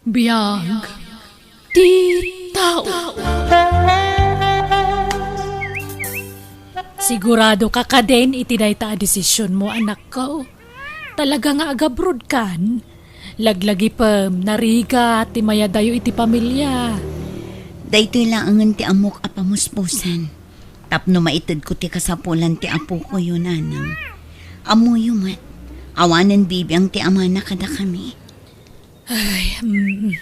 Biyag ti tao. Sigurado ka ka din iti dayta a desisyon mo, anak ko. Talaga nga agabrod kan. Laglagi pam, nariga, ti mayadayo iti pamilya. Daytoy laangan ti amok apamuspusan. Tapno maitid ko ti kasapulan ti apo ko yun, nanang. Amo yumat. Awanan bibiyang ti ama na kada kami. Ay,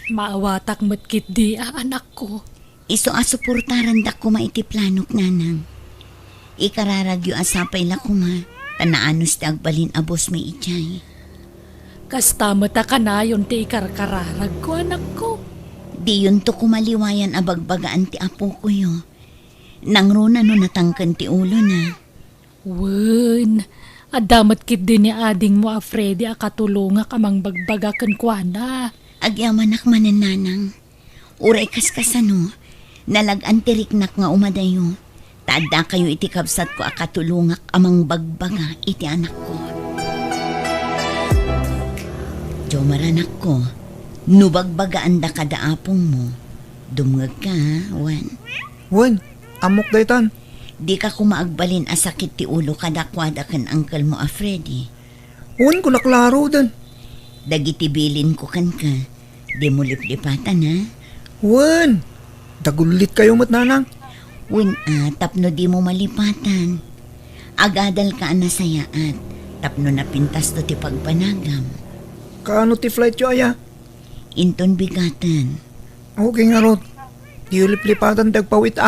maawatak matkit di anak ko. Iso asuportaran da ko maiti planok, nanang. Ikararagyo asapay la kuma. Tanaanos ti agbalin abos may itchay. Kasta mata ka na yun ti ikarkararag ko, anak ko. Di yun to kumaliwayan abagbagaan ti apo ko yo. Nangruna no natangkan ti ulo na. Wen, adamat kit din ni ading mo a Freddy a katulunga kamang bagbagakan kwa na. Agyamanak manen, nanang. Uray kaskasano. Nalag-antiriknak nga umadayo. Tada kayo iti kabsat ko akatulungak amang bagbaga iti anak ko. Jomar, anak ko, nubagbagaan da kada apong mo. Dumngag ka, Wan. Wan, amok daytan. Di ka kumaagbalin asakit ti ulo kadakwada kan angkel mo a Freddy. Wan ko naklaro dan. Dagiti bilin ko kan ka. Di mo liplipatan, ha? Wan, dagulit kayo mat, nanang. Wan, tapno di mo malipatan. Agadal ka nasayaat. Tapno napintas to ti pagpanagam. Kaano ti flight yo, aya? Inton bigatan. Okay nga rod. Di ulip-lipatan tagpawit,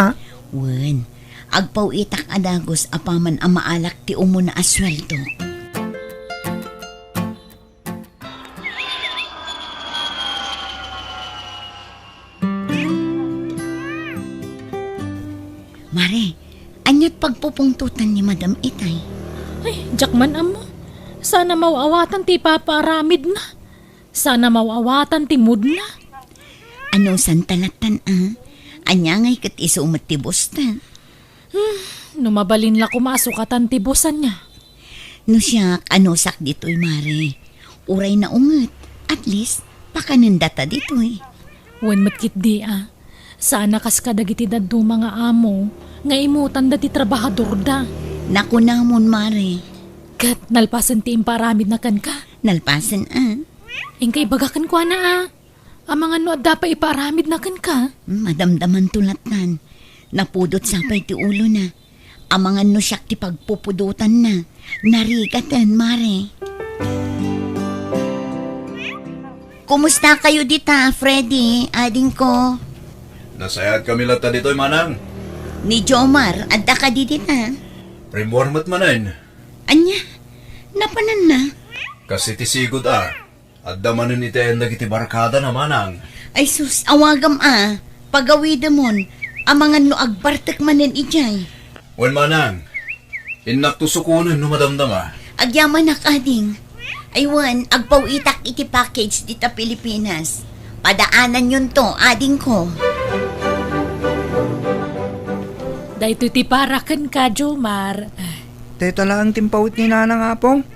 Wan, agpaw itak adagos apaman ang maalak ti umuna aswelto. Mare, anyat pagpupungtutan ni Madam Itay. Ay, jakman amo. Sana mawawatan ti paparamid na. Sana mawawatan ti mood na. Ano santalatan, Anya ngay kat iso umatibos ta. Numabalin la kumasukatan ti bosan niya. No siya, sak dito'y, Mare. Uray na unget. At least, pakanindata dito'y. Wen matkit di Sana kas kadagiti daddo mga amo. Nga imutan da ti trabahador da. Naku namon, Mare. Kat nalpasan ti imparamid na kan ka. Nalpasan, Ingkay bagakan kwa na Ang mga no pa iparamid na kan ka. Madamdaman tulatan. Napudot sapay ti ulo na. Ang mga no siyak ti pagpupudutan na. Narigatan, Mare. Kumusta kayo dita, Freddy, ading ko? Nasayad kami lata dito'y manang. Ni Jomar, adda ka di dita. Primormat manan. Anya, napanan na. Kasi tisigod Adda manan iti nagiti barkada na manang. Ay sus, awagam pagawida mon, ang mga no agbartek manen ijay. Wan manang. Inak tusukunan no madamdama. Agyaman na kading. Aywan, agpaw itak iti package dita Pilipinas. Padaanan yun to, ading ko. Dahito ti parakan ka, Jomar. Dayta lang timpawit ni nanang apong.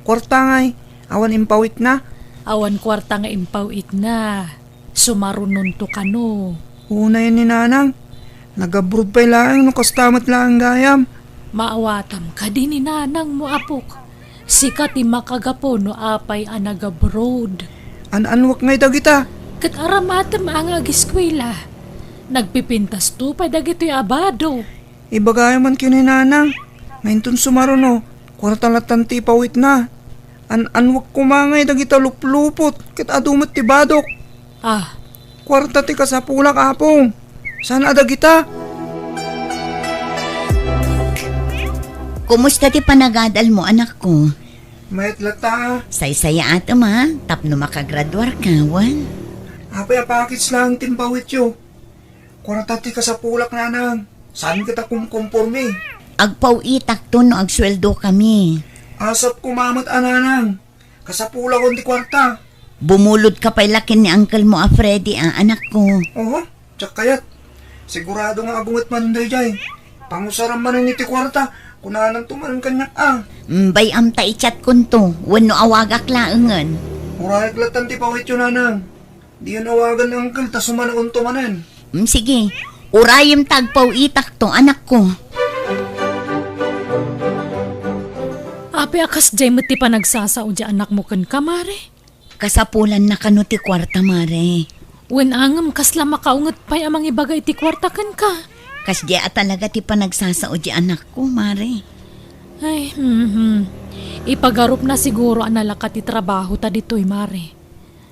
Kwarta ngay, awan impawit na. Awan kwarta nga impawit na. Sumarunon to kano. Una yun ni nanang. Nagabrod pa'y lang no kastamat lang gayam. Maawatam ka din ni nanang mo apok. Sikat ti makagapo no apay anagabroad. Anwak ngay dagita. Kat aramatam ang agiskwela. Nagpipintas to pa dagito'y abado. Ibagay man kini nanang. Ngayon tun sumaruno. Kwarta latan ti pawit na. Anwak kumangay dagita luplupot. Kat adumat ti badok. Kwarta ti kasapulak apong. Sana dagita. Kumusta ti panagadal mo, anak ko? Mayat lata. Say-saya ato tapno makagraduar ka, Wan. Apay apakits lang timpawit yo. Kwarta ti kasapulak nanang. Saan kita kumkonforme? Agpaw itak to no agsweldo kami. Asap kumamat ananang. Kasapulak on ti kwarta. Bumulod ka pa'y lakin ni uncle mo, Freddy, anak ko. Oo, tsak kayat. Sigurado nga agungat man day jay. Pangusaram man ni ti kwarta. Kunanan tumanan kanyak Bay amta ichat kun to. Wano awagak laengan. Murayag latan ti pawit yun nanang. Di yun awagan ng uncle, tas sumanaon to manan. Sige, urayim tagpaw itak to, anak ko. Api akas jay mo ti pa nagsasao di anak mo kan ka, Mare. Kasapulan na kano ti kwarta, Mare. Wen angam kasla makaungot pa'y amang ibagay ti kwarta kan ka. Kas di talaga ti pa nagsasao di anak ko, Mare. Ay, ipagarup na siguro analaka ti trabaho ta dito'y, Mare.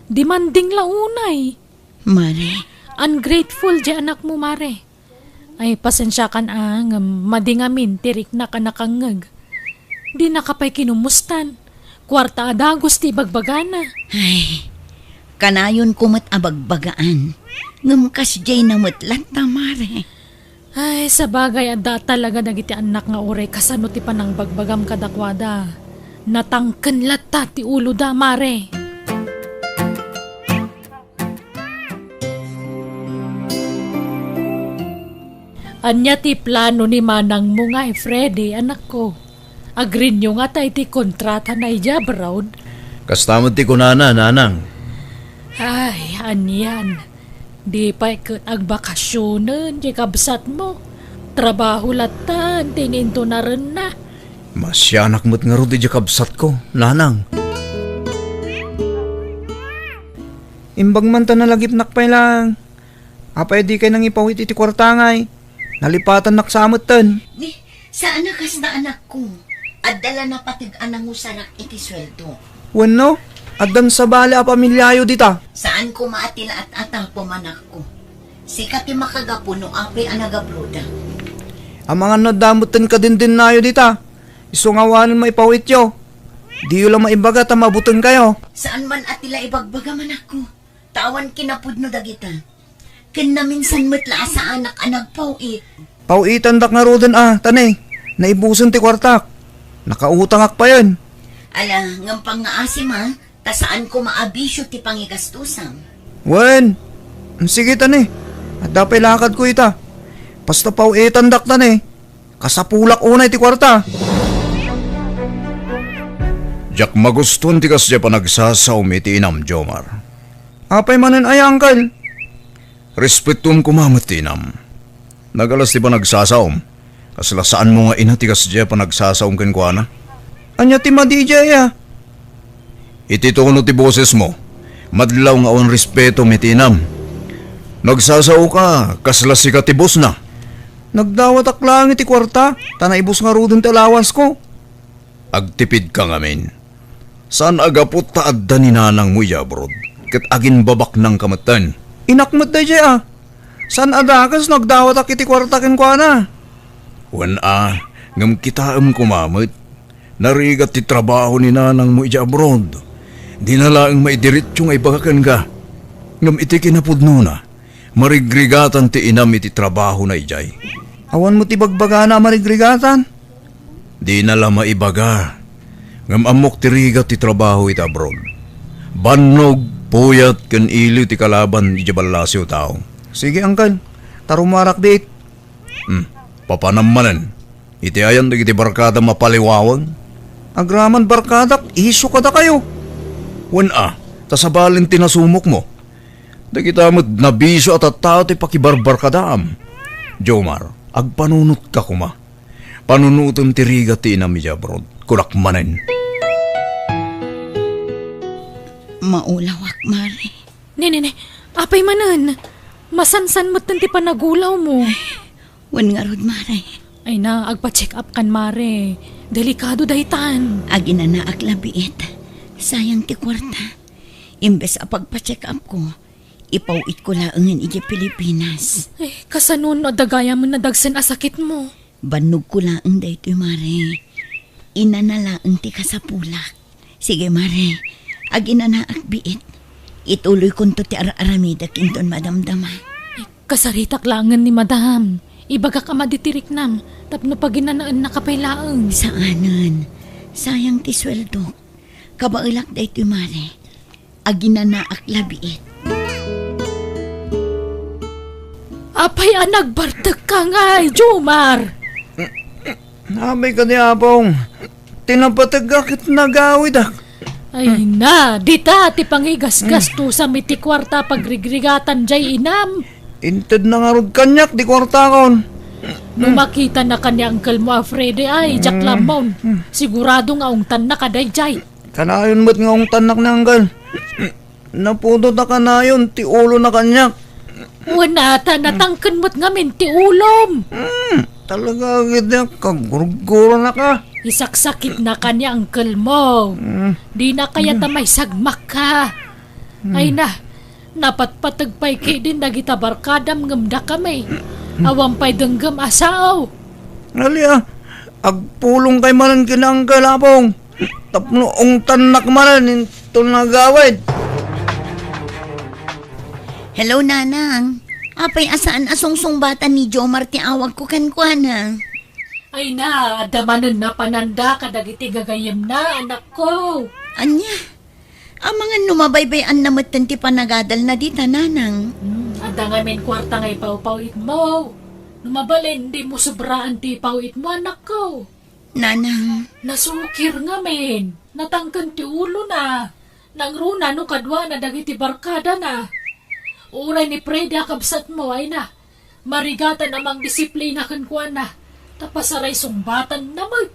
Demanding launay. Mare, Ungrateful di anak mo, Mare. Ay, pasensya kan madingamin tirik na ka nakangag. Di nakapay kinumustan. Kwarta adagos ti bagbagana. ay, kanayon kumat abagbagaan. Ngamkas jay na mutlat ta, Mare. Ay, sa bagay ada talaga nagiti anak nga ore kasano ti panang bagbagam kadakwada. Natangken lata ti ulo da, Mare. Anya ti plano ni manang mo nga Freddy, anak ko. Agrin nyo nga tayo ti kontrata na ijabraud. Kastamot ti kunana, nanang. Ay, anyan. Di pa ikot agbakasyonan, di kabsat mo. Trabaho latan, tininto na rin na. Masyanak mo't nga ro di kabsat ko, nanang. Imbag man ta nalagip nakpay lang. Apay di kay nang ipawit iti kwartangay. Nalipatan naksamot tan. Ni, saan na kas na anak ko? At dala na patig anang usarak iti sweldo. Wano? Addan sa bali a pamilyayo dita. Saan ko maatila at atapo manak ko? Sikat ti makagapuno api anagabroda. Ang mga nadamutan ka din nayo dita. Isungawanan maipawit yo. Di yun lang maibaga ta mabuton kayo. Saan man atila ibagbaga manak ko? Tawan kinapudno dagita. Ken na minsan matla sa anak-anak pauit. Pawitan dak nga rodan tanay. Naibusan ti kwartak. Nakautangak pa yun. Ala, ngampang nga asim ha, ta saan ko maabisyo ti pangigastusan. Wen, sige tanay. At dapay lakad ko ita. Basta pawitan dak tanay. Kasapulak unay ti kwarta. Jak maguston ti kas di pa nagsasaw iti inam, Jomar. Apay manan ay uncle. Respetum kumamot tinam. Nagalas di pa nagsasawm. Kasla saan mo nga ina ti kas di pa nagsasawm ken kuana? Anya ti madijay Iti tono ti boses mo. Madlaw nga on respeto mitinam. Nagsasaw ka, kasla si katibos na. Nagdawat aklang iti kwarta. Tanaibos nga rodan ti alawas ko. Agtipid ka ngamin. Saan agapot taadda ni nanang mo yabrod? Kat agin babak ng kamatan. Inakmat da jay San adakas nagdawat ak iti kwarta ken kuana. Wan ngam kitaam kumamot. Narigat ti trabaho ni nanang mo ija abroad. Di na laang maidiritso nga ibagakan ka. Ngam iti kinapudno na. Marigrigatan ti inam iti trabaho na ijay. Awan mo ti bagbaga na marigrigatan. Di na la maibaga. Ngam amok ti rigat ti trabaho iti abroad. Bannog, puyat, ken iliw ti kalaban iti balasyo tao. Sige uncle, tarumarak date. Papanamanan. Iti ayan iti barkada mapaliwawang. Agraman barkadak, iso ka da kayo. Wan tasabalin tinasumok mo. Dagita mo't nabiso at tao ti pakibarbar ka daam. Jomar, agpanunot ka kuma. Panunutom ti riga ti inam ijabrod. Kulakmanen. Maulawak, Mare. Nene, apay manan. Masansan mo't ti panagulaw mo. Wan nga rod, Mare. Ay na, agpa-check up kan, Mare. Delikado daytan. Agi na naaklabiit. Sayang ti kwarta. Imbes a pagpa-check up ko, ipawit ko laangan iti Pilipinas. Ay, kasanon o dagaya mo na dagsan asakit mo. Banog ko laang dayto, Mare. Ina na laang ti kasapulak. Sige, Mare. Agi na naakbiit. Ituloy ko to ti aramida kinton madamdama. Ay, kasaritak langan ni madam. Ibaga ka maditirik nam. Tapno pag ginanaan nakapaylaang. Saanan? Sayang ti sweldo. Kabailak dayto, Mare. Agi na naaklabiit. Apay nagbartag ka nga, Jomar. Nabay ka ni Apong. Tinapatag akit nagawid Ay na, dita ti panghigas-gas to sa miti kwarta pagrigrigatan jay inam. Inted na nga rod kanyak, di kwarta kon. Nung makita na kanya Uncle mo Alfredo ay Jack Lamon. Sigurado nga ungtan na kaday jay. Kanayon mo't nga ang tanak na anggal. Naputo na kanayon, ti ulo na kanyak. Wala ta natangkan mo't ngamin ti ulom. Talaga gid kagurguro na ka. Isaksakit na kanya Uncle mo. Di na kaya ta may sagmak ka. Ay na, napatpatagpay kay din nagita barkadam ngamda kami. Awampay denggam asaw. Alia, agpulong kay manan kinanggal apong. Tapno ang tanak manan ito nagawid. Hello, Nanang. Apay asaan asungsong bata ni Jomar ti awag ko kankwana. Ay na, adamanan na pananda kadagiti gagayem na anak ko. Anya, ang mga numabaybayan na ti panagadal na dita, Nanang. Anda nga men kwarta ngay pawpawit mo. Numabalin, di mo sobraan ti pawit mo anak ko. Nanang, Nasukir nga men, natangkan ti ulo na. Nangruna no kadwa na dagiti barkada na. Uray ni Freddy akabsat mo ay na. Marigatan amang disiplina kan kuan na. Tapasaray sumbatan na mag.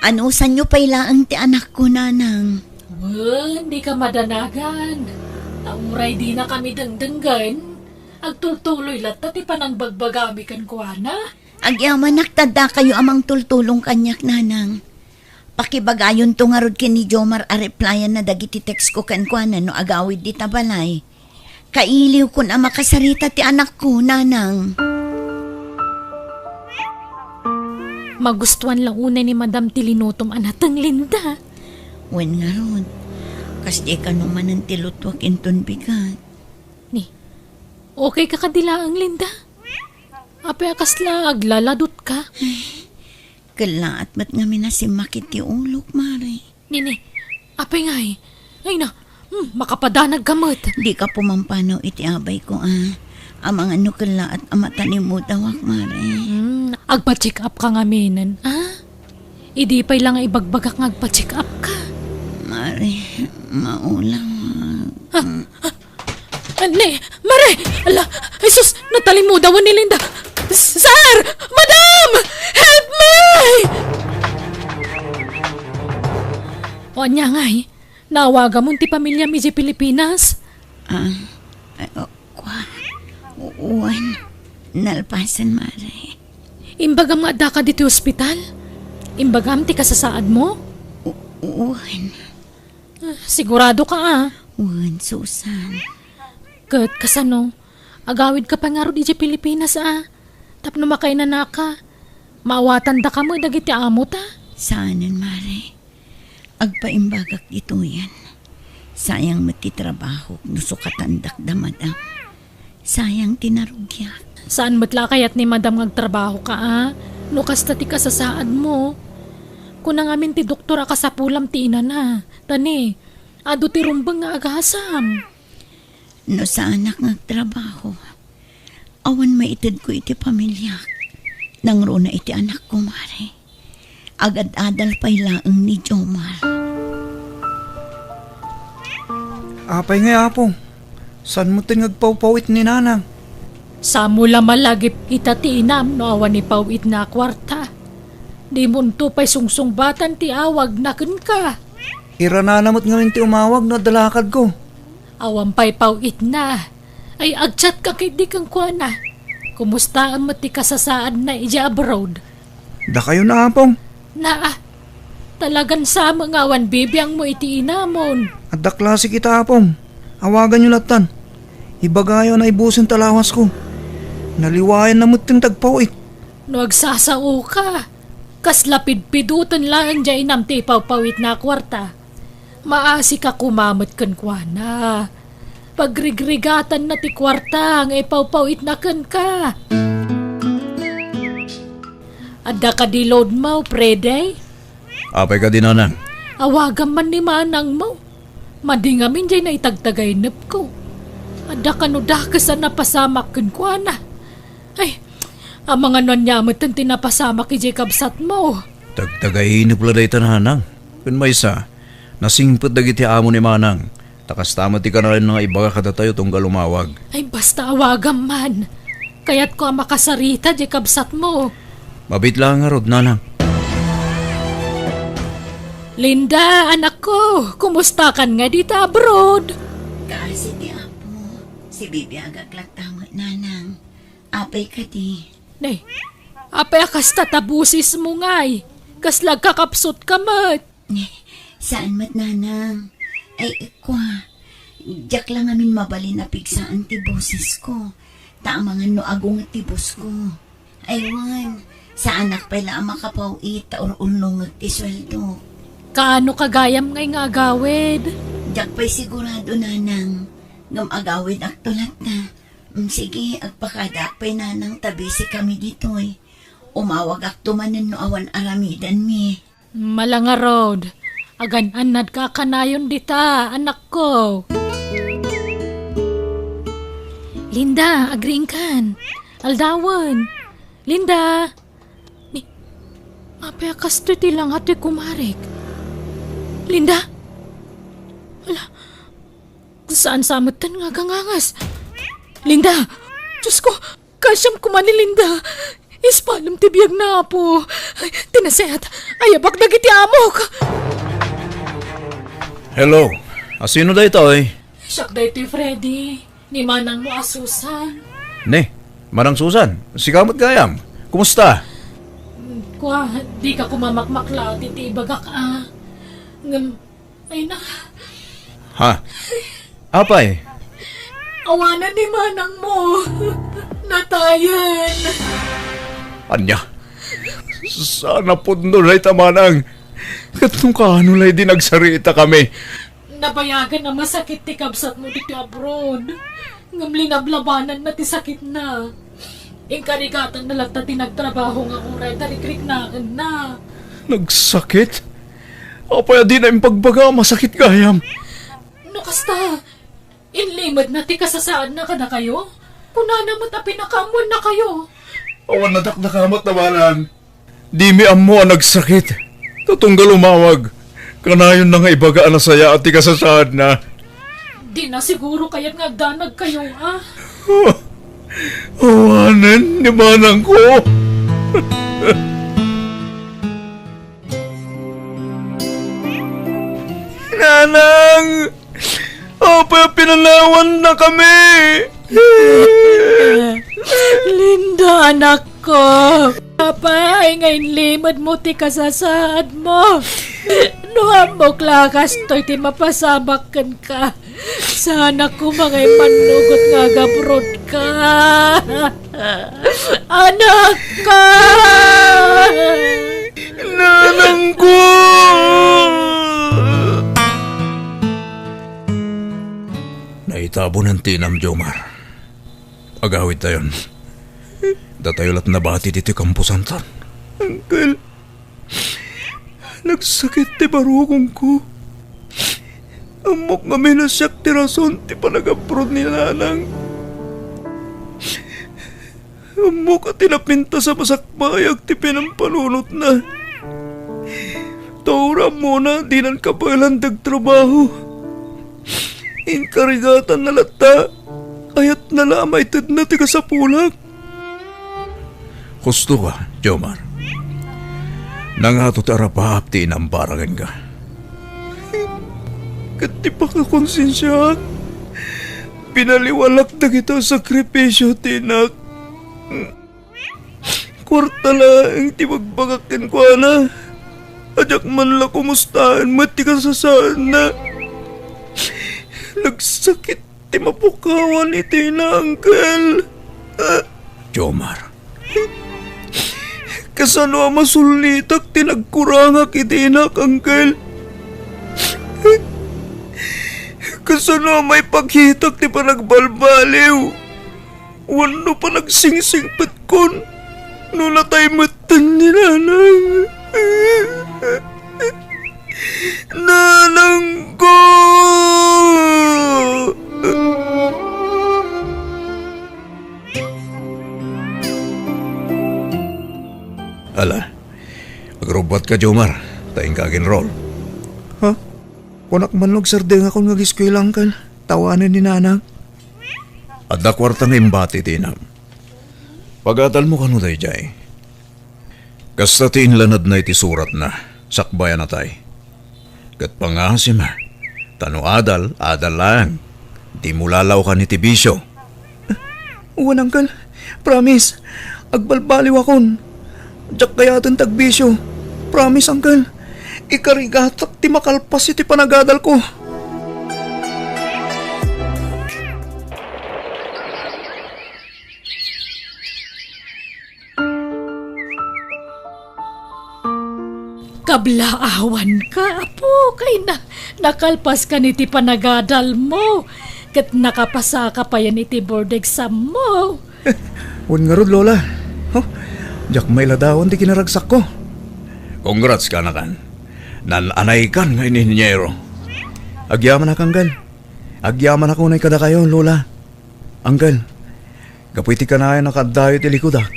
ano sa nyo pailaan ti anak ko, Nanang? Hindi ka madanagan. Nauray di na kami dengdenggan. Agtultuloy latta ti panang bagbagami kan kuan na. Agyaman naktada kayo amang tultulong kanyak, Nanang. Pakibagayon to nga rod ni Jomar a replyan na dagiti text ko kankwana no agawid di tabalay. Kailiw kun ang makasarita ti anak ko, Nanang. Magustuhan lang una ni Madam Tilinutom anatang Linda. Wen nga rod, kas di ka naman ang tilutwak inton bigat. Ni, okay ka kadilaang Linda? Ape akas lang aglaladot ka. Kalaat mat nga minasimakit ti ulok, Mari. Nini, ape nga eh. Ay na, makapadanag gamot. Di ka pumampanaw iti abay ko, Ang mga nukala at amatanim mo dawak, Mari. Agpa-check up ka nga minan, Idi pa'y lang nga ibagbagak nga agpa-check up ka. Mari, maulang. Ani, Mare! Ala, Jesus, natalimudawan ni Linda. Sir! Madam! Help me! O niya nga nawaga mo ti pamilya mi di Pilipinas. Uwan, nalpasan, Mari. Imbagam nga da ka dito ospital? Imbagam ti kasasaad mo? Uwan, Sigurado ka uwan, Susan. Kat kasano, agawid ka pa nga ro di Pilipinas Tapno makay na naka. Maawatan da ka mo dagiti amo ta. Saanan, Mari. Agpaimbagak ito yan. Sayang matitrabaho, nusukatandak da, Madam. Sayang tinarugyak. Saan matla kayat ni Madam ngagtrabaho ka Nukas ta ti kasasaad mo. Kunang amin ti doktora ka sa pulam ti ina na. Tani, ado ti rumbang nga agasam. No sa anak ngagtrabaho, awan maitid ko iti pamilya. Nangro na iti anak ko, Mari. Agad-adal pa'y laang ni Jomar. Apay nga apong. San mo tinagpawpawit ni Nanang? Sa mula malagip kita ti inam no awan ni pawit na kwarta. Di munto pa'y sungsung-batan ti awag na ka. Irananamot nga ti umawag na dalakad ko. Awan pa'y pawit na. Ay agchat ka kay di kang kuana. Kumusta ang mati kasasaad na ija abroad? Da kayo na apong. Na talagan sa mga awan bibiyang mo iti inamon. At da klase kita apong. Awagan nyo latan. Ibagayo na ibusin talawas ko. Naliwayan na muting tagpawit. No agsasao ka. Kas lapid-pidutan lang dya inam ti pawpawit na kwarta. Maasi ka kumamot kan kuana. Pagrigregatan na ti kwarta nga ipawpawit na kan ka. Adda ka di load mo, Prede? Apay ka din, Nanang. Awagan man ni manang mo. Madingamin dyan na itagtagay nap ko. Adda ka no dakasan na pasamak kan kuana. Ay, ang mga nanyamot ang tinapasamak ki Jacob sat mo. Tagtagahinip la day Nanang. Kun may isa, Nasingpot dagiti amo ni Manang. Takas tama ti ka na rin nga ibaga kada tayo tong galumawag. Ay basta awagam man. Kaya't ko ang makasarita di kabsat mo. Mabit lang nga rod, Nanang. Linda, anak ko, kumusta kan nga dito abroad? Kasi ti apo, si Bibi agaglak tamo, nanang. Apay ka di. Nay, apay akas tatabusis mo ngay. Kaslag kakapsot ka mat. Saan mat, nanang? Ay, kwa. Diyak lang amin mabalin na pigsaan ti boses ko. Taamangan no agong ti bus ko. Aywan, sa anak pala ang makapawit or unong ti sweldo. Kaano kagayam ngay nga agawid? Diyak pa'y sigurado, nanang. Ngam agawid ak tulat na. Sige, agpakadak pa'y nanang tabisi kami dito eh. Umawag ak tumanan no awan aramidan mi. Malanga road. Agan-anad ka kanayon dita, anak ko. Linda, agring kan. Aldawan. Linda. Ni, mapayakas to tilang ati kumarik. Linda. Wala. Saan samutan nga gangangas? Linda. Diyos ko, kasyam ko man ni Linda. Ispalam tibiyag na po. Tinaset. Ayabak na giti amok. Hello. Sino da ito eh? Siyak da ito'y Freddy. Ni manang mo asusan. Ne, Manang Susan. Sikamot gayam. Kumusta? Kwa, di ka kumamakmakla. Titibagak Ngam, ay na. Ha? Apay? Awanan ni manang mo. Natayan. Anya? Sana po doon ay tamanang. Katong kaano lay dinagsarita kami. Nabayagan na masakit ti kabsat mo dito abroad. Ngam linablabanan na ti sakit na. Inkarigatan na lang ta tinagtrabaho nga uray tarikrik na. Nagsakit? Apay di na yung pagbaga masakit gayam. No kasta, inlimad na ti kasasaan na ka na kayo? Kunana mo't pinakamuan na kayo. Awan na dakdakamot nabanan. Di mi amo ang nagsakit. Tutunggal umawag. Kanayon na nga ibagaan na saya at ikasasad na. Di na siguro kaya't ngagdanag kayo, Awanan ni Manang ko. Nanang! Apa pinanawan na kami! Linda, anak ko. Papa, ay ngayon limad mo ti kasasad mo. Nuham mo klakas to'y ti mapasamakan ka. Sana ko mga manugot nga gabrod ka. Anak ka! Nanang ko! Naitabo ng tinam, Jomar. Agawid tayon. Datayolat na bati dito kampusantan. Uncle, nagsakit ti barukong ko. Amok kami na siyak ti rason ti panagaprod ni Nanang. Amok at tinapinta sa masakbayag ti pinampalunot na. Taura mo na di nan kapalandag trabaho. Inkarigatan na lata. Ayat na lamay tad na ti kasapulag. Gusto ka, Jomar. Nangatot arapahap ti inamparagan ka. Kati pa ka konsensya. Pinaliwalak na kita sakripisyo, tinak. Kwarta lang ti magbagakin ko na. Adyak man la kumustahan mati ka sasaan na. Nagsakit ti mapukawan iti na, Uncle. Jomar. Kasano masulitak tinagkurangak iti inak, Uncle. Kasano may paghitak ti panagbalbaliw. Wano pa nagsingsingpat kon. No natay matan ni Nanang. Nanang ko! Ala, magrobot ka, Jomar. Tayong kagin roll. Ha? Kunak manlog sardeng ako nga giskwela angkal. Tawanan ni nanang. At kwarta nga imbati tinam. Pag-atal mo kano day jay. Kasta tinlanad na iti surat na. Sakbayan na tay. Kat pangasim ha. Tano adal lang. Di mo lalaw ka ni Tibisyo. Uwan angkal. Promise. Agbalbaliw akon. Diyak kaya itong tagbisyo. Promise angkal. Ikarigatak ti makalpas iti panagadal ko. Kablaawan ka, apo, kay nakalpas ka niti panagadal mo. Kat nakapasa ka pa yan iti board exam mo. Uwan nga rod, Lola. Oh, diyak may ladawan di kinaragsak ko. Congrats ka na kan. Nananay kan nga ininyero. Agyaman na kanggal. Agyaman ako na kada kayo, Lola. Anggal, kapwiti ka na nakadayo ti likudak.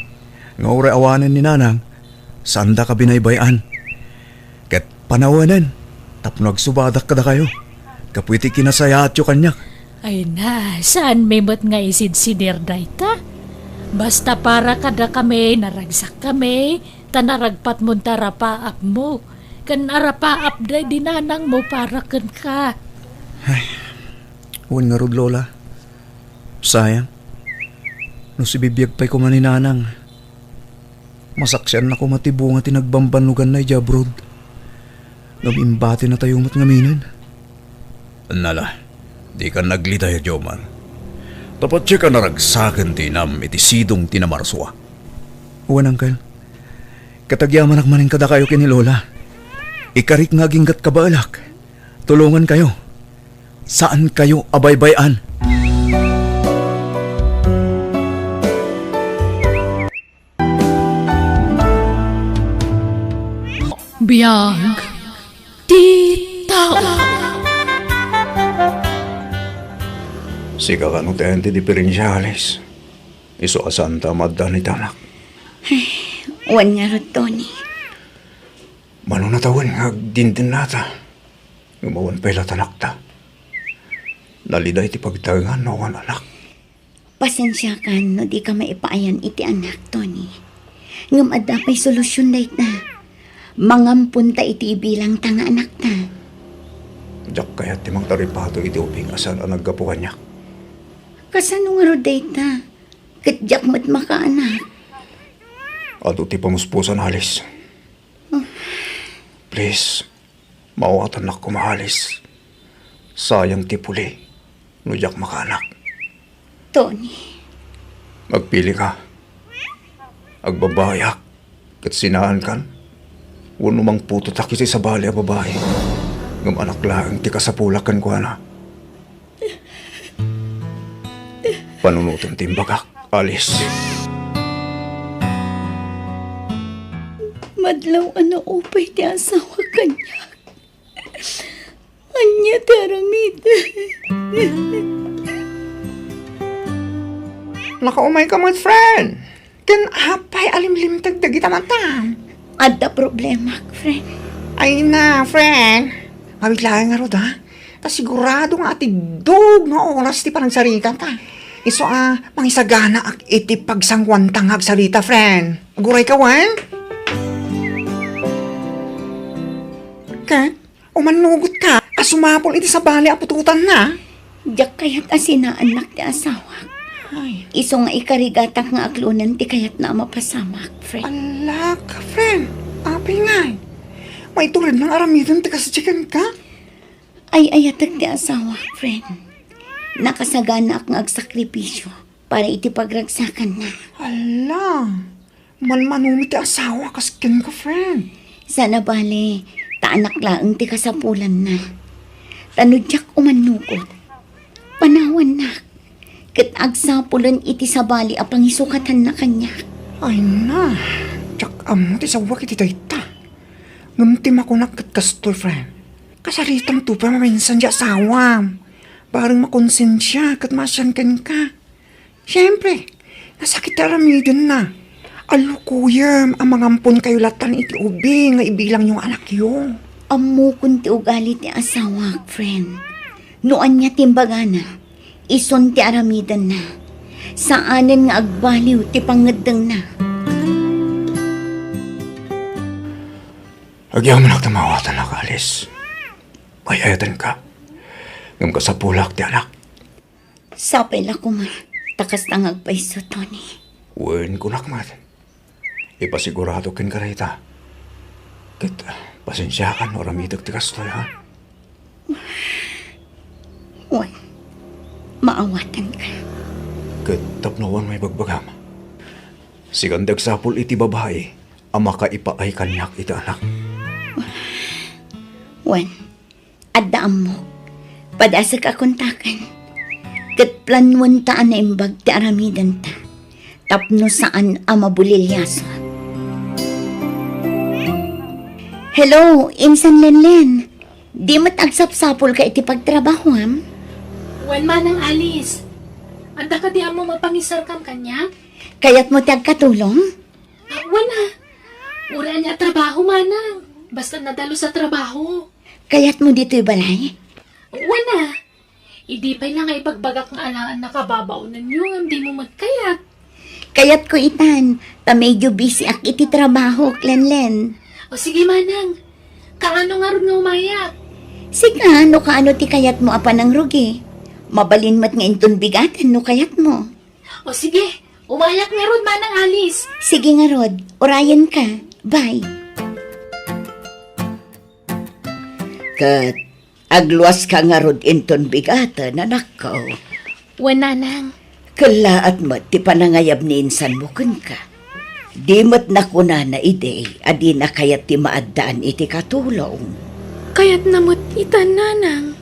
Nga ure awanan ni nanang, sanda ka binaybayan. Ket panawanan, tapno agsubadak kada kayo. Kapwiti kinasaya at yung kanyak. Ay na, saan may mo't nga isid-sidir dayta? Basta para kada kami, naragsak kami, tanaragpat mo tarapaap mo. Kan arapaap day dinanang mo para kan ka. Uwan nga rod, Lola. Sayang. No si bibiyag pa'y kumaninanang. Masaksyan na ko matibunga tinagbambanugan na ijabrod. Namimbati na tayo mo't ngaminan. Nala, di ka naglitay, Jomar. Tapat siya ka naragsakan tinam iti sidong tinamarswa. Uwan, Angkal. Katagyaman akmanin kada kayo kini Lola. Ikarik nga ginggat kabaalak. Tulungan kayo. Saan kayo abaybayan? Biyag, tita. Sika ka no tente diferensyales. Iso asanta madda ni tanak. Uwan nga rod, Tony. Mano natawan nga agdindin nata. Gumawan pa'y latanak ta. Naliday ti pagtagangan no kan anak. Pasensya ka no di ka maipaayan iti anak, Tony. Ngam adda pa'y solusyon dahit na. Mangampun ta iti bilang tanga anak na. Diyak kaya timang taripato iti uping asal ang naggapukan niya. Kasano nga rod dahit na? Katjak mat makaanak. Ado ti pamuspusan halis. Please, mawatan na ko mahalis. Sayang ti puli, nujak makaanak. Tony. Magpili ka. Agbabayak, kat sinaan kan. Wano mang puto takisi sa bali a babae. Ngam anak lang ti kasapulakan ko na. Panunutan timbagak, alis. Madlaw ano upay ti asawa kanya. Anya taramid. Nakaumay ka mo, friend. Kan apay alimlim tagdagita matam. Adda problema, friend. Ay na, friend. Mabiglaan nga rod, ha? Ta sigurado nga ati dog nga oras ti parang sarita ta. Iso mangisagana ak iti pagsangwantang agsalita, friend. Aguray ka, wan? Kat, umanugot ka. Asumapol iti sa bali apututan na. Diyak kayat asinaanak ti asawa. Ay, Iso nga ikarigatak nga aklunan ti kayat na mapasamak, friend. alak, friend. Api nga. May tulad ng aramidan ti kasatsikan ka. Ay ayatag ti asawa, friend. Nakasagana ak nga agsakripisyo para iti pagragsakan na. Ala, manmanumi ti asawa kaskin ka, friend. Sana bale, taanak laeng ti kasapulan na. Tanudyak umanukot. Panawan na. Kat agsapulan iti sabali a pangisukatan na kanya. Ay na, tsak amo ti sawak iti dayta. Ngamtim ako nakat kastol, friend. Kasaritang tupa maminsan di asawam. Parang makonsensya kat masyankan ka. Siyempre, nasakit aramidin na. Alukuyam, ang mangampon kayo latan iti ubi nga ibilang yung anak yung. Amo kun ti ugali ti asawa, friend. Noan niya timbagana, ison ti aramidan na. Saanen nga agbaliw ti pangadeng na. Agyaw mo nagtamawatan na, Alice. Mayayatan ka. Ngam ka sa pulak ti anak. Sapay la ko ma, takas nang agpaiso, Tony. Wen ko nakmat. Ipasigurado kin ka rita. Kit, pasensya ka no ramidag ti kastoy, ha? Wan, maawatan ka. Kit, tapnawan may bagbagam. Sigandag sapul iti babae, ama ka ipaay kanyak iti anak. Wan, addaam mo. Padasa ka kontakan. Kat planuan taan na imbag ti aramidan ta. Tapno saan ama bulilyaso. Hello, Insan Lenlen. Di mo't agsapsapol ka iti pagtrabaho, ham? Wen manang Alice. Anda ka di amo mapangisar kam kanya? Kaya't mo ti agkatulong? Wala. Ura niya trabaho manang. Basta nadalo sa trabaho. Kaya't mo dito'y balay? Wala. Idi pa'y lang ay pagbagak ng alaan na kababaunan nyo. Hindi mo magkayat. Kaya't ko itan, ta medyo busy ak iti trabaho, Lenlen. O sige manang. Kaano nga rin nga umayak? Siga, no kaano ti kayat mo apa ng rugi? Mabalin mat nga inton bigatan no kayat mo. O sige. Umayak nga rin manang Alice. Sige nga Rod, orayan ka. Bye. Kat, agluwas ka nga Rod inton bigatan, anak ko. Wen nanang. Kala at mat ti panangayab ni insan mo kun ka. Di mat na kuna na ide, adi na kayat ti maadaan iti katulong. Kaya't namot itan nanang.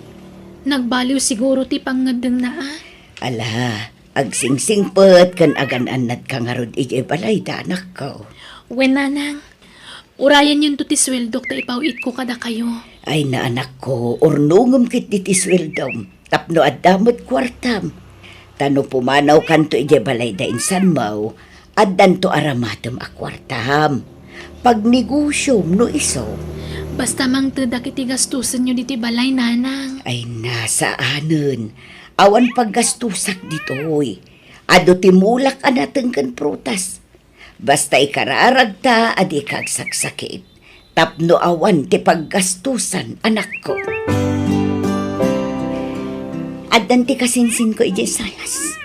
Nagbaliw siguro ti pangadeng na ah. Ala, agsingsingpet kan agan-anad ka nga Rod ije balay da anak ko. Wen nanang. Urayan yun to ti sweldok ta ipawit ko kada kayo. Ay na anak ko, ornungom kit diti sweldom, tapno adamot kwartam. Tano pumanaw kanto ije balay da insan mo, addan to aramatom a kwartam. Pag negosyom no iso, Basta mang tadak iti gastusan nyo diti balay nanang. ay nasaanen. Awan paggastusak ditoy. Ado timulak anateng kan prutas. Basta ikararag ta adi kagsaksakit. Tapno awan ti paggastusan anak ko. Addan ti kasinsin ko ije salas.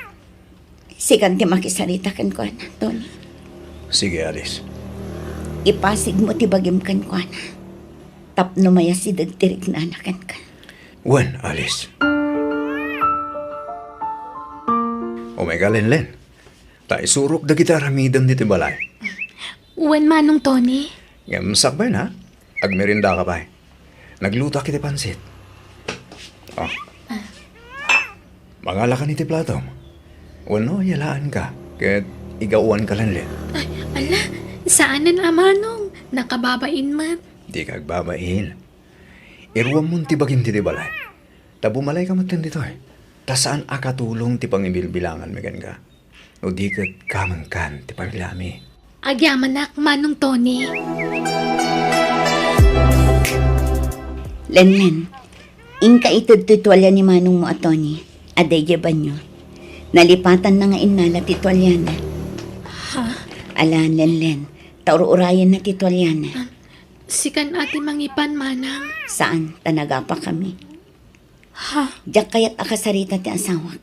Sikan ti makisarita kan ko na, Tony. Sige, Alice. Ipasig mo ti bagim kan ko na. Tapno maya si dagtirik na anakan ka. Wen, Alice. O may Lenlen. Ta isurok da kita ramidan diti balay. Wen manong Tony? Ngam sakbay na. Agmerinda ka ba? Nagluta kiti pansit. Oh. Mangala ka niti platong. Wano, yalaan ka. Ket igauan ka Lenlen. Ay, ala, saanan amanong? Nakababain mat. Di kagbabain. Iruwam mo ti bagim ti balay. Tabumalay ka matan dito eh. Ta saan akatulong ti pangibilbilangan megan ka. O di kat kamangkan ti pamilami. Agyamanak manong Tony. Lenlen, ingka itod titwalya ni Manong mo at Tony. Aday jaban nyo. Nalipatan na nga inala titwalyana. Ha? Alan, Lenlen, tauro-urayan na titwalyana. Sikan ati mangipan manang. Saan? Tanagapa kami. Ha? Diyak kaya't akasarita ti asawak.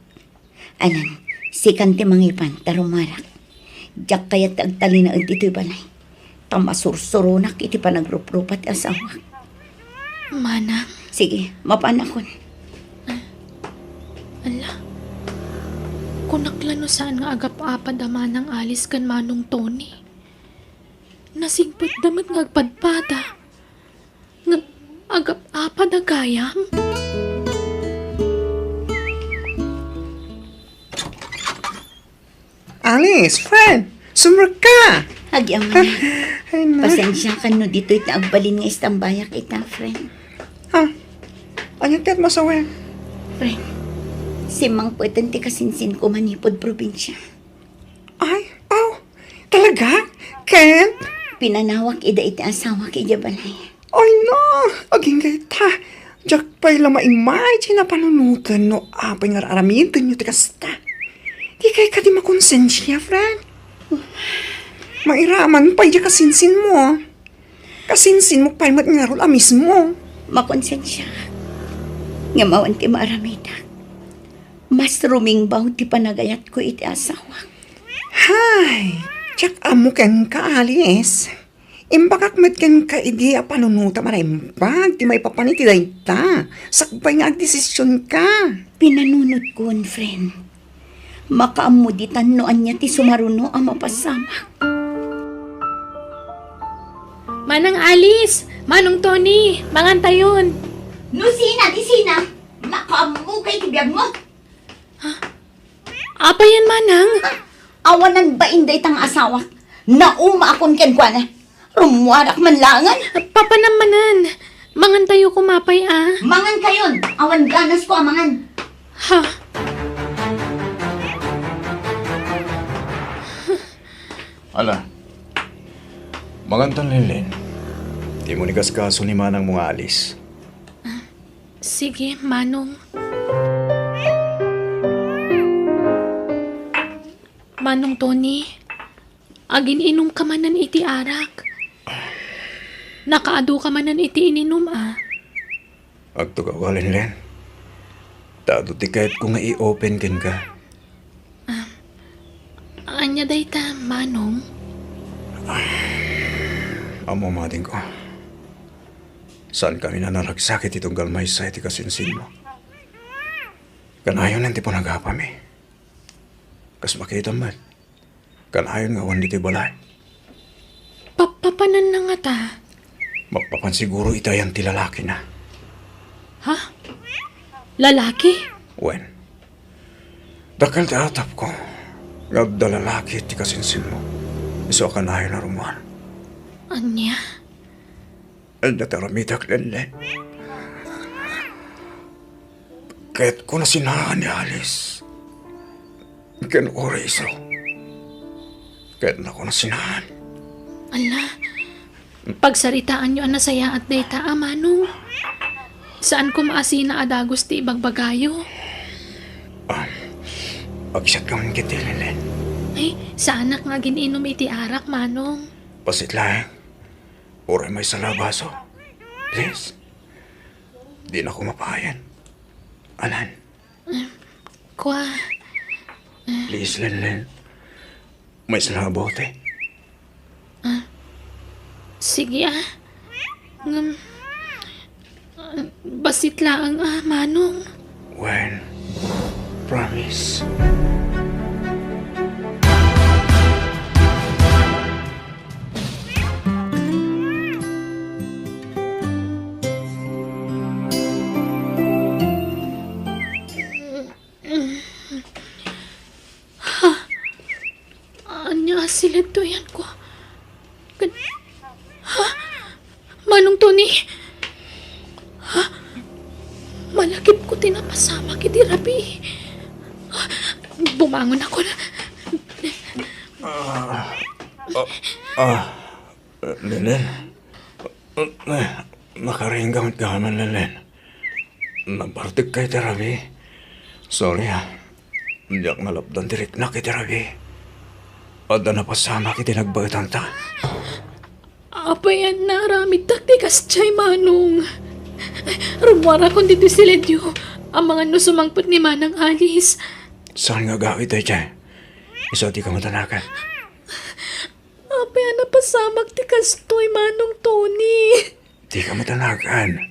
Alan, sikan ti mangipan, tarumarak. Diyak kaya't agtali na ito'y balay. Tamasursurunak iti panagrup-rupat ti asawak. Manang. Sige, mapanakon. Ala. Kunaklano saan nga agap-apad ama ng alis kan manong Tony. Nasingpot damat nga agpadpada. Nga agap-apad agayam. Alice, friend! Summer ka! Hagyang man. Pasensya ka no dito ita agbalin nga istambayak ita, friend. Ha? Ano tet masawe? Friend, si Mang Puetan ti kasinsin ko manipod probinsya. Ay, oh, talaga? Ken? Pinanawak ida iti asawa kay Jabalay. Ay no, aging gayta. Jak pa'y lama imagine na panunutan no apay nga aramitan nyo ti kasta. Di kay ka di makonsensya, friend. Mairaman pa'y di kasinsin mo. Kasinsin mo pa'y mat nga rol amis mo. Makonsensya. Nga mawan ti maaramida. Mas rumingbaw ti panagayat ko iti asawa. Hay, jak amo ken ka alis. Imbakakmet ken ka idi a panunuta maraimbag ti may papaniti dayta. Sakbay nga agdesisyon ka. Pinanunod ko, friend. Makaamuditan no anya ti sumaruno ang mapasama. Manang Alice, Manong Tony, mangantayon. Lucina, di sina. Makaamu kay tibiyag mo. Apa yan, Manang? Awanan ba inday tang asawa? Nauma akon ken kwa na. Rumuarak man langan. Papanamanan. Mangantayo kumapay ah. Mangan kayon. Awan ganas ko amangan. Ha? Ala, magantan Lelen. Di mo ni kaskaso ni Manang mga alis. Sige, Manong. Manong Tony, agin inom ka manan iti arak. Nakaado ka manan iti ininom ah. Agto ka ka, Len. Tado ti kahit kung nga i-open ken ka. Anya dayta, Manong? Amo mating ko. Saan kami na naragsakit itong galmay sa iti kasinsin mo? Kanayon nanti po nagapami. Kas makita man. Kanayon nga wan dito'y balay. Papapanan na nga ta. Magpapan siguro itayan ti lalaki na. Ha? Lalaki? Wen. Dakal ti atap ko. Gabda lalaki ti kasinsin mo. Iso kanayon na rumuan. Anya? Ang nataramitak Len. Kahit ko na sinahan ni Alice. Ken oras ro. Kahit na ko na sinahan. Ala, pagsaritaan nyo ang nasaya at dayta, Manong. Saan ko maasina adagos ti ibagbagayo? Agsat ka man kiti, Len. Ay, saanak nga gininom iti arak, Manong. Pasit lang. Oray may salabaso. Please. Di na ko mapahayan. Alan. Kwa, Please, Len. May salabote. sige ah. Basit lang Manong. When? Promise. Anya silid to yan ko. Ha? Manong Tony? Ha? Malakip ko tinapasama kiti Rabi. Bumangon ako na. Len. Nakaringgamit ka man, Len. Nabartig kay Terabi. Sorry Hindi ako nalapdan direct na kay Terabi. Ada na pasama kiti nagbagatan ta. Apa yan na ramid taktikas chay, Manong. Rumwara kung dito si Ledyo. Ang mga nusumangpot ni Manang Alice. Saan nga gawit ay chay? Isa di ka matanakan. Apa yan na pasamak tikas to'y, Manong Tony. Di ka matanakan.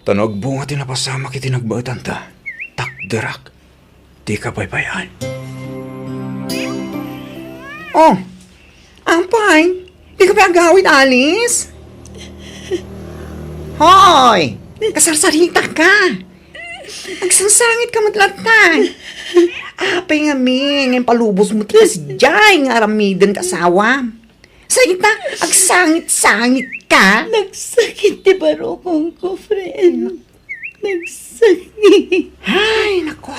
Tanog bunga tinapasama kiti nagbagatan ta. Takderak. Di ka paypayan. Oh, Ampay, di ka pa agawid, Alice? Hoy, kasarsarita ka. Agsangsangit ka matlatay. Apay nga ngayon palubos mo tikas dyan nga aramidan kasawa. Sagita, agsangit-sangit ka. Nagsakit ti barokong ko, friend. Nagsakit. Ay, nako.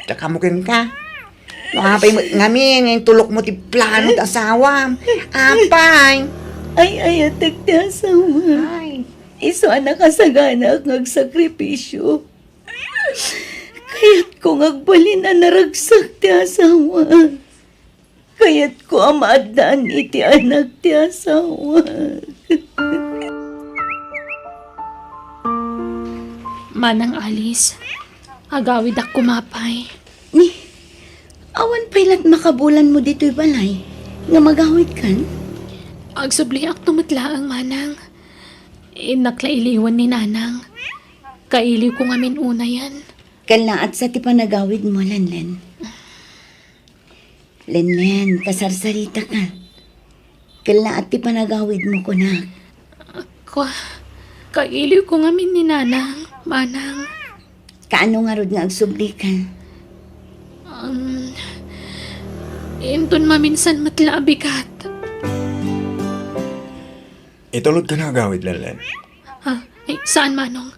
Tsaka mo ka. Apay mo ngamin, ngayon tulok mo ti plano ta asawa. Apay, Ay, atak ti asawa. Ay, Iso anak kasagana ang nagsakripisyo. Kaya't ko ngagbalin na naragsak ti asawa. Kaya't ko amaadaan iti anak ti asawa. Manang Alice, agawid ak kumapay. Ni, awan pailat makabulan mo dito'y balay. Nga magawid kan? Agsubli ak tumatla ang manang. Naklailiwan ni nanang. Kailiw ko ngamin una yan. Kalaat sa ti panagawid mo, Lenlen. Lenlen, kasarsarita ka. Kalaat ti panagawid mo, kunak. Kailiw ko ngamin ni nanang, manang. Kaano nga rod nga agsubli ka? Inton maminsan matla bigat. Itulod ka na agawid, Lenlen. Saan manong?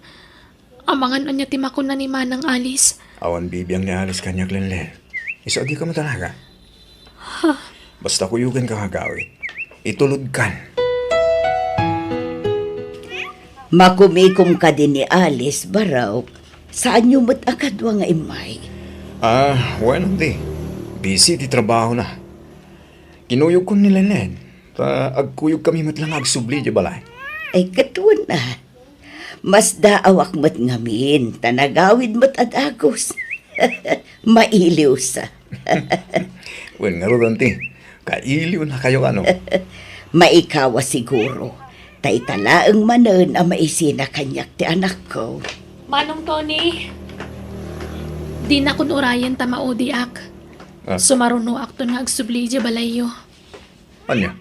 Amangan anya timako na ni Manang Alice. Awan bibiyang ni Alice kanyak, Lenlen. Isagi ka mo talaga. Basta kuyugan ka agawid. Itulod kan. Makumikom ka din ni Alice, baraw. Saan yung mo't akadwa nga imay? Bueno, di. Busy di trabaho na. Kinuyog ko ni Lenlen. Agkuyog kami matlang agsubli di balay. Ay katuan na. Mas daawak mo't ngamin, tanagawid mo't adagos. Mailiw sa. Well, nga ron, ti. Kailiw na kayo ano. Maikawa siguro. Tay talaang manon ang maisina kanyak ti anak ko. Manong Tony, di na kun urayan tamaodi ak. Ah. Sumaruno ak to nga agsubli di balayo. Anya?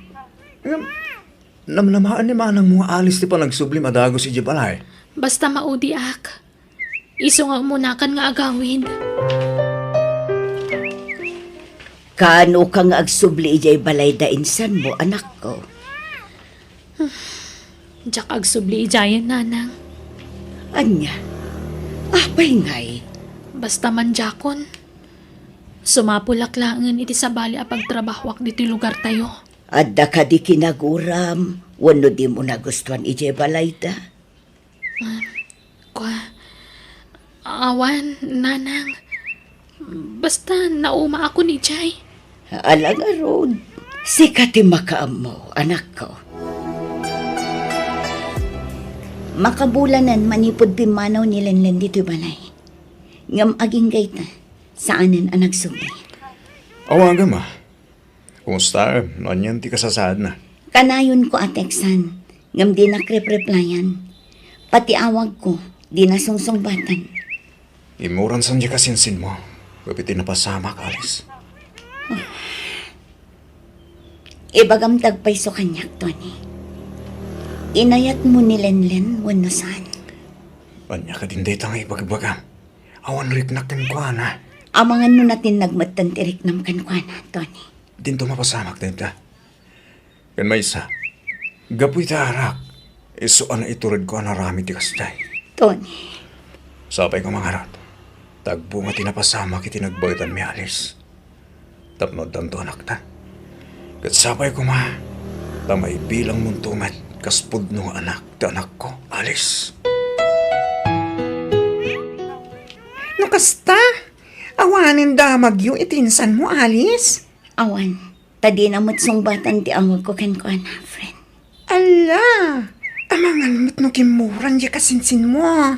Namnamaan ni manang mga alis ti pa nagsubli madagos si balay. Basta maudi ak. Iso nga umunakan nga agawid. Kano ka nga agsubli ijay balay da insan mo, anak ko? Diyak agsubli ijayan nanang. Anya? Apay ngay. Basta man jakon. Sumapulaklangan iti sabali a pagtrabahwak diti lugar tayo. Adda ka di kinaguram. Wano di mo nagustuhan ijay balay da? Awan, nanang. Basta nauma ako ni Jay. Alang arod. Sikati makaam mo, anak ko. Makabulanan manipod pimanaw ni Lenlen dito'y balay. Ngam aging gayta. Saanan ang nagsubli? Awaga ma. Kumusta? Nanyan ti kasasad na. Kanayon ko ateksan. Ngam di nakrep-replyan. Pati awag ko, di nasungsongbatan. Imuran san di kasinsin mo. Kapiti na pasama ka, Alice. Ibagam tagpayso kanyak, Tony. Inayat mo ni Lenlen, wano saan. Anya ka din dito nga ibagbaga. Awan riknak kan kwa na. Amangan no natin nagmatantirik nam kankwana, Tony. Dinto mapasamak din ta. Kan may isa. Gapoy ta arak. Iso ana iturad ko anarami ti kasday. Tony, Sapay ko mga rat. Tagbo nga tinapasama kiti nagbagatan mi Alice. Tapnod tanto anak ta. Kat sapay ko ma. Tamay bilang muntumat kaspud no anak ta anak ko, Alice. nakasta? Awanin damag yung itinsan mo, Alice? awan. Tadi na mo't sungbatan ti amag ko kankwana, friend. Ala, amangan mo't no kimuran di kasinsin mo.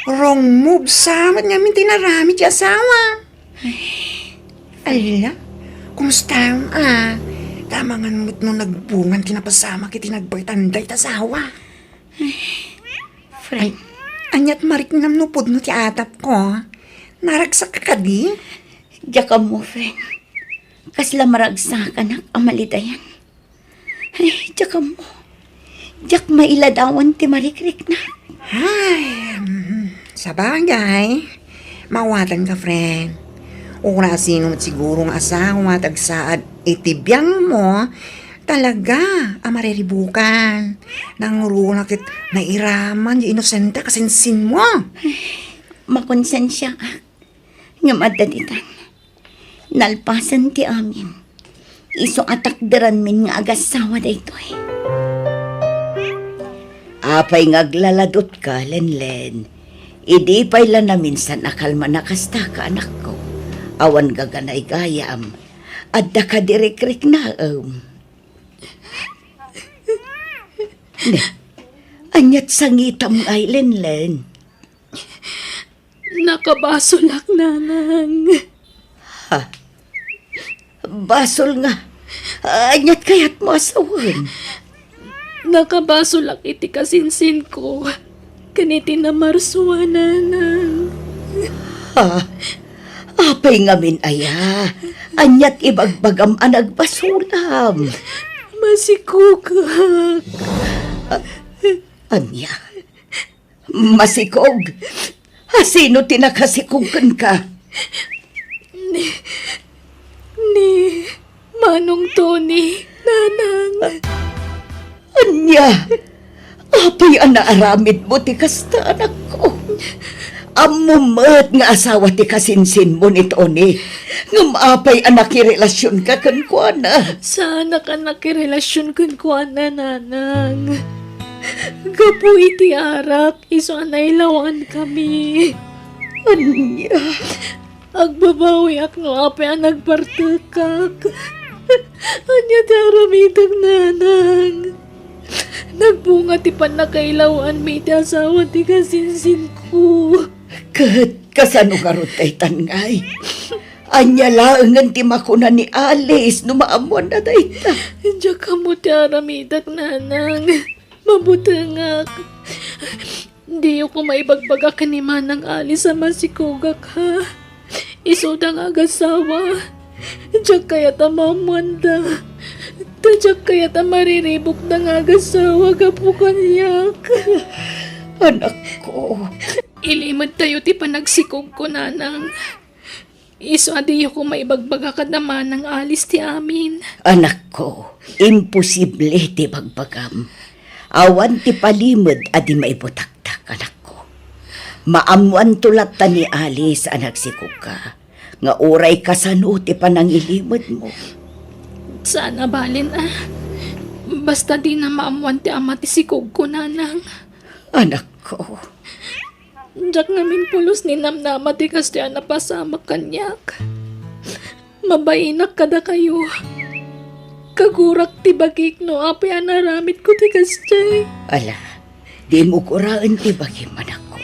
Wrong move samat ngamin tinarami di asawa. Ala, kumusta tamangan mo't no nagbungan tinapasama kiti nagbaitanday tasawa. Friend, Anyat marik namnupod no ti atap ko. Naragsak ka di? diyak mo, friend. Kasla maragsak anak amalidayan. Ay, diyak mo. Diyak mailadawan ti marikrik na. Ay, sa bagay. Mawatan ka, friend. Orasin mo siguro ng asawa tagsaad itibiyang mo talaga amariribukan. Nang runakit na iraman yung inosenta kasinsin mo. Makonsensya ka. Nga madaditan. Nalpasan ti amin. Iso atakderan min nga agasawa dayto eh. Apay ngaglaladot ka, Lenlen. Idi pay lang na minsan akalma nakasta ka, anak ko. Awan gaganay gayam. Adda ka dirikrik na, Ne, anyat sangitam ay, Lenlen. Nakabasulak, nanang. Basol nga. Anyat kayat mo asawan. Nakabasulak iti kasinsin ko. Kaniti na marsuwa, nanang. Apay nga min aya. Anyat ibagbagam anag basulam. Masikugak. Anya? Masikog? Sino tinakasikugkan ka? Ni Manong Tony, nanang. Anya? Apay anaaramid mo ti kasta, anak ko. Amumat nga asawa ti kasinsin mo ni Tony. Ngam apay anak relasyon ka kan kuana. Sana ka nakirelasyon kun ko na, nanang. Gapu iti arak, iso anay lawan kami. Anya? Agbabawi ak no apay ang nagpartukak. Anya ti aramitag, nanang. Nagbunga ti panakailawan mi ti asawa ti kasinsin ko. Kat kasano karutay tangay. Anya laangan ti makuna ni Alice no maamuan na dayta. Diya ka mo ti aramitak, nanang. Mabutangak. Di ko maibagbagak ka ni Manang Alice sa masikugak, ha? Isudang agasawa. Diya kaya tamamanda. Diya kaya tamariribok ng agasawa ka po kanyak. Anak ko. Ilimad tayo ti panagsikog ko, nanang. Iso adiyo ko maibagbaga ka naman ng Alice ti amin. Anak ko, imposible ti bagbagam. Awan ti palimod adi maibutaktak, anak ko. Maamuan tulat ta ni Alice anak sikog ka. Nga oray kasano ti panangilimod mo. Sana balin, basta di na maamuan ti ama ti sikog ko, nanang. Anak ko, Diyak namin pulos ni namnama ti kastya na pasama kanyak. Mabainak kada kayo. Kagurak ti bagik no apay anaramit ko ti kastya. ala, di mo kuraan ti bagim, anak ko.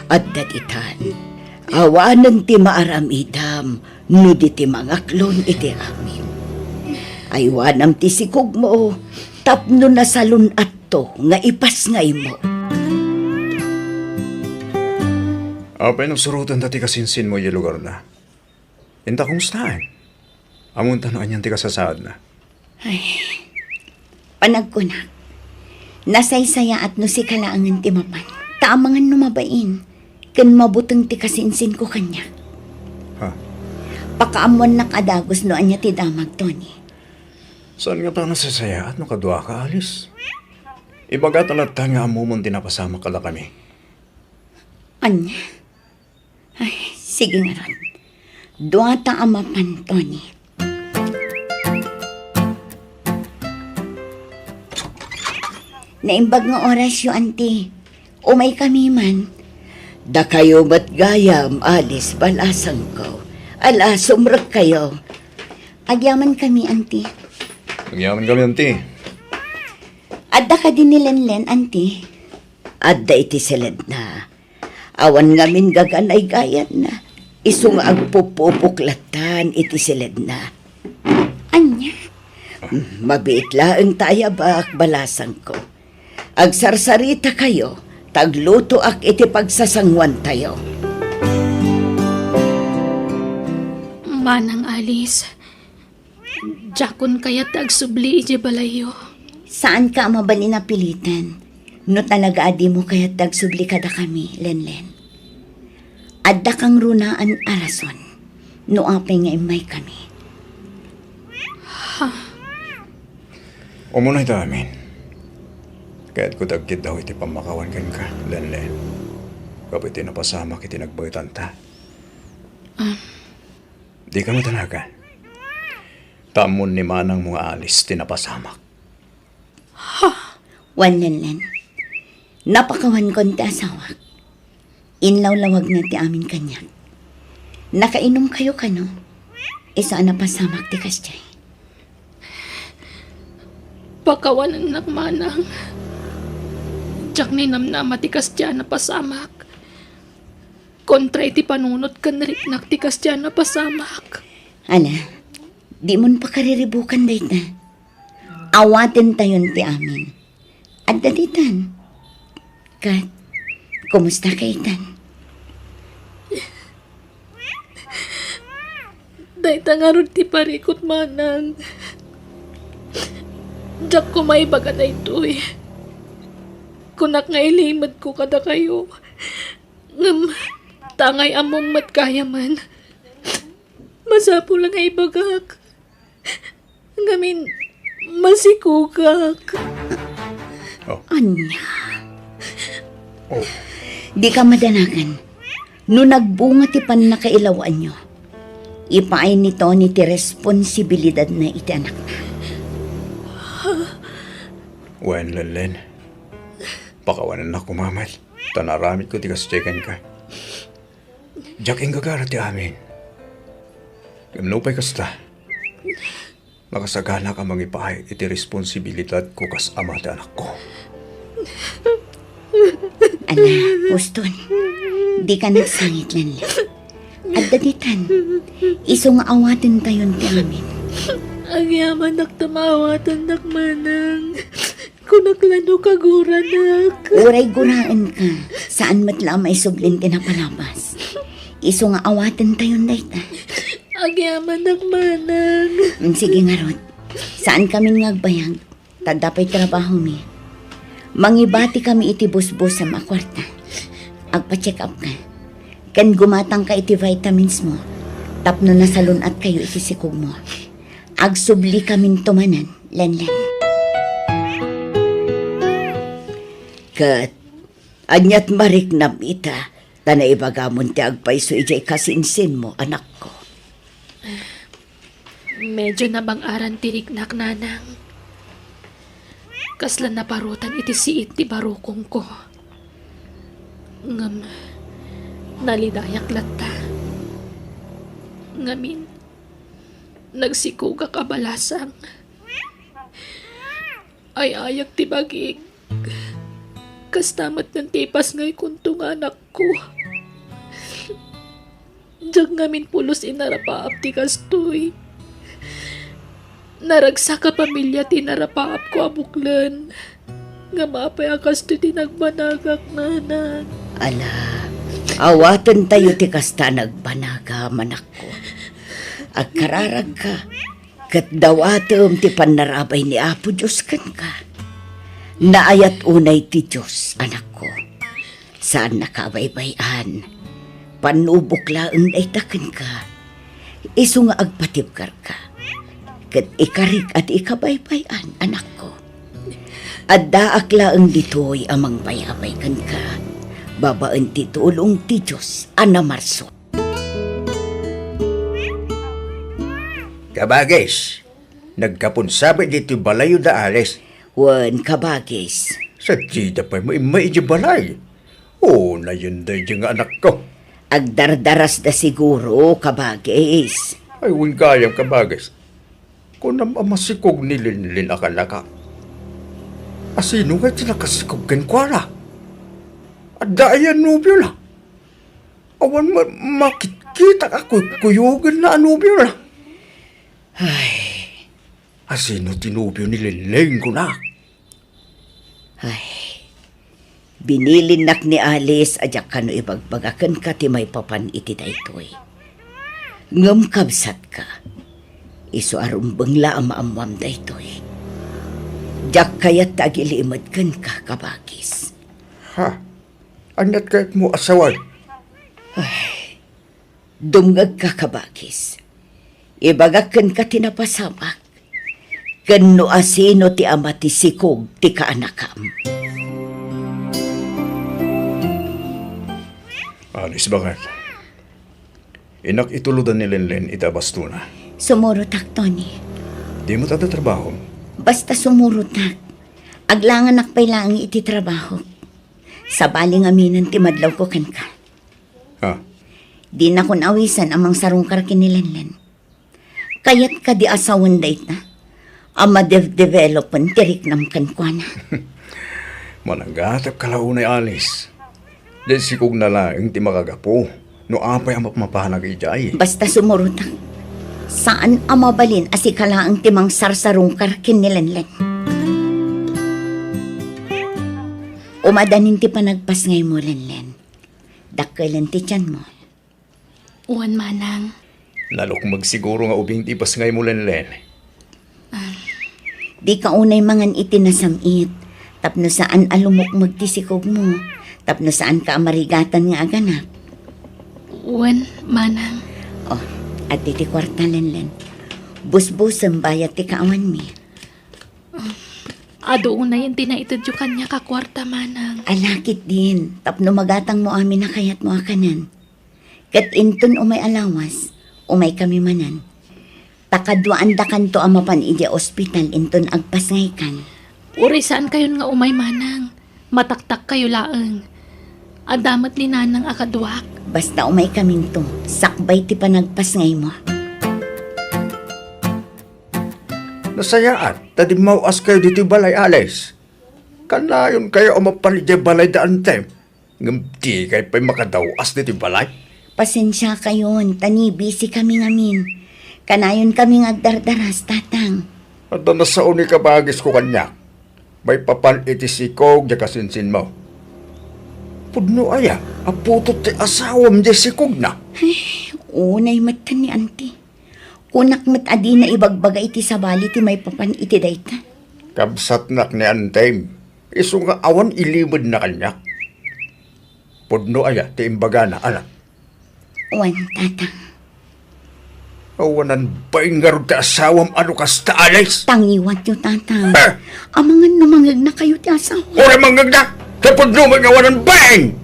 At daditan, awanan ti maaramidam, no di ti mangaklon iti amin. Aywanam ti sikog mo, tapno na salun atto, nga ipas ngay mo. Apay nang surutan dati kasinsin mo yung lugar na. Inta kung saan? Amunta no anyan ti kasasaad na. Panag ko na. Nasaysaya at no si kalaangan ti mapan. Taamangan no mabain. Kan mabutang ti kasinsin ko kanya. Ha? Pakaamuan na kadagos no anya ti damag, Tony. Saan nga pa nasasaya at no kadwa ka, Alice? Ibaga talata nga amumon dinapasama kala kami. Anya? Ay, sige nga ron. Duwata ang mapan, Tony. Naimbag nga oras yung auntie. Umay kami man. Da kayo ba't gayam, Alice, balasang ko. Ala, sumrag kayo. Agyaman kami, auntie. Nagyaman kami, auntie. Adda ka din ni Lenlen, auntie. Adda iti silid na. Awan ngamin gaganay gayan na. Isung agpupupuklatan iti silid na. Anya? Mabiit laeng tayabak balasang ko. Agsarsarita kayo, tagluto ak iti pagsasangwan tayo. Manang Alice, jakon kaya tagsubli ije balayo. Saan ka mabali na pilitan? No talaga adi mo kaya tagsubli kada kami, Lenlen. Adda kang runaan arason. No apay nga imay kami. Umunay ta amin. Kaya't ko tagkid daw iti pamakawan kan ka, Lenlen. Kapit napasama kiti nagbaitan ta. Di ka matanaga. Tamon ni manang mga alis tinapasamak. Wan Lenlen. Napakawan kon ti asawak. Inlaw-lawag na ti amin kanyan. Nakainom kayo kano? Isa na pasamak ti Kastay. Pakawanan nak manang. Diyak ni namnama ti Kastya na pasamak. Kontra iti panunot kan riknak ti Kastya na pasamak. Ala, di mon pa kariribukan dahit na. Awatin tayon ti amin. At daditan. Kat, kumusta ka itan? Dahil tangarod ti parikot manang. Diyak ko may baga na ito eh. Kunak nga ilimad ko kada kayo. Ngam, tangay among matkaya man. Masapo lang ay bagak. Ngamin, masikugak. Anya, Oh, di ka madanagan. No nagbunga ti panakailawan nyo, ipaay nito ni ti responsibilidad na iti anak na. wen Lenlen. Pakawanan na kumamat. Tanaramit ko ti Kastyakan ka. Diyak ang gagara ti amin. Gamnupay kasta. Nakasagana ka mangipaay iti responsibilidad ko kas ama ti anak ko. Ala, Huston, di ka nagsangit lan lang. At daditan, isong awatin tayon ti amin. Ang yaman nak tamawatan nak manang. Kunaklano kaguranak. Uray guraan ka, saan matla may sublin tinapalabas. Isong awatin tayon dayta. Ang yaman nak manang. Sige nga Rod, saan kami ngagbayag? Tadapay trabaho mi. Mangibati kami iti busbus sa makwarta. Agpa-check up ka. Kan gumatang ka iti vitamins mo. Tapno na salunat kayo iti sikog mo. Agsubli kaming tumanan, lanlan. Kat, anyat mariknam ita, tana ibagamon ti agpaiso ijay kasinsin mo, anak ko. Medyo nabang aran tiriknak nanang. Kaslan na parutan iti siit ti barukong ko. Ngam, nalidayak latta. Ngamin, nagsikuga kabalasang. Ay ayak ti bagig. Kastamat ng tipas ngay kuntong anak ko. Diyag ngamin pulos inarapaap ti kastoy. Naragsa ka pamilya tinarapaap ko abuklan. Nga mapay akas ti tinagbanagak nanan. Ala, awatan tayo ti kasta nagbanaga, manak ko. Agkararag ka, kat dawatom ti panarabay ni Apo Diyos kan ka. Naayat unay ti Diyos, anak ko. Saan nakabaybayan, panubok laeng daitaken ka. Iso nga agpatibkar ka. Kat ikarik at ikabaybayan, anak ko. At daak laeng ditoy amang bayabay kan ka. Babaan ti tulong ti Diyos, Ana Marso. Kabagis, nagkapunsabi dito balayo da alis. Wan kabagis. Sa tida pa may di balay. Oo, na yun da yung anak ko. Agdardaras da siguro, kabagis. Ay, wun kayang kabagis. Kung namasikog ni Linlin akala ka. Asino nga tinakasikog kan kwara? At dayan nubyo la. Awan makikita ka kuyugan na nubyo la. Ay, Asino tinubyo ni Linlin ko na? binilinak ni Alice ajak kano ibagbagakan ka ti may papan iti daytoy. Ngam kabsat ka. Iso arumbang la amaamwam daytoy. Jak kayat tagiliimad kan ka, kabagis. Ha? Anat kahit mo asawan? Dumgag ka, kabagis. Ibagakan ka tinapasamak. Kano asino ti ama ti sikog ti kaanakam. Alis bakit? Inak ituludan ni Linlin itabas na. Sumuro tak, Tony. Di mo tada trabaho. Basta sumurot na. Aglangan nakpay lang iti trabaho. Sa baling aminan ti madlaw ko kan ka. Ha? Di na kun awisan amang sarungkar kinilanlan. Kayat ka di asawan dayt na. Ama development tirik nam kan kwa na. Mananggatap kalaunay alis. Di sikog na lang ti makagapo. No apay ang mapahanag ijay. Basta sumurot na. Saan amabalin asikala ang timang sarsarungkar kinilanlan. Umadanin ti panagpas ngay mo, Lenlen. Dakkelan ti tiyan mo. Uwan manang. Lalo kung magsiguro nga ubing tipas ngay mo len. Di ka unay mangan itinasamit. Tapno saan alumok magtisikog mo. Tapno saan ka amarigatan nga aganap. Uwan manang. Oh, at iti kwarta, Lenlen. Busbusam bayat ti kaawan mi. Ado una yung tinaitid yung kanya kakwarta manang. Alakit din. Tapno magatang mo amin na kayat mo akanan. Kat inton umay alawas, umay kami manan. Takadwaan da kanto amapan iti ospital inton agpas ngay kan. Uri saan kayo nga umay manang. Mataktak kayo laeng. Adamat ni nanang akadwak. Basta umay kaming to, sakbay ti panagpas ngay mo. Nasayaan, tadi mauas kayo dito balay alis. Kanayon kayo umapali di balay daan tem. Ngamti kayo pa'y makadawas dito balay. Pasensya kayon, tani busy kami ngamin. Kanayon kami ngagdardaras, tatang. At nasa uni ka bagis ko kanya. May papan itisikog di kasinsin mo. Pudno aya, aputot ti asawam di sikog na. Unay mata ni auntie. Kunak mat adi na ibagbaga iti sabali ti may papan iti dayta. Kabsat nak ni Antay. Iso nga awan ilibad na kanya. Pudno aya, ti imbaga na, anak. Wan, tatang. Awanan ba yung garod ti asawam ano kas taalis? Tangiwat yung tatang. Eh! Amangan namangag na kayo ti asaw. Ora mangagda! Kaya pudno mo nga wanan bang!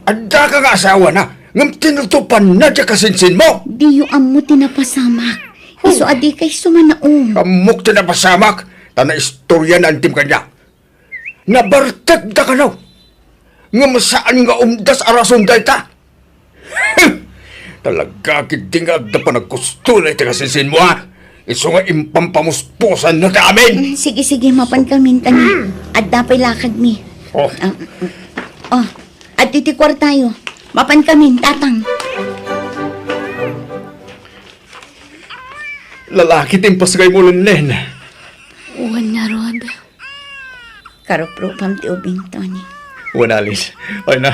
Anda ka nga asawa na, ngam tinutupan na di kasinsin mo! Di yu am mo tinapasamak. Iso adi kay sumanaong. Kamuk ti napasamak, tana istorya na antim kanya. Nabartag da ka na. Nga masaan nga umdas arason da ita. Talaga kitingag da pa nagkustulay ti kasinsin mo ha. Iso nga impampamuspusan na ta amin. Sige, sige, mapan kami tani. At dapay lakad mi. Oh, At titikwar tayo. Mapan kami, tatang. lalaki timpas kay mo len. Uwan niya, Rod. Karopro pam ti ubing, Tony. Wanalis. Ay na.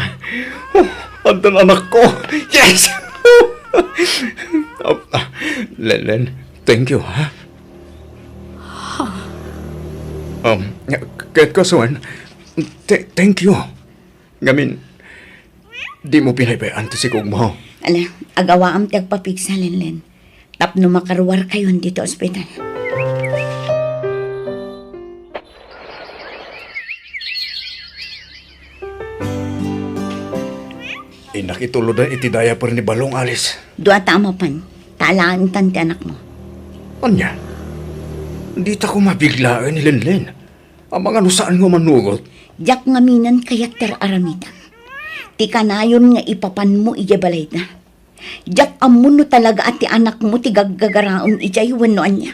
Andan anak ko. Yes! Len, thank you, ha? Kahit kasuan, thank you. Ngamin, di mo pinaybayaan ti sikog mo. Ala, agawa am ti agpapigsa, Len. Tapno makaruwar kayo dito ospital. Nakitulod na itidaya pa rin ni Balong Alis. Dua tama pan. Talaan tan ti anak mo. Anya? Hindi ta ko mabiglaan ni Lenlen. Ang mga saan nga manugot. Jak ngaminan kayat ter aramitan. Ti kanayon nga ipapan mo ijabalay na. Jak amuno talaga at ti anak mo ti gaggagaraon ijay wano anya.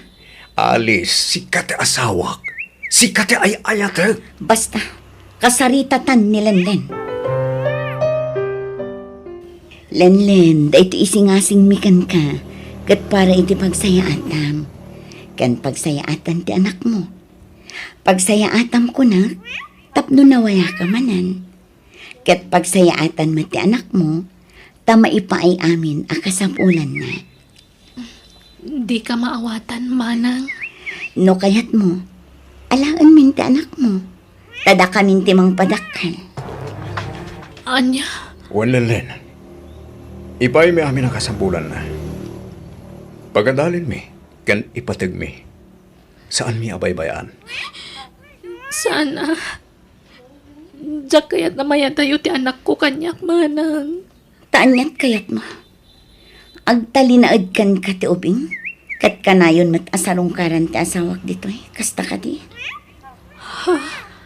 Alis, si kate asawak. Si kate ay ayat. Basta, kasaritatan ni Lenlen. Lenlen, da ito isingasing mikan ka. Kat para iti pagsayaatan. Kan pagsayaatan ti anak mo. Pagsayaatam ko na, tapno nawaya ka manan. Kat pagsayaatan mo ti anak mo, tama ipaay amin akasapulan na. Di ka maawatan, manang. No kayat mo, alaan min ti anak mo. Tada kamin ti mang padakal. Anya, Wan Lenlen. Ipay may amin ang kasampulan na. Pagandalin mi, kan ipatag mi. Saan mi abay-bayaan? sana. Diyak kaya't namaya tayo ti anak ko kanyak, manang. Taanyat kayat mo. Agtalinaad kan ka ti ubing, Kat kanayon mat asarong karan ti asawak dito eh. Kasta ka di.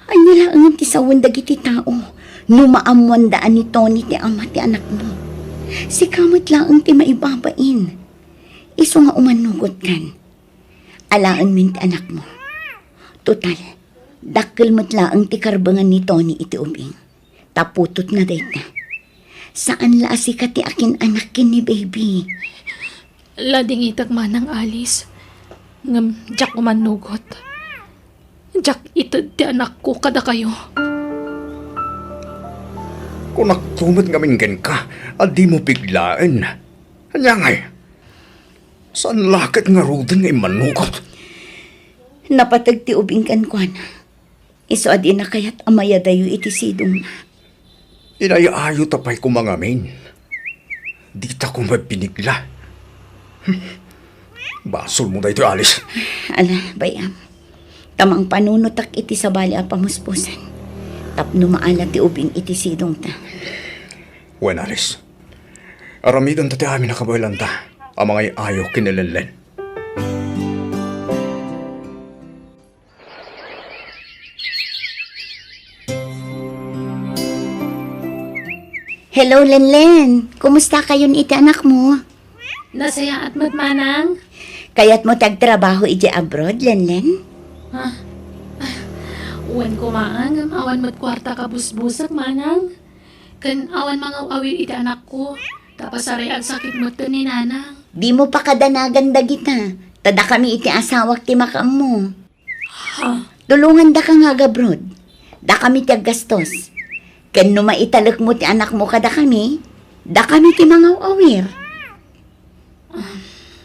Ay nila ang ti sawan dagiti tao. Numaamuandaan ni Tony ti ama ti anak mo. Si kamot lang ang ti maibabain. Iso nga umanugot kan. Alaan min ti anak mo. Total, dakkel mo't laang ti karbangan ni Tony iti ubing. Taputot na dayta. Saan laasi ka ti akin anak kin ni baby? Lading itag manang Alice. Ngam, jak umanugot. Jak itad ti anak ko kada kayo. Kung nagtumot ngaminggan ka, at di mo biglaan. Anya ngay, saan lakit nga rudin ngay manugot? Napatag ti ubing kan kuan. Iso adi na kayat amaya dayo iti sidong na. Inayaayo tapay ko mga main. Di ta ko mabinigla. Basol mo na ito, Alice. Ala, bayam. Tamang panunutak iti sa bali a pamuspusan. Tapno maala ti ubing iti sidong ta. Wen, Alice. Aramidan ta ti amin nakabaylan ta. Ang mga ayaw kinilenlen. Hello, Lenlen. Kumusta kayon iti anak mo? Nasaya at matmanang? Kaya't mo tagtrabaho iti abroad, Lenlen? Uwan ko maang, awan mo't kwarta ka busbusak manang. Kan awan mga awil iti anak ko. Tapos aray ang sakit mo to ni nanang. Di mo pa kadanagan dagita. Tada kami iti asawak ti makam mo. Tulungan da ka nga abroad. Da kami ti gastos. Ken no maitalak mo ti anak mo kada kami, da kami ti mga awir.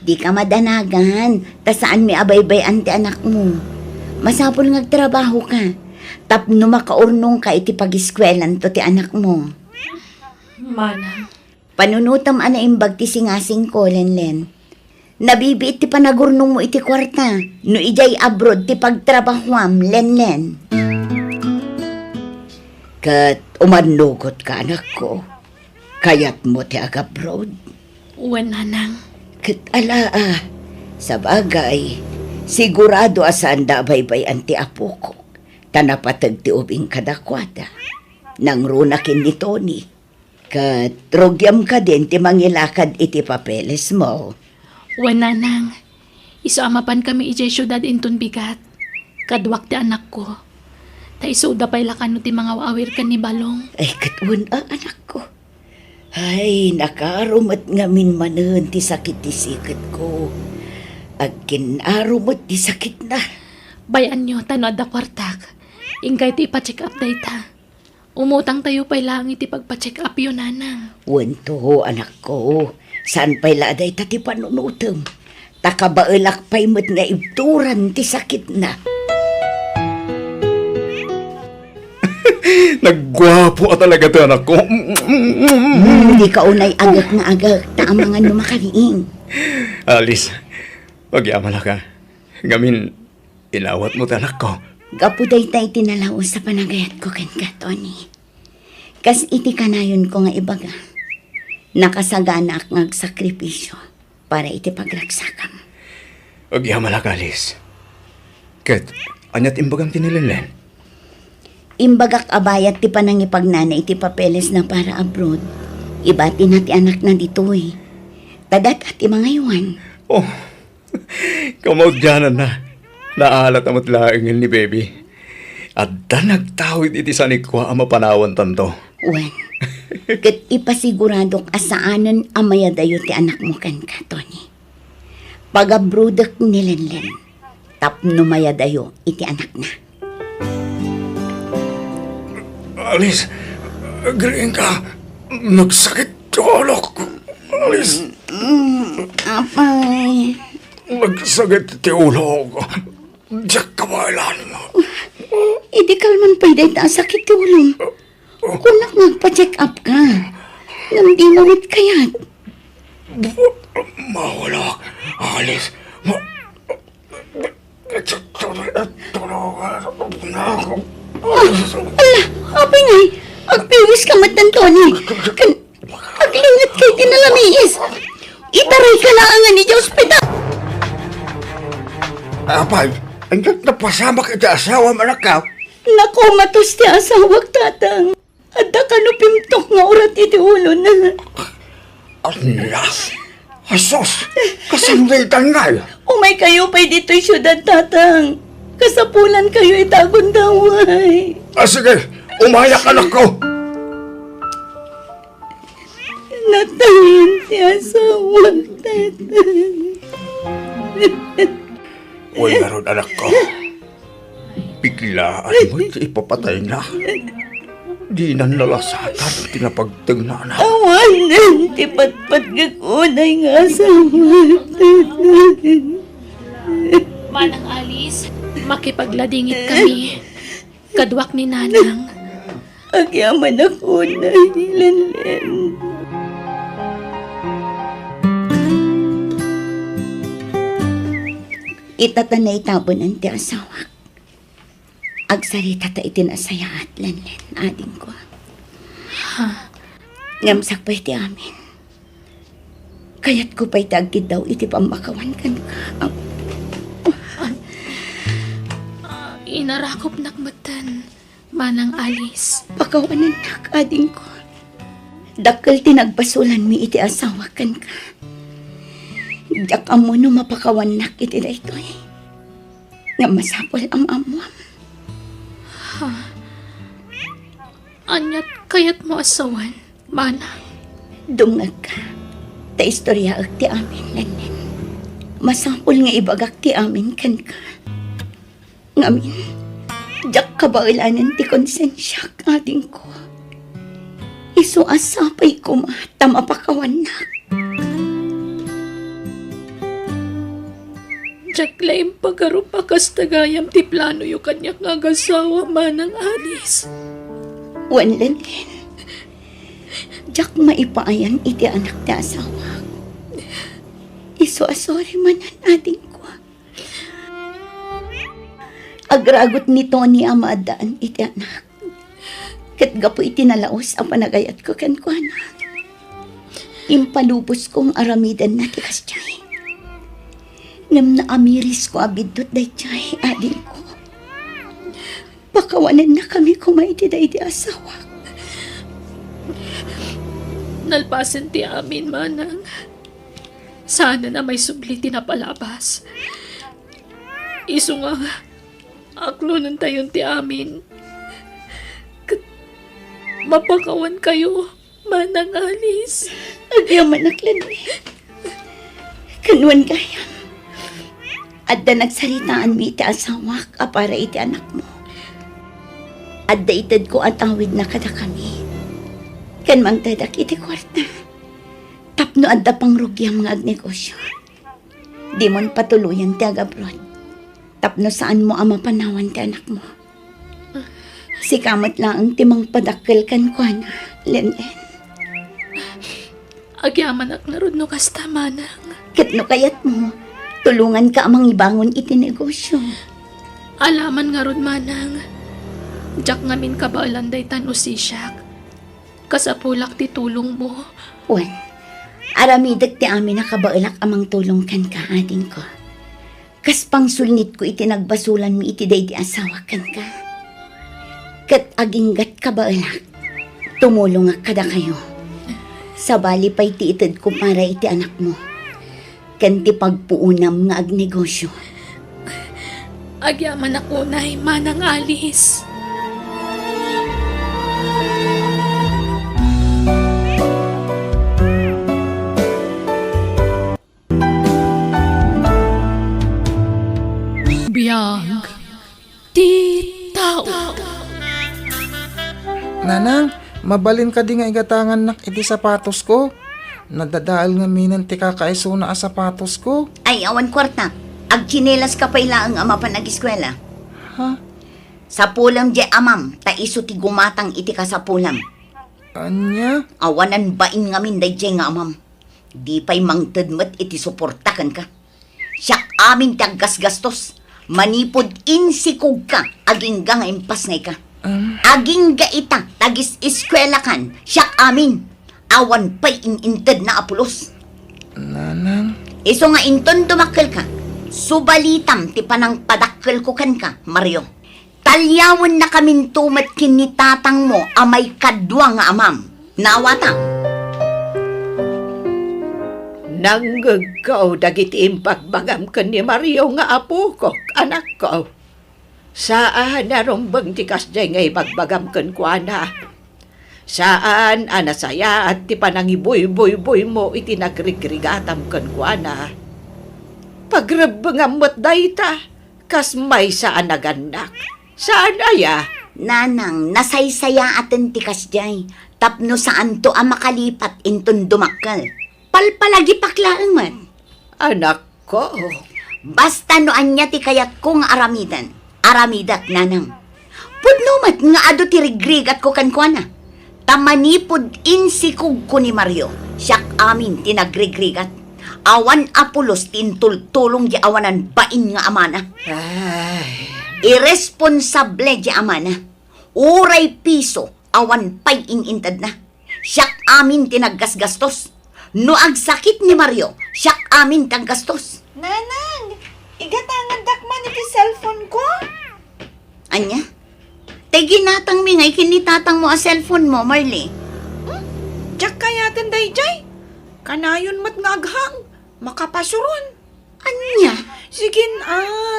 Di ka madanagan, ta saan mi abaybayan ti anak mo. Masapol ngagtrabaho ka, tapno makaurnong ka iti pag-iskwelan to ti anak mo. Manang. Panunutam ana imbag ti singasing ko, Lenlen. Nabibiit ti panagurnong mo iti kwarta, no ijay abroad ti pagtrabahuam, Lenlen. Kat umanugot ka, anak ko. Kayat mo ti agabroad. Uwan nanang. Kat ala sa bagay, sigurado asan da baybay anti apo ko. Tanapatag ti ubing kadakwada. Nang runakin ni Tony. Kat rogyam ka din ti mangilakad iti papeles mo. Uwan nanang. Iso amapan kami ijay syudad intun bigat. Kadwak ti anak ko. Ta iso da pay lakan no ti mga awir kan ni Balong. Ay katun anak ko. Ay nakarumat nga min manen ti sakit ti sikat ko. Agkin arumat ti sakit na. Bayan nyo, tano da kwartak. Ingkay ti ipa-check up dayta. Umutang tayo pay lang iti pagpa-check up yun, nanang. Wento, anak ko. Saan pa'y laday ti panunutom? Takabaelak pa'y mat nga ibturan ti sakit na. Nagwapo ka talaga to, anak ko. Hindi ka unay agak nga agak. Taamangan mo makaliing. Alice, pagyamala ka. Ngamin, inawat mo anak ko. Gapuday tay tinalaw sa panagayat ko ken ka, Tony. Kas iti kanayon ko nga ibaga. Nakasagana ak ngagsakripisyo para iti pagragsakam. Pagyamala ka, Alice. Kat, anyat imbagang tinilenlen. Imbagak abayat ti panangipagnana iti papeles na para abroad. Ibati na ti anak na dito eh. Tadat at mga iwan. Oh, kamaudyanan na. Naalat amot laingin ni baby. At da nagtawid iti sanikwa ang mapanawan tanto. Wen, kat ipasiguradok asaanan amaya dayo ti anak mo kan ka, Tony. Pag-abrodak nilenlen, tapno maya dayo iti anak na. Alice, agreeing ka. Nagsakit tulok. Alice, Apay. nagsakit ti ulo ko. Diyak kabalan mo. Idi kalman pa'y dahi ta sakit ti ulong. Kunak nagpa-check up ka. Nang di mawit kayat. Mawala, Alice. Ala, apay ngay. Agpiwis ka matan, Tony. Aglingat kay tinalamiis. Itaray ka lang nga ni Diyos, pita. Apay, andyan napasama kita asawa manakaw. Nako, matos ti asawak tatang. Adda ka no pimtok nga urat iti ulo na. Ala, asos, kasangwitan nga. Umay kayo pa'y dito'y syudad tatang. Kasapulan kayo itagon daway. Sige, umayak anak ko. Natayin ti asawak tatang. Uy, naroon anak ko. Biglaan mo ipapatay na. Di na nalasatan tinapagtag na anak. Awanan ti patpat gakunay nga asawak tatang. Manang Alice, makipagladingit kami. Kadwak ni Nanang. Agyaman ako na hilanlen. Itatanay tabon ang ti asawak. Agsarita ta itinasaya at lanlen, ading ko. Ngamsak pa iti amin. Kayat ko pa'y tagkid daw iti pambakawan kan ka. Inarakop nakmatan, Manang Alice. Pakawanan nak, ading ko. Dakkel tinagpasulan mi iti asawa kan ka. Diyak amo no mapakawan nak iti da ito eh. Nga masapol ang amuam. Anyat kayat mo asawan, Manang. Dungag ka. Ta istorya ag ti amin lanin. Masapol nga ibagak ti amin kan ka. Ngamin, diyak kabaulanan ti konsensya ading ko. Isu asapay ko mapakawan nak. Jaklaim pagarupa kas tagayam ti plano yu kanyak nga gasawa, Manang Alice. Wan lanin. Diyak maipaayan iti anak ti asawa. Isu asori manan ading ko. Agragot ni Tony ang maadaan iti anak. Kat gapo iti nalaos ang panagayat ko kan ko anak. Impalubos kong aramidan na ti kasyay. Nam na amiris ko abidot day chay ading ko. Pakawanan na kami kumaiti day di asawa. Nalpasan ti amin, Manang. Sana na may subliti na palabas. Isu nga, aklo nun tayon ti amin. Mapakawan kayo, Manang Alice. Agyaman naklan Kanuan gayam. Adda nagsaritaan mi iti asawak para iti anak mo. Adda itad ko at awid na kada kami. Kan mang tadak iti kwarta. Tapno adda pang rugyam nga agnegosyo. Di mon patuluyan ti agabroad. Tapno saan mo ang mapanawan ti anak mo. Sikamot lang ang timang padakkel kan ko na, Len. Agyaman ak narod no kasta, Manang. Katno kayat mo, tulungan ka amang ibangon iti negosyo. Alaman nga rod, Manang. Jak ngamin kabaalanday tan usisyak. Kasapulak ti tulong mo. Wan, aramidag ti amin nakabailak amang tulong kan ka, ading ko. Kas pang sulnit ko iti nagbasulan mi iti day di asawa kan ka. Kat aginggat kabailak, tumulong nga kada kayo. Sabali pa'y ti itad ko para iti anak mo. Kan ti pagpuunam nga agnegosyo. Agyaman ako nay, Manang Alice. Biyag ti tao. Nanang, mabalin ka di nga igatangan nak iti sapatos ko. Nadadaal nga minan ti kakaiso na a sapatos ko. Ay, awan kwarta. Agchinelas ka pa ilaang ama pa nag-eskwela. Ha? Sa pulam di amam, ta iso ti gumatang iti ka sa pulam. Anya? Awanan bain ngamin day di nga amam. Di pa'y mangtadmat iti suportakan ka. Siyak amin ti aggasgastos. Manipod insikog ka, aging nga impas ngay ka. Aging ga ita, tagis eskwela kan, siyak amin. Awan pa'y inintad na apulos. Nanang? Iso nga inton dumakkel ka, Subalitam ti panang padakkel ko kan ka, Mario. Talyawan na kamin tumat kinitatang mo amay kadwa nga amam. Nawatang. Nanggagaw dagiti impagbagam ken ni Mario nga apo ko, anak ko. Saan narumbang ti kasjay nga ibagbagam ken kuana? Saan anasaya at ti panangiboy-boy-boy mo iti nagrigrigatam ken kuana? Pagrebengamot dayta, kas may saan naganak. Saan aya? Nanang, nasaysaya atin ti kasjay. Tapno saan to ang makalipat intun dumakkel. Palpalagi paklaang man. Anak ko. Basta no anya ti kayat kong aramidan. Aramidat, nanang. Pudnumat nga ado ti rigrigat ko kankwana. Tamanipod insikog ko ni Mario. Siyak amin tinagrigrigat. Awan apulos tintultulong di awanan bain nga amana. Ay, Irresponsable di amana. Uray piso awan pay inintad na. Siyak amin tinaggasgastos. No agsakit ni Mario, siyak amin taggastos. Nanang, igatangan dakman iti cellphone ko. Anya? Tay ginatang mi ngay kinitatang mo a cellphone mo, Marley. Diyak kayaten dayjay. Kanayon mat nga aghang. Makapasuron. Anya? Sigin,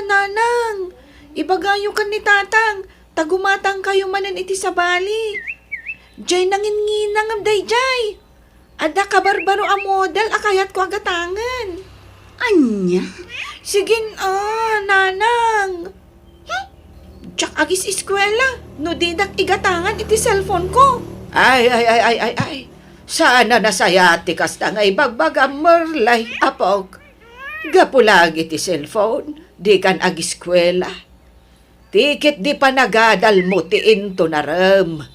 nanang. Ibagayo kan ni tatang. Tagumatang kayo manan iti sabali. Jay nanginginang am dayjay. Ada kabarbaro a model akayat ko agatangan. Anya? Sigin, nanang. Diyak agis eskwela. No didak igatangan iti cellphone ko. ay. Sana nasaya ti kasta nga ibagbagam merlay apog. Gapulag iti cellphone, di kan agiskwela. Tikit di pa nagadal mo ti into naram.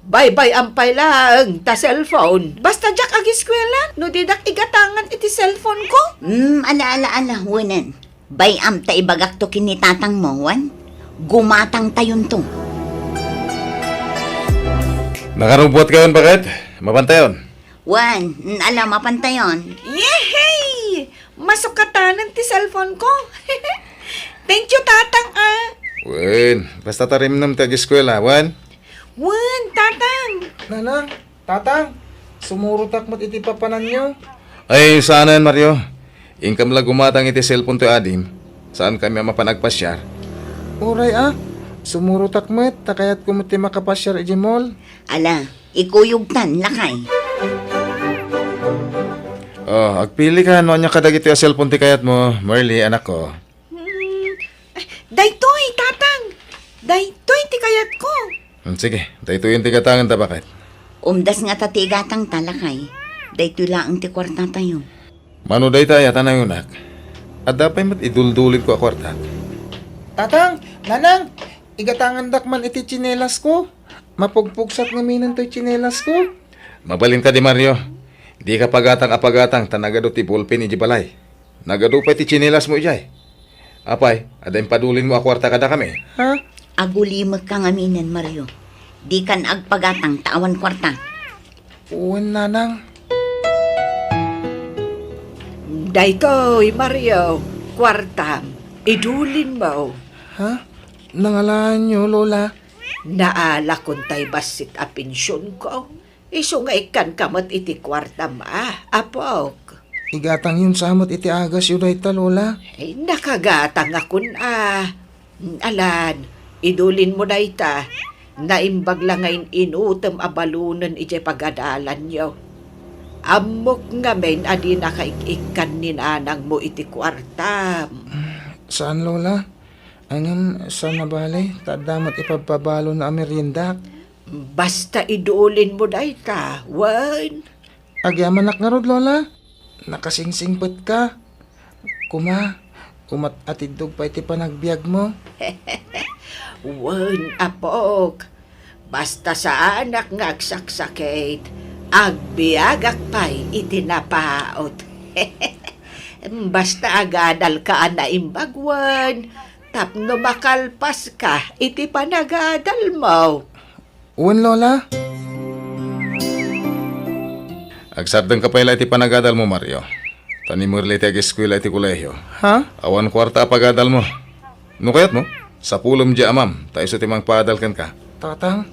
Bye-bye ampay lang ta cellphone. Basta diyak agiskwela. No didak igatangan iti cellphone ko. Ala, hunan. Bayam ta ibagak to kinitatang mo, wan? Gumatang tayon to. Nakarubot kayon bakit? Mapantayon. Wan, alam mapantayon. Yehey! Masukatanan ti cellphone ko. Thank you, tatang, Wen, basta tarim nam tag-eskwela, wan. Wan, tatang. Nanang, tatang, sumurutak mo't iti papanan nyo. Ay, saan yan, Mario? Ingkam lang gumatang iti cellphone to adim. Saan kami mapanagpasyar? Uray sumurutak mo't takayat ko mo't makapasyar iti mall. Ala, ikuyugtan, lakay. Oh, agpili ka, no anya kadag iti a cellphone ti kayat mo, Marley, anak ko. Daytoy, tatang. Daytoy, ti kayat ko. Sige, dahito yung tigatangan ta bakit? Umdas nga tatigatang talakay. Dayto lang ti kwarta tayo. Mano day tayo, tanang yunak. At dapat mat iduldulit ko a kwarta. Tatang, nanang, igatangan dakman iti tsinelas ko. Mapugpugsat nga minan to'y tsinelas ko. Mabalin ka di Mario. Di ka pagatang tanagado ti ballpen iji balay. Nagado pa ti chinelas mo ijay. Apay, ada padulin mo a kwarta kada kami. Ha? Agulimag kang aminan, Mario. Di kan agpagatang tawan kwarta. Uwan, nanang. Daytoy, Mario, kwartam, idulin mo. Ha? Nangalaan nyo, Lola? Naala kung tay basit a pensyon ko. Iso nga ikan kamot iti kwartam apog. Igatang yun samot iti agas yun dayta, Lola. Ay, nakagatang akon Alan, idulin mo na ita. Naimbag lang ngayon inutom abalunan iti pagadalan nyo. Amok nga men adi nakaikikan ni nanang mo iti kwartam. Saan, Lola? Anyan, saan na balay? Tadamot ipagpabalo na merienda. Basta idulin mo na ita, wan. Agyaman nga rod, Lola. Nakasingsingpet ka. Kumat atidog pa iti panagbiag mo. Wan, apok. Basta sa anak nga agsaksakit, agbiagak pa'y itinapaot. Basta agadal ka na imbagwan, tapno makalpas ka, iti panagadal mo. Uwan, Lola. Agsardeng ka pala iti panagadal mo, Mario. Tanimurli ti ag-eskwela iti kolehiyo. Ha? Awan kwarta pagadal mo. No kayat mo? Sa pulom di amam, tayo sa timang padal kan ka. Tatang?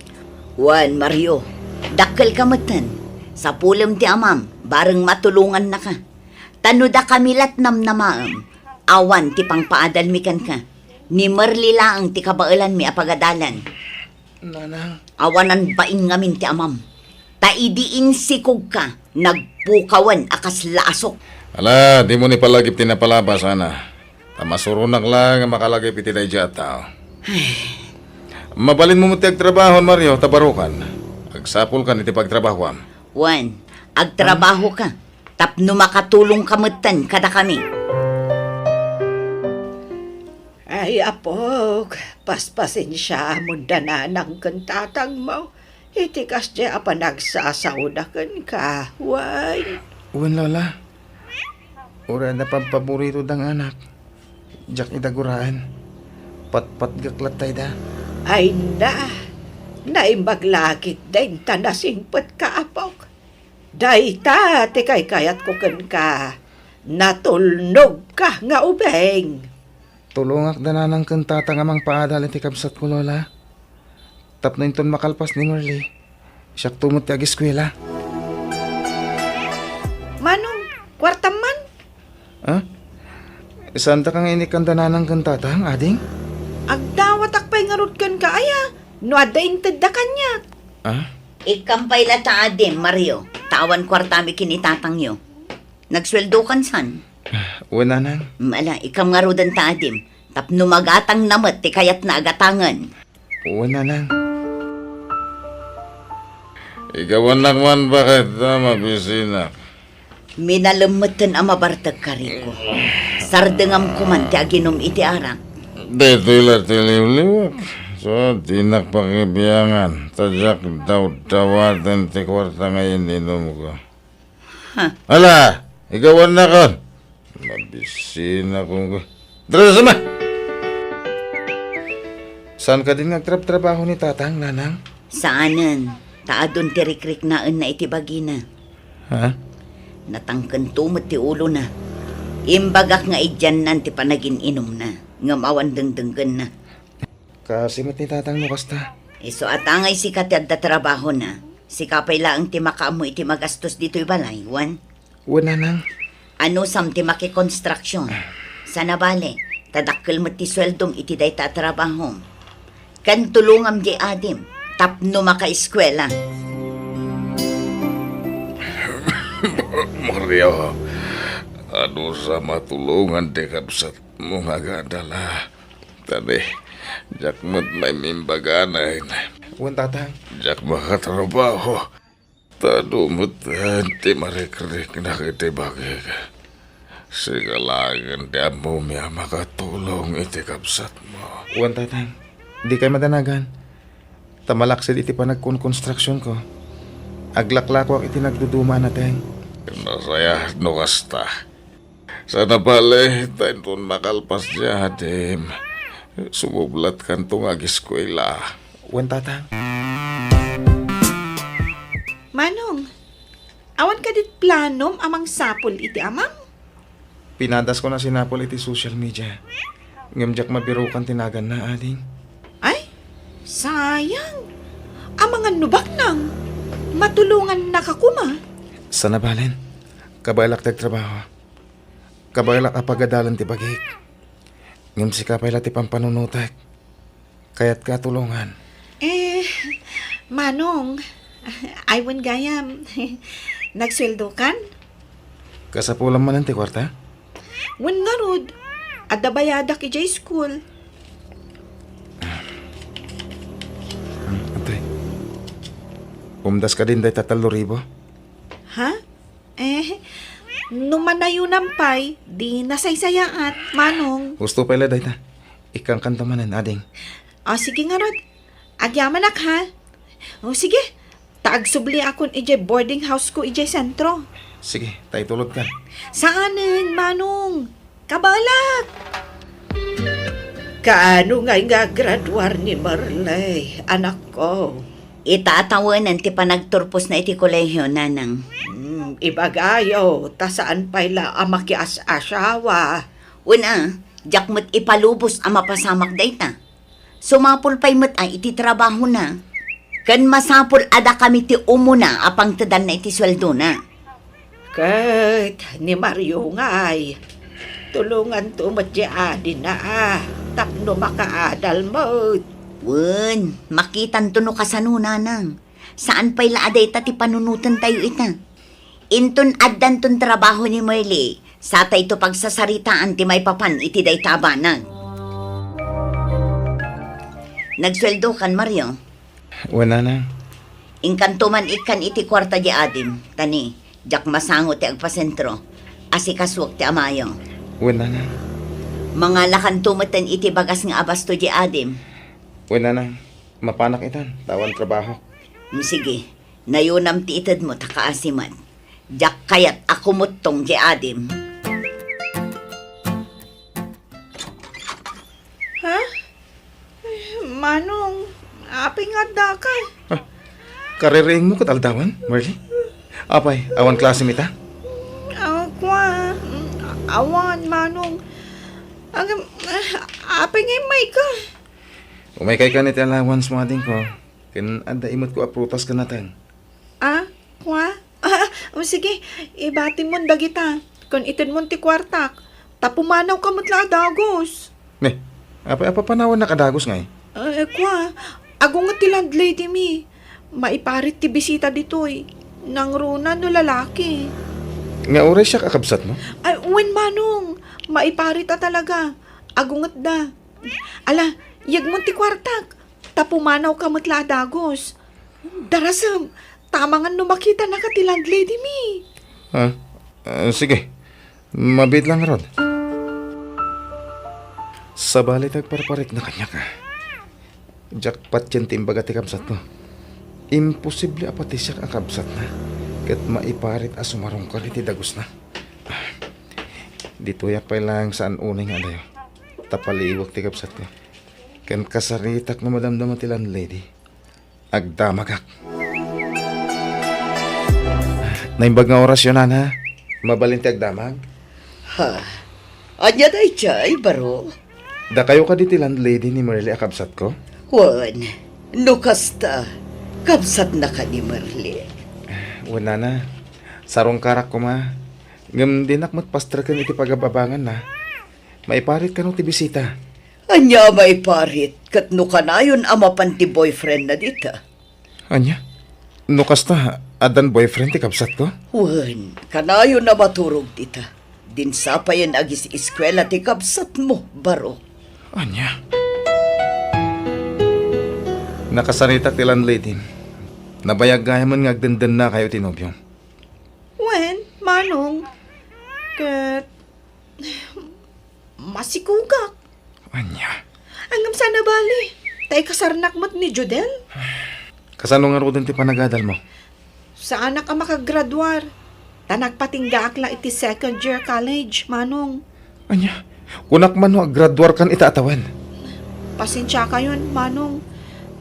Juan Mario, dakkel ka matan. Sa pulam ti amam, bareng matulungan na ka. Tanuda kamilat namnamaam. Awan ti pangpaadal mi kan ka. Ni Merli laang ti kabailan mi apagadalan. Nanang. Awanan baing ngamin ti amam. Taidiin sikog ka. Nagpukawan akas laasok. Ala, di mo ni palagip tinapalaba sana. Tamasurunak lang ang makalagip iti day tao. Mabalin mo mo ti agtrabaho, Mario, tabarukan. Agsapol ka iti pagtrabahoam. Juan, agtrabaho ka. Tapno makatulong kamutan kada kami. Ay, apog, paspasin siya mo dananang kantatang mo. Itikas diya pa nagsasaudakan ka, Juan. Uwan, Lola. Ura na pampaborito dang anak. Jack itaguraan. Pat-pat gaklatay da. Ay naimaglagit din tanasingpet ka, apog. Dayta, tikay kayat ko ka. Natulnog ka nga ubeng. Tulungak na nanang kantata nga mang paadal iti kabsat ko, Lola. Tapno inton makalpas ni Merli. Siyak tumot ti ag-eskwela. Manong, kwarta man? Ha? Sanda kang inikanda nanang kantata, ang ading? Agdawat akpay nga rutkan ka aya. No ada inted da kanya. Ha? Ikampay la ta adim, Mario. Tawan kwartami kinitatang yo. Nagsweldo kan san? Uwan, nanang. Mala, ikam nga rudan ta adim. Tapno magatang namat ti kayat na agatangan. Uwan, nanang. Ikaw anak man bakit na mabisina? Minalamatan ang mabartag ka riko. Sardengam kuman ti aginom iti arak. Dito ila tiliw-liwak. So, di nakpakibiyangan. Tadyak daw dawatan ti kwarta ngayon inom ko. Ha? Ala! Ikaw na ka! Mabisina kong ko. Dara sama! Saan ka din nagtrap-trabaho ni tatang, nanang? Saanan? Taadon ti rikrik naan na iti bagina. Ha? Natangkan tumot ti ulo na. Imbagak nga idyan nan ti panagin inom na. Ngamawan dengdenggan na. Kasimot ni tatang mo kasta. Iso atangay si katadda trabaho na. Si kapay laang ti makaamo iti magastos dito'y balay, Juan. Uwan, nanang. Ano sam ti makikonstruksyon? Sana bale, tadakkel mo ti sweldom iti day ta trabaho. Kan tulungam di adim, tapno maka-eskwela. Mario, ano sa matulungan di kapsat mo nga gadala. Tadi, jak mo't may mimbaganay na. Uwan, tatang. Jak makatrabaho. Tadumot ti marikrik na kiti bagay ka. Sigalangan di mo miya makatulong iti kapsat mo. Uwan, tatang. Di kayo madanagan. Tamalaksid iti pa nagkonstruksyon ko. Aglaklako iti nagduduma natin. Nasaya no kasta. Sana bale, tayo doon makalpas niya, Dim. Sumublat kan tong ag-eskwela. Uwan, tatang. Manong, awan ka dit planom amang sapol iti amang? Pinadas ko na sinapol iti social media. Ngamjak mabirukan tinagan na, ading. Ay, sayang. Amang anubak nang. Matulungan na kakuma. Sana balen. Kabailak trabaho. Kabailak apagadalan ti bagik. Ngam si kapayla ti pampanunutak. Kaya't katulungan. Manong, aywan gayam. Nagsweldo kan? Kasapulan man ti kwarta? Wen nga rod. Adda bayada ki jay school. Antay. Umdas ka din day 3,000. Ha? Numanayo nampay, di nasaysayaat, Manong. Gusto pala day ta. Ikang kantamanan, ading. O sige nga rod. Agyaman ha. O sige. Taagsubli akon ije boarding house ko ije sentro. Sige, tayo tulog ka. Saanin, Manong? Kabalak! Kaano nga graduar ni Marley, anak ko? Itatawanan ti panagturpos na iti kolehiyo, nanang. Ibagayo, ta saan pa'y amakias asawa. Una, jak mo't ipalubos ang mapasamak dayta. Sumapul pa'y mo't ay iti trabaho na. Kan masapul ada kami ti umuna apang tadan na iti sweldo na. Kat ni Mario nga'y, tulungan tumat di adi na tapno makaadal mo. Wen, makitan to no kasano, nanang. Saan pa'y laaday ta ti panunutan tayo ita? Inton addan ton trabaho ni Merly, sa ito pagsasaritaan ti may papan iti day tabanan. Nagsweldo kan, Mario. Wala na. Inkanto man ikan iti kwarta di adim. Tani, jak masango ti agpasentro. Asikaswag ti amayo. Wala na. Mga lakantumatan iti bagas nga abasto di adim. Wala na. Mapanak itan. Tawan trabaho. Sige, nayunam ti itad mo takaasiman. Jak kayat ako mutong di adim. Ha? Manong, aping adda ka. Kaririing mo kat aldawan, Merly? Apay, awan klase mita? Kwa, awan, manong. Aping ay may ka. Umay ka niti allowance mo ading ko. Kin ada imot ko aprutas ka natin. Kwa? Sige, ibati mo dagita. Kung itid mo ti kwartak, tapumanaw ka mutla dagos. Ne, apay panawan na kadagos ngay. Kwa, agong nga ti landlady mi. Maiparit ti bisita ditoy. Nang runa no lalaki. Nga oras siya kakabsat mo? Ay, uwin manong. Maiparit talaga. Agungat da. Ala, yag mo ti kwartak. Tapumanaw ka mutla dagos. Darasam, tamangan no makita na ka ti landlady mi. Sige. Mabit lang, Rod. Sa balit agparparik na kanya ka. Jackpot yan timbaga ti kabsat mo. Imposible apati siya kakabsat na. Kat maiparit asumarong ka iti dagos na. Dito ya pa lang saan uning adayo. Tapaliwag ti kabsat ko. Kan kasaritak na madamdama ti landlady. Agdamagak. Naimbag nga orasyon na. Mabalin ti agdamag. Anya day chay, baro? Da kayo ka diti landlady ni Merly akabsat ko? Juan, lukas ta. Kapsat na ka ni Merly. Wala na. Sarong karak ko ma. Ngam dinak matpastra ka iti pagababangan na. Maiparit ka no ti bisita. Anya may parit, kat no kanayon ama panti boyfriend na dita. Anya? No kasta, adan boyfriend ti kapsat ko? Juan, kanayon na maturog dita. Dinsapayan agis eskwela ti kapsat mo, baro. Anya? Nakasarita ti landlady. Nabayag gaya man nga agdandan na kayo tinobyo. Wen, manong. Kat... Masikugak. Anya? Angam sana bali. Tay kasarnak mo't ni Judel. Kasano nga rodon ti panagadal mo? Sa anak ang makagraduar. Tanak patinggaak la iti second year college, manong. Anya? Kunak man ho, graduar kan itaatawan. Pasensya ka yun, manong.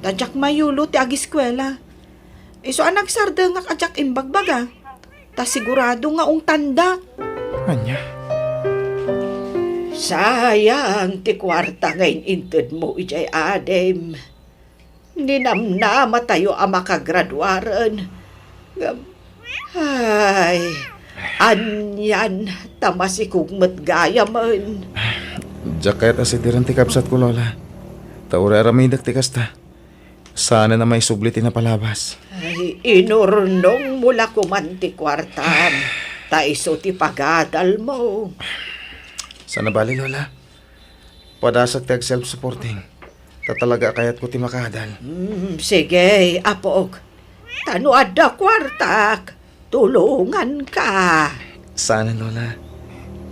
Tadyak mayulo ti agiskwela. Iso anak sarda nga kadyak imbagbaga. Ta sigurado nga ung tanda. Anya? Sayang ti kwarta ngayon inted mo ijay adem. Ninamnama tayo ang makagraduaran. Ay, anyan tamasikog matgaya man. Jacket as itiran ti kapsat ko, Lola. Taura ramidak ti kasta. Sana na may sublit na palabas. Ay, inurnong mula kuman ti kwartam. Taiso ti pagadal mo. Sana bali, Lola. Padasag ti self-supporting. Tatalaga kayat ko ti makadal. Sige, apog. Tano adda kwartak. Tulungan ka. Sana, Lola.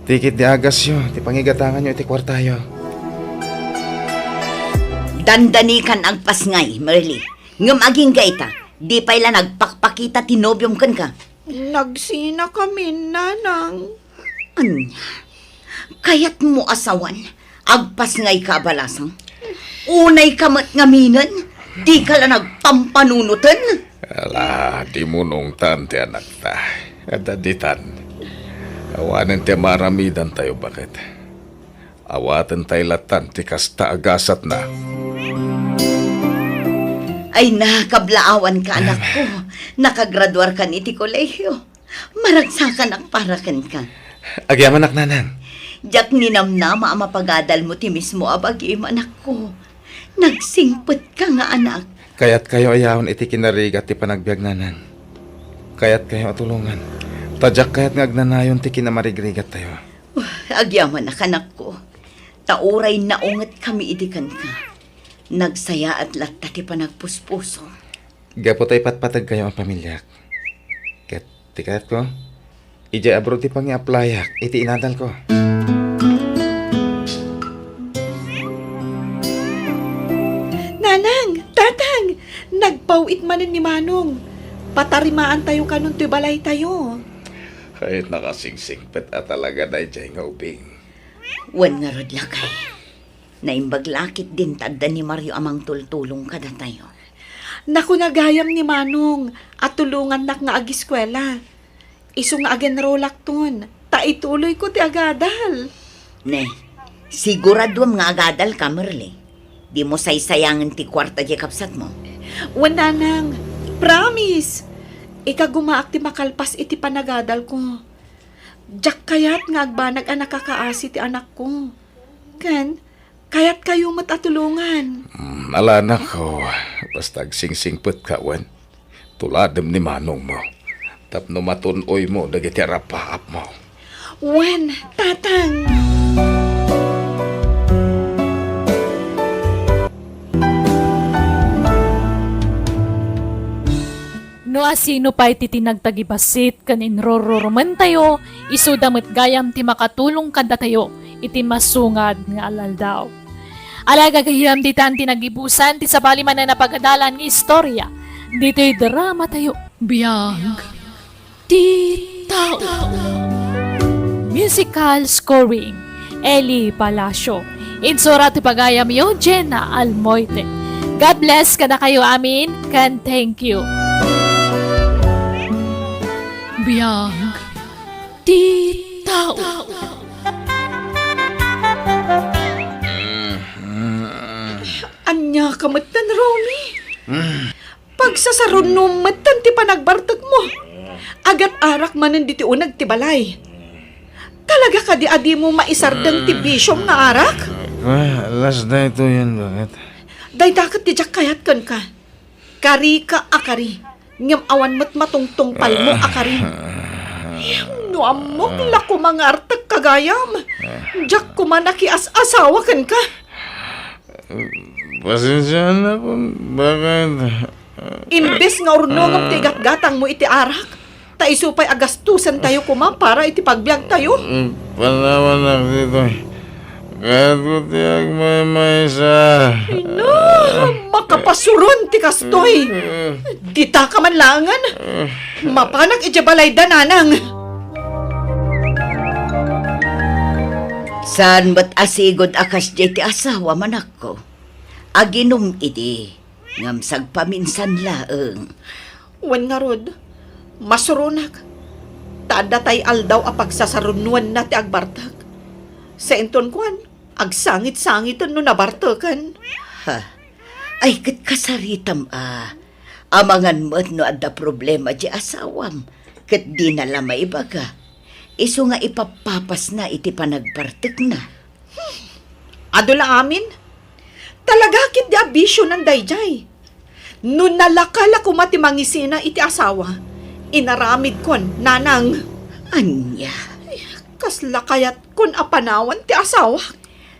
Tikit di agas yo. Ti pangigatangan yo iti kwartayo. Dandanikan ang pasngay, Merly. Ngam aging gaita, di pa ila nagpakpakita tinobyom kan ka. Nagsina kami, nanang. Anya? Kayat mo asawan, agpasngay ka balasang? Unay kamat ngaminan, Di ka lang nagpampanunutan. Ala, di mo nung tante anak ta. Adaditan. Awanan ti maramidan tayo bakit? Awatan tayo latan ti kasta agasat na. Ay nakablaawan ka anak ko. Nakagraduar ka ni ti kolehiyo. Maragsakan ang parakan ka. Agyaman anak nanang. Diyak ninamnama ang mapagadal mo ti mismo abagim anak ko. Nagsingpet ka nga anak. Kaya't kayo ayawan iti kinarigat ti panagbiag nanang. Kaya't kayo atulungan. Tadyak kaya't ngagnanayon ti kinamarigrigat tayo. Agyaman na anak ko. Tauray naungat kami idikan ka. Nagsaya at latta ti panagpuspuso. Gapo tayo patpatag kayo ang pamilyak. Ket tikat ko, ija abroad ti pang-i-applyak, iti inadal ko. Nanang, tatang, nagpawit manin ni Manong. Patarimaan tayo kanon ti balay tayo. Kahit nakasingsingpet at talaga na ija nga ubing. Wan nga rod lakay. Naimbaglakit din tadda ni Mario amang tultulong kada tayo. Naku nagayam ni Manong at tulungan nak nga agiskwela. Iso nga agenrolak ton. Taituloy ko ti agadal. Ne, siguraduam nga agadal ka, Merle. Di mo saysayangan ti kwarta di kapsat mo. Wananang, promise. Ika gumaak ti makalpas iti panagadal ko. Diyak kayat nga agbanag ang nakakaasi ti anak ko. Kan, kayat kayo matatulungan. Ala na ko, basta agsingsingpet ka, wan. Tuladem ni manong mo. Tapno matunoy mo, dagiti rapaap mo. Wen, tatang. No asino pa iti tinagtagibasit kan inrororoman tayo, iso damit gayam ti makatulong kada tayo, iti masungad nga alaldaw. Alaga gayam di tan tinagibusan ti sabali man na napagadalan ng istorya. Dito'y drama tayo. Biyag. Ti tao. Musical scoring. Eli Palacio. Insura ti pagayam yo, Jenna Almoite. God bless kada kayo amin, kan thank you. Biyag. Ti tao. Anya kamatan, Romy. Pagsasarunom matan ti panagbartag mo. Agat arak manen diti unag ti balay. Talaga ka di adi mo maisardang ti bisyong nga arak? Last na ito yan, bakit? Day dakat ti jak kayat kan ka. Kari ka akari. Ngam awan mat matungtong palmo akari. No amok lako mga artag kagayam. Jak kumanaki as-asawa kan ka. Pasensya na po, bakit? Imbes nga urnongam ti gatgatang mo iti arak. Taisupay agastusan tayo kuma para iti pagbiag tayo. Panawan na dito. Kahit ko tiyag may sa... No, makapasuron ti kastoy. Dita ka man langan. Mapanag ijabalay dananang. Saan ba't asigod akas di ti asawa manak ko? Aginom iti. Ngamsag paminsan laeng. Wen nga rod, masurunak. Tada tay aldaw a pagsasarunuan na ti agbartag. Sa enton kuan, agsangit-sangitan no nabartakan. Ha? Ay kat kasaritam Amangan mo't no adda problema di asawam. Kat di na lamay ibaga. Iso nga ipapapas na iti panagbartek na. Adula amin? Talaga kit di abisyo ng dayjay. No nalakala ko mati mangisina iti asawa, inaramid kon, nanang. Anya? Kasla kayat kon apanawan ti asawa.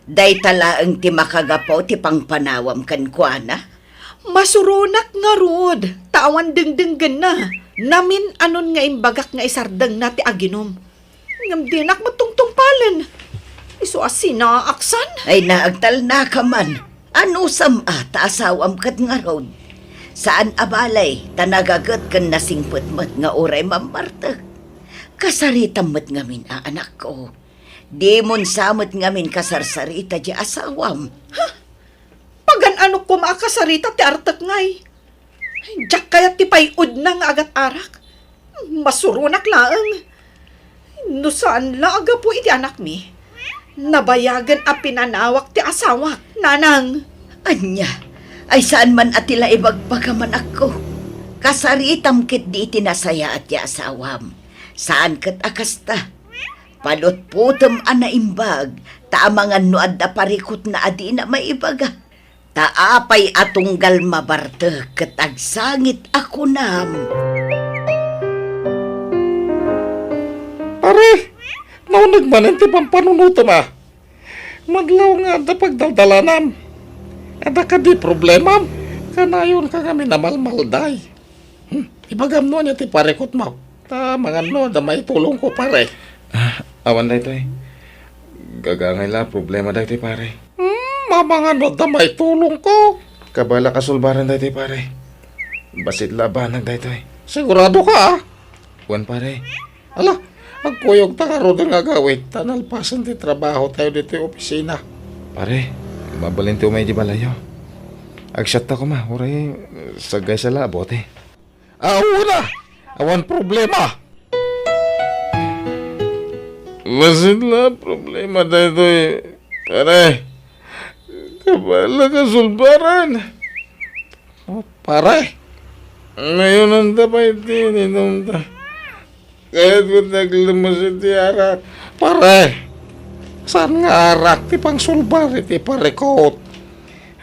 Day talaang ti makagapaw ti pangpanawam kan kuana. Masurunak nga rod, tawan dengdenggan na. Namin anon nga imbagak nga isardang na ti aginom. Ngam dinak matungtungpalan. Iso asina aksan. Ay naagtal na ka man. Ano ta asawam kat nga rod? Saan abalay tanagagat kan nasingput-mat nga oray mambartag? Kasaritam mat ngamin anak ko. Di mon samot ngamin kasarsarita di asawam. Pagan ano ko maakasarita ti artak ngay. Diyak kaya ti payod na nga agat arak. Masurunak laang. No saan la aga po iti anak mi? Nabayagan a pinanawak ti asawa, nanang. Anya, ay saan man atila ibagbagaman ako. Kasaritam kit di itinasaya at ya asawam. Saan kat akasta? Palot putem ana imbag, taamangan no adda parikot na adi na maibaga. Taapay atunggal mabarte ket agsangit ako nam. Pare, naunag man ang tipang panunutom ah. Madlaw nga da pagdaldalanam. Ada ka di problema. Kanayon ka kami na malmalday. Ibagam no niya ti parekot mo. Mga no, da may tulong ko pare. Awan da ito eh. Gagangay la, problema da ito pare. Mga no, da may tulong ko. Kabala kasulbaran da ito pare. Basit labanag da ito eh. Sigurado ka ah. Wan pare. Ala, agkuyog takaro da nga gawin. Tanalpasan ti trabaho tayo dito yung opisina. Pare, mabalin ti umay di balayo. Agsyat ako ma, uray sagay sa labot eh. Una, awan problema. Basit la, problema da ito eh. Pare, kabala kasulbaran. Oh, pare, ngayon ang tapay tininom ta. Kahit ko naglamas iti arak. Pare, saan nga arak ti pang sulbar iti parekot?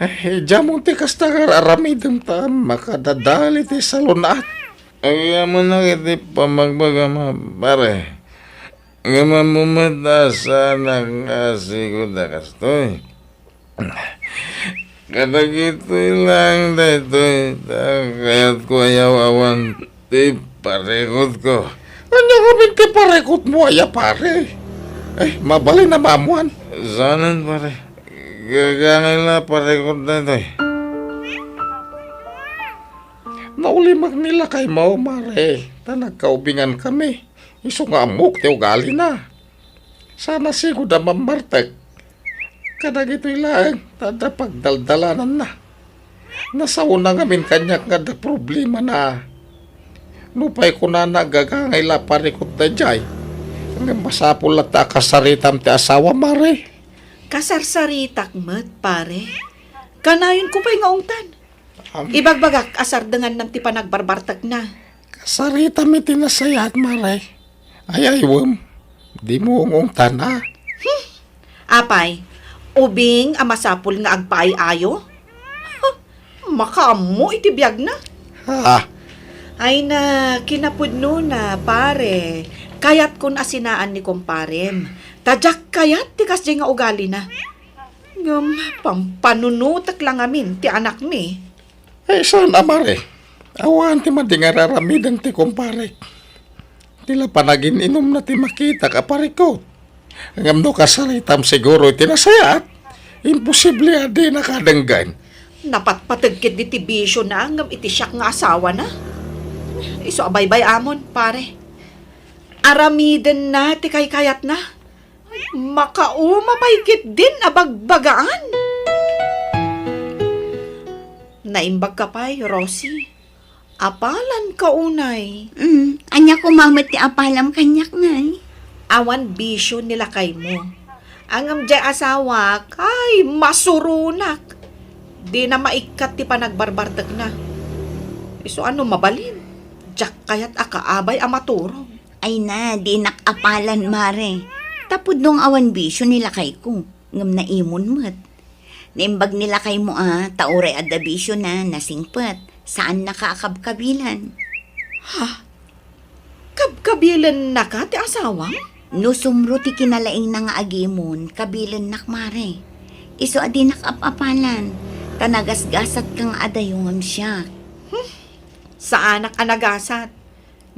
Diyan mo ti kasta aramidam ta makadadali ti salunat. Ay mo na iti pamagbagama pare. Ngaman mo matasa ng asigo da kastoy. Kadagito'y lang dito'y kayat ko ayaw awan ti parekot ko. Ano kami ti parekot mo aya pare? Ay, mabali na mamuan. Sanan pare. Gagangay la parekot na ito'y. Naulimag nila kay mo, mare. Ta nagkaubingan kami. Iso nga amok, ti ugali na. Sana sigo da mamartek. Kadagito'y lang, tada pagdaldalanan na. Nasauna ngamin kanyak nga da problema na. Nupay ko na nagagangay la parikot na jay. Hanggang masapul at kasaritam ti asawa, mare. Kasarsaritak met, pare. Kanayon ko pa'y ngaungtan. Ibagbagak asardangan ng ti panagbarbartag na. Kasaritam iti nasayat, mare. Ay, aywam. Di mo ungungtan, ha? Apay, ubing amasapul nga agpaay ayo? Makamo iti biyag na. Ha? Ay na, kinapudno na, pare. Kayat kun asinaan ni komparem. Tadyak kayat ti kasdi nga ugali na. Pampanunutak lang amin ti anak mi. Ay, sana, mare. Awan ti madingararamidan ti kumpare. Tila panagin inom na ti makita ka parikot. Ngam no kasaritam siguro iti nasayat. Imposible adi nakadanggan. Napatpatagkid di ti bisyo na ngam iti siyak nga asawa na. Iso abay-bay amon, pare. Aramiden na ti kayat na. Makaumapay din abagbagaan. Naimbag ka pa'y, Rosie. Apalan ka unay. Anya ko mamit ti apalam kanyak ngay. Awan bisyo nila kay mo. Ang amjay asawa, kay masurunak. Di na maikat ti panagbarbardag na. Iso ano mabalin? Diyak kayat akaabay amaturong. Ay na, di nakapalan mare. Tapod nung awan bisyo nila kay ko. Ngam na imon mat. Naimbag nila kay mo tauray adda bisyo na nasingpet. Saan nakakabkabilan? Kabkabilan na ka ti asawang? No sumro ti kinalaing na nga agimon, kabilan nakmare. Iso adi nakapapalan. Tanagasgasat kang adayungam siya. Sa anak anagasat.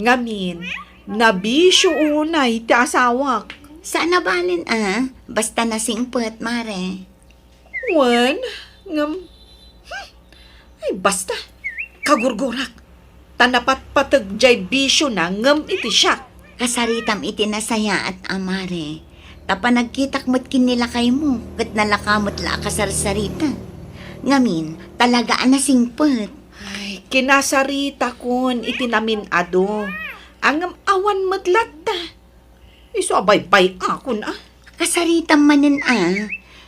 Ngamin, nabisyo unay ti asawak. Saan nabalin basta nasingpet mare. Wan, ay basta. Kagurgurak. Tanapat patagjay bisyo na ngam iti siya. Kasaritam iti nasaya at amare. Tapa nagkitak mo't kinila kay mo, kat nalakamot la kasarsarita. Ngamin, talagaan na singpet. Ay, kinasarita kun itinamin ado. Ang awan matlat ta. Iso abay-bay ako na. Kasaritam manen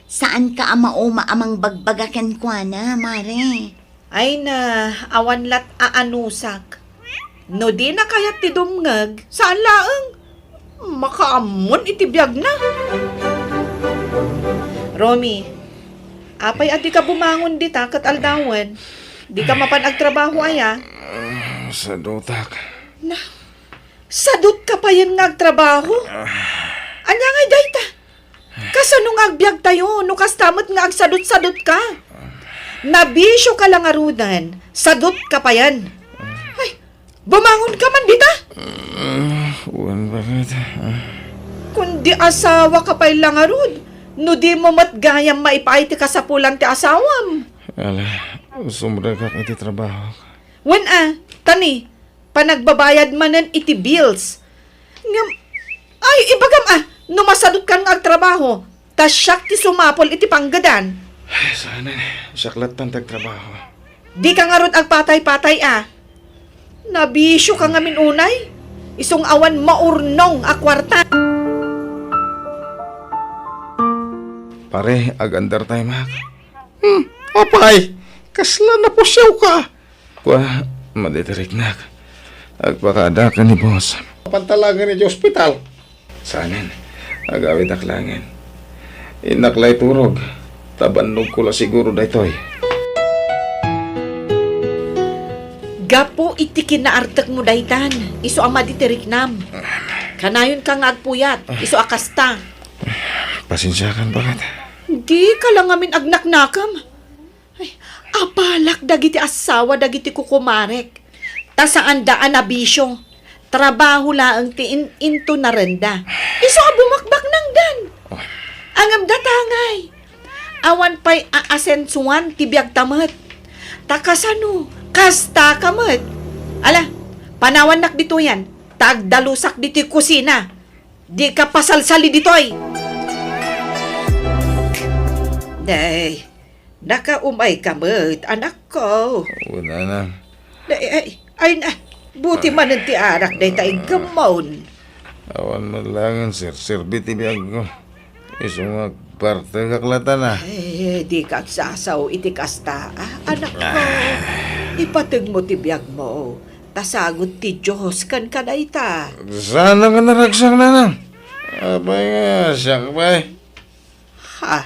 saan ka ama-oma amang bagbagakan kwa na, mare? Ay na, awan lat aanusak. No di na kayat ti dumngag, saan laeng? Makaamon itibiyag na. Romy, apay at di ka bumangon dita kat aldawan. Di ka mapanagtrabaho aya. Sa dotak. Na, sadot ka pa yan nagtrabaho? Anya nga dayta? Kasanong agbyag tayo, no kastamot nga agsadot-sadot ka. Nabisyo ka lang arudan, sadot ka pa yan. Ay, bumangon ka man dita? Uwan bakit? Kundi asawa ka pa lang arud, no di mo matgayang maipaiti ka sa pulang ti asawam. Ala, sumra ka iti trabaho. Wen tani, panagbabayad manan iti bills. Ngam, ay, ibagam numasadot ka nga agtrabaho, tas siyak ti sumapol iti panggadan. Ay, sana saklat tan tagtrabaho. Di ka nga ron agpatay-patay Nabisyo ka nga minunay. Isong awan maurnong akwarta. Pare, agandar tayo mak. Apay, kasla na po siyaw ka. Kwa, maditirik nak. Agpakada ka ni boss. Pantalagan ni hospital. Sanin, agawid aklangin. Inaklay turog. Tabanog ko la siguro daytoy. Gapo iti kinaartek mo daytan. Iso ang maditirik nam. Kanayon ka nga agpuyat. Iso akasta. Pasensya kan bakit? Di ka lang amin agnaknakam. Ay, apalak dagiti asawa dagiti kukumarek. Tasaan daan na bisyo. Trabaho laang tiin into narenda. Iso ang bumakbak nang dan. Angam datangay. Awan pa'y aasensuan tibiyag tamat. Takasano, kasta kamat. Ala, panawan nak dito yan. Tagdalusak dito kusina. Di ka pasalsali ditoy. Day, nakaumay kamat, anak ko. Wala na. Ay na, buti man ang tiarak day tayo gamon. Awan malangan sir bitibiyag ko. Isong magparte kaklata na. Di ka sasaw iti kasta, anak ko. Ipatag mo tibiyag mo. Tasagot ti Diyos kan kanayta. Sana ka naragsak na na. Abay nga, siyak ba? Ha?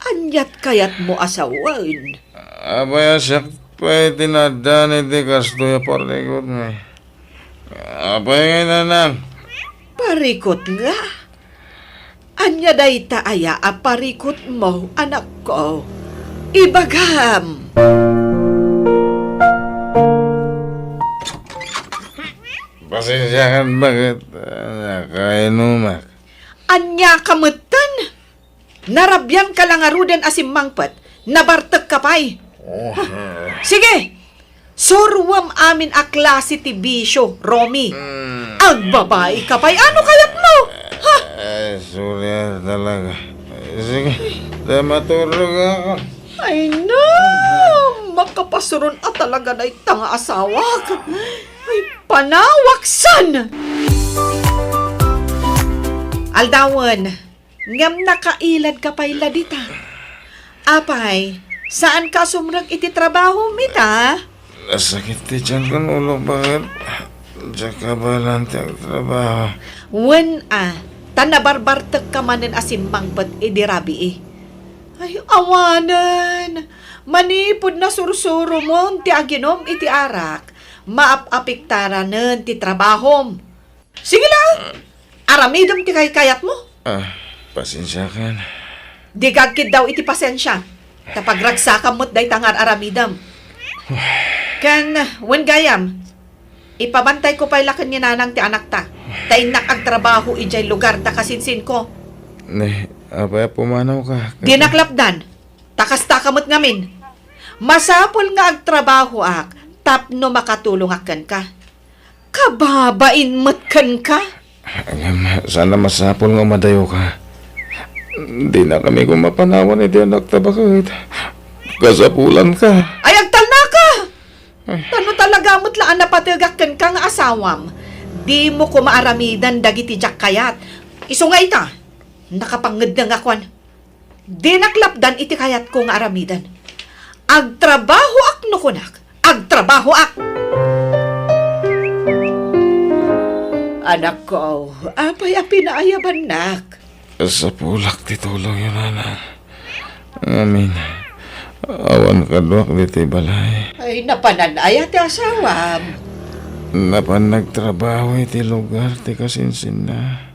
Anyat kayat mo asawan? Abay, siyak pa tinadaan iti kastoya parlikot nga. Abay nga nanang. Parikot nga. Anya day taaya aparikot mo, anak ko. Ibagam. Pasensya kan bakit nakainumak. Anya kamutan. Narabyan ka lang aruden asimangpat. Nabartag ka pa'y. Sige. Surwam amin a klase ti bisyo, Romy. Agbabae ka pa'y. Ano kayat mo? Ha? Ay, surya talaga. Sige, matulog ako. Ay no. Makapasuron at talaga na itang asawag. Ay, panawaksan. Aldawan, ngam nakailad ka pa'y ladita. Apay, saan ka sumrag iti trabaho, mita? Nasakit ti tiyan ko ulo bakit? Diyan ka ba lang ang trabaho? Wen tanabarbartag ka manen asimmangpat idirabi Ay, awanan. Manipod na sursuro mo ti aginom iti arak. Maap-apiktaranen ti trabahom. Sige lang. Aramidom ti kayat mo. Pasensya kan. Di gagkid daw iti pasensya. Kapag ragsakam mo't day tangar aramidam. Kan, wen gayam, ipabantay ko pa'y lakan ni nanang ti anak ta. Tainak ang trabaho ijay lugar ta kasinsin ko. Ne, abay pumanaw ka. Dinaklapdan, takas-takamot ngamin. Masapol nga ang trabaho tapno makatulong akan ka. Kababain matkan ka. Sana masapol nga madayo ka. Di na kami kumapanawan iti anak ta bakit. Kasapulan ka. Ay, agtal na ka! Tano talaga mo't laan na patigakan ka nga asawam. Di mo ko maaramidan dagiti jak kayat. Iso nga ita, nakapangad na nga kwan. Di naklapdan iti kayat ko nga aramidan. Agtrabaho ak no kunak. Agtrabaho ak! Anak ko, apay a pinaayaban nak. Kasapulak ti tulong yun, Nanang. Amin. Awan ka duwak diti balay. Ay, napananay ati asawam. Napan nagtrabaho iti lugar ti kasinsin na.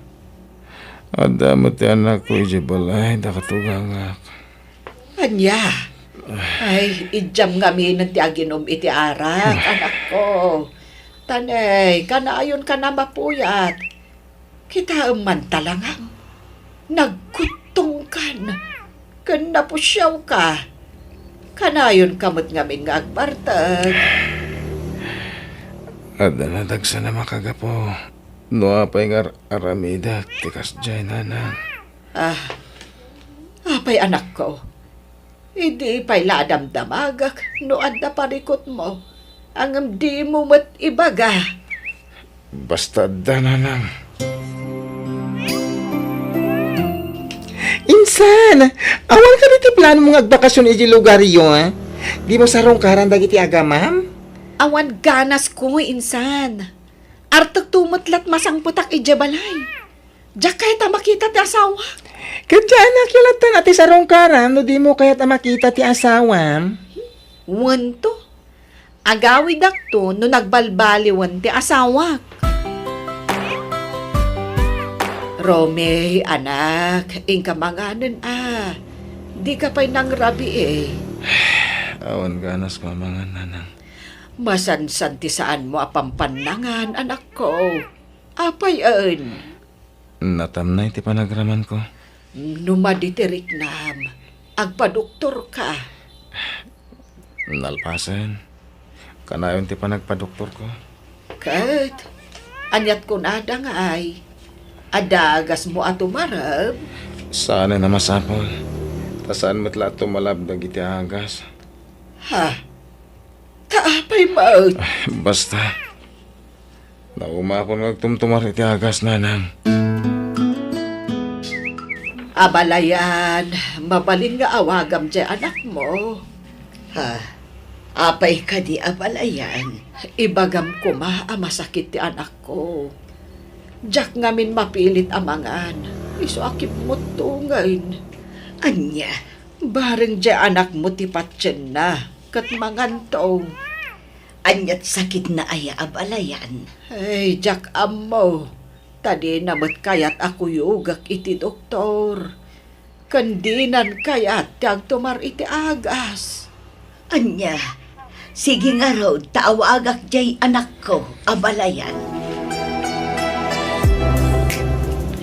Adamot ti anak ko iti balay da katugangak. Anya? Ay, idyam nga minan ti aginom iti arak, anak ko. Tanay, kanaayon ka na mapuyat. Kita man talangang. Nagkutong ka na. Kanapusyaw ka. Kanayon kamot ngamin nga agbartag. Adanadag sa na makagapo. No apay nga aramida tikas dyan, Nanang. Apay anak ko. Hindi pa'y ladamdamagak no adda parikot mo. Ang di mo mat ibaga. Basta da, Nanang. Insan, awan ka dito plano mong agbakasyon iti lugar iyo, ha? Di mo sarong karan dagiti agamam? Awan ganas ko, insan. Artag tumatlat masangputak ijabalay. Diyak kahit makita ti asawa. Kadya anak yalatan ati sarong karan, no di mo kaya't makita ti asawam? Wanto. Agawid akto no nagbalbaliwan ti asawa. Rome, anak, ingkamanganan di ka pa'y nang rabi eh. Awan ganas ko mga Nanang. Masansan ti saan mo apampanangan, anak ko. Apay an. Natamnay ti panagraman ko. Numaditirik nam. Agpadoktor ka. Nalpasan. Kanayon ti panagpadoktor ko. Kat, anyat ko nada nga ay. Adagas mo at umarab. Sana na masapol. Tasaan mo't lahat tumalab dagiti agas. Ha? Kaapay maut. Basta. Naumapon nagtumtumar iti agas, Nanang. Abalayan, mabalin nga awagam dyan anak mo. Ha? Apay ka di abalayan. Ibagam ko masakit ti anak ko. Diyak ngamin mapilit amangan. Iso akip mo tungain. Anya, bareng dyan anak mo ti patyan na. Kat mangantong. Anyat sakit na aya abalayan. Ay, Jack amo. Tadi namat kayat ako yugak iti doktor. Kandinan kayat tiyag tumar iti agas. Anya, sige nga raw, taawagak jay anak ko, abalayan.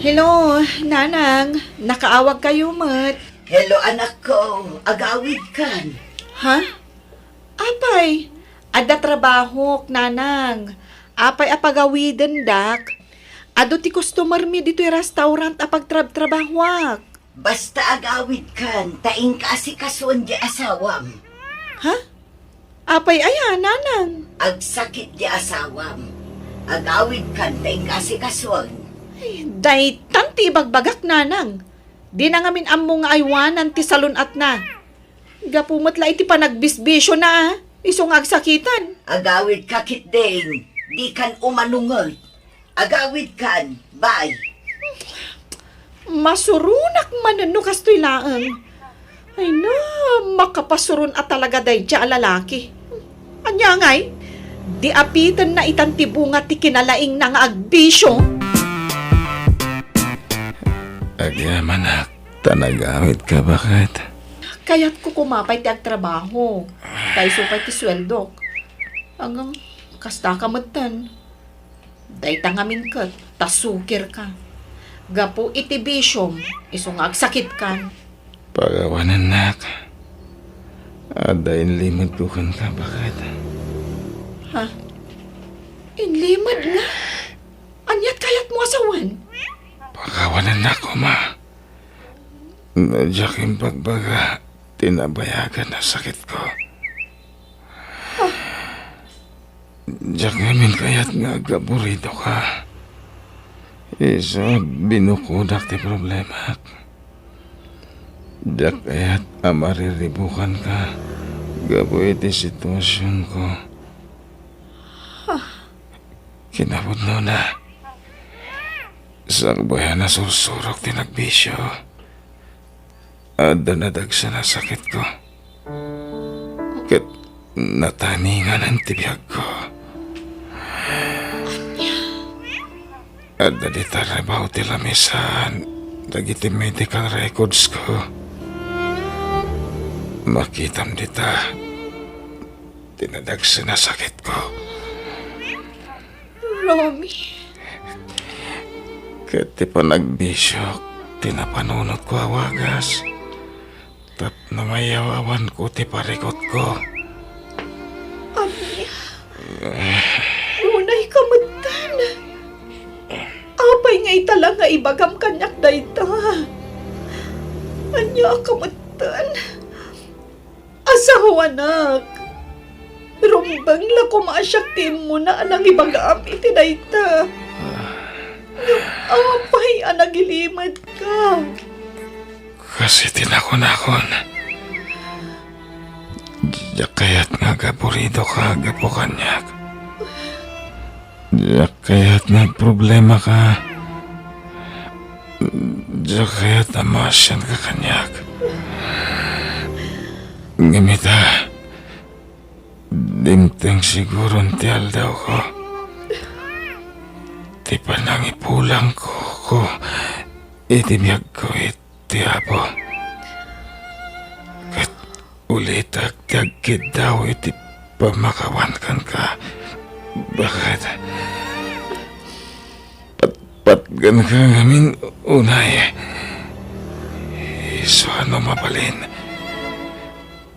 Hello, Nanang. Nakaawag kayo, mat. Hello anak ko, agawid kan. Ha? Apay, ada trabaho, Nanang. Apay apagawidan, dak. Ado ti customer mi dito'y restaurant apagtrabahwak. Basta agawid kan, taing kasikasuan di asawam. Ha? Apay aya, Nanang. Agsakit di asawam. Agawid kan, taing kasikasuan. Day tanti bagbagak, Nanang. Di na ngamin ammo nga aywanan ti salon at na. Gapumatla iti panagbisbisyo na, isong agsakitan. Agawid ka kitdeng, di kan umanungod. Agawid kan, bye. Masurunak man no kastoy laang. Ay na, makapasurun at talaga day dya lalaki. Anya ngay, di apitan na itantibunga ti kinalaing na nga agbisyo. Agyamanak, tanagamit ka bakit? Kaya't ko kumapay ti agtrabaho. Tay supay ti sweldo. Hanggang kasta ka matan. Day tangamin ka, tasukir ka. Gapo iti bisyom, isong agsakit kan. Pagawanan nak. Adain limod bukan ka bakit? Ha? Inlimad nga. Anyat kayat mo asawan. Pagawanan na ko, ma. Nadyak yung pagbaga. tinabayagan na sakit ko. Diyak ngamin kaya't nga gaburido ka. Isa binukudak ti problema. Diyak kaya't amariribukan ka. Gaboy ti sitwasyon ko. Kinabudno na. Sakbayan na sursurok ti nagbisyo. Ada na dagsa na sakit ko. Kat nataningan ang tibiyag ko. Ada di tarabaw ti lamisan. Dagiti medical records ko. Makitam dita. Tinadagsa na sakit ko. Romy, Kati pa nagbisyok, tinapanunot ko awagas. Tap na mayawawan ko ti parikot ko. Amiya. Unay kamutan. Apay nga itala nga ibagam kanyak dayta. Anya kamutan. Asawa anak. Rumbang la kumasyak tim mo na anang ibagam iti dayta. Apay anagilimad ka. Kasi tinakon-akon. Diyak kaya't nga gaburido ka, gapo kanyak. Diyak kaya't nga problema ka. Diyak kaya't amasyan ka kanyak. Ngamita, dimteng siguro tiyal daw ko. Ti pa nang ipulang ko, itibiyag ko iti apo. Kat ulit agtiyagkid daw iti pamakawan kan ka. Bakit? Patgan ka ngamin unay. Iso ano mabalin.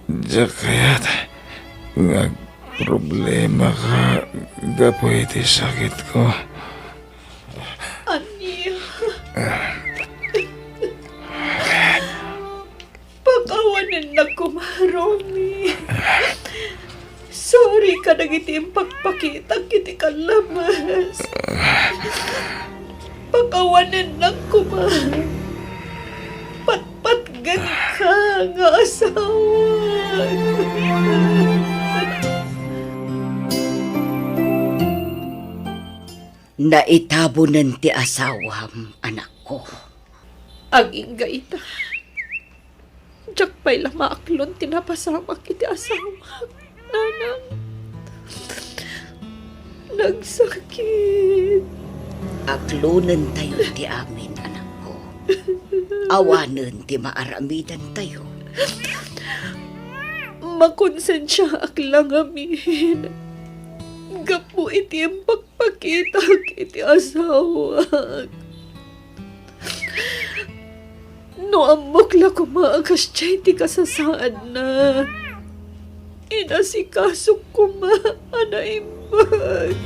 Diyak kaya't nga problema ka gapo iti sakit ko. Anya. Pagkawanan na kumaromi. Sorry ka nagiti pagpakita kiti kalamas. Pagkawanan na patpatgan ka nga asawa. Naitabunan ti asawam, anak ko. Aging gaita. Diyak pa'y lamaaklon tinapasama kiti asawa. Nanang. Nagsakit. Aklunan tayo ti amin, anak ko. Awanan ti maaramidan tayo. Makonsensya aklang amin. Gapu iti ang pagpakita kiti asawa. No amok la kumaagas siya iti kasasaan na. Inasikasok kuma anaimbag.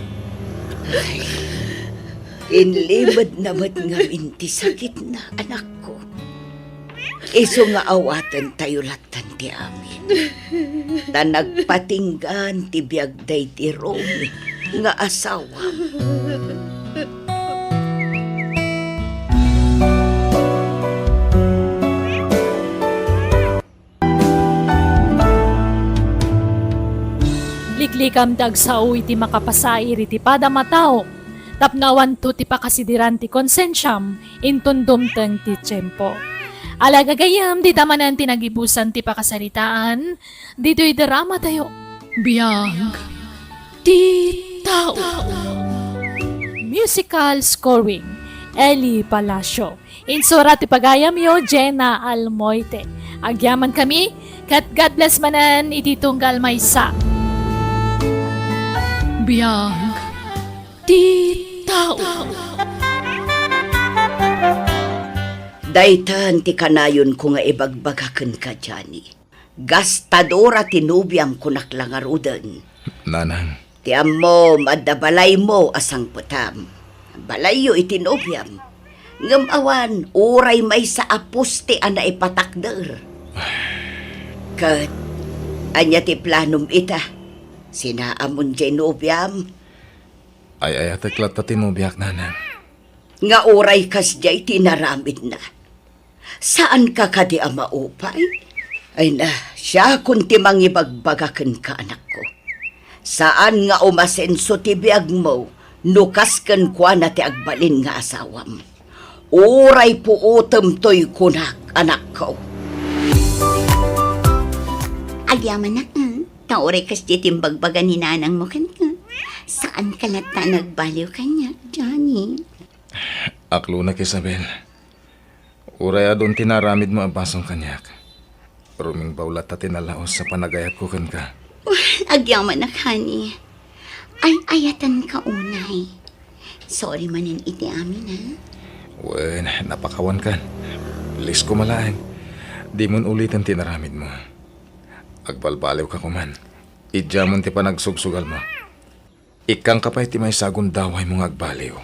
Inlimad naman nga minti sakit na, anak ko. Iso nga awatan tayo latan ti amin. Ta nagpatinggan ti biyagday ti Romy nga asawa. Liklikam dagsao iti makapasair iti pada matao. Tapnawan to ti pakasidiran ti konsensyam intundom teng ti tiyempo. Alagagayam di tamanan ti nagibusan ti pakasaritaan, dito'y drama tayo. Biyag ti tao. Musical scoring, Eli Palacio. Insura ti pagayam yo, Jenna Almoite. Agyaman kami, kat God bless manan iti tunggal maysa. Biyag ti tao. Daytan ti kanayon ko nga ibagbagaken ka, Johnny. Gastadora tinubyam ko naklangarudan. Nanang, Ti ammo madabalay mo asang putam. Balayo itinubyam. Ngam awan, uray may sa apos ti ana ipatakder. Kat, anya ti planom ita. Sinaamon jay nobyam. Ay ateklat ta tinubiak nanang. Nga oray kas jay tinaramid na. Saan ka kadi ama upay? Ay na, siya kunti mangibagbagakan ka anak ko. Saan nga umasenso ti biag mo, nukasken kwa na ti agbalin nga asawam. Uray po utem to'y kunak anak ko. Agyaman na, kauray kas di timbagbaga ni nanang mo kanya. Saan ka lata nagbaliw kanya, Johnny? Aklo na Isabel. Uray adon tinaramid mo abasong kanyak. Ruming bawlat ta tinalaos sa panagayat ko kan ka. Agyaman na, honey. Ay, ayatan ka unay. Sorry manin iti amin, ha? Wen, napakawan kan. Bilis ko malaeng. Di mon ulitin tinaramid mo. Agbalbaliw ka kuman. Idjamon ti panagsugsugal mo. Ikang kapay ti may sagun daway mong agbaliw.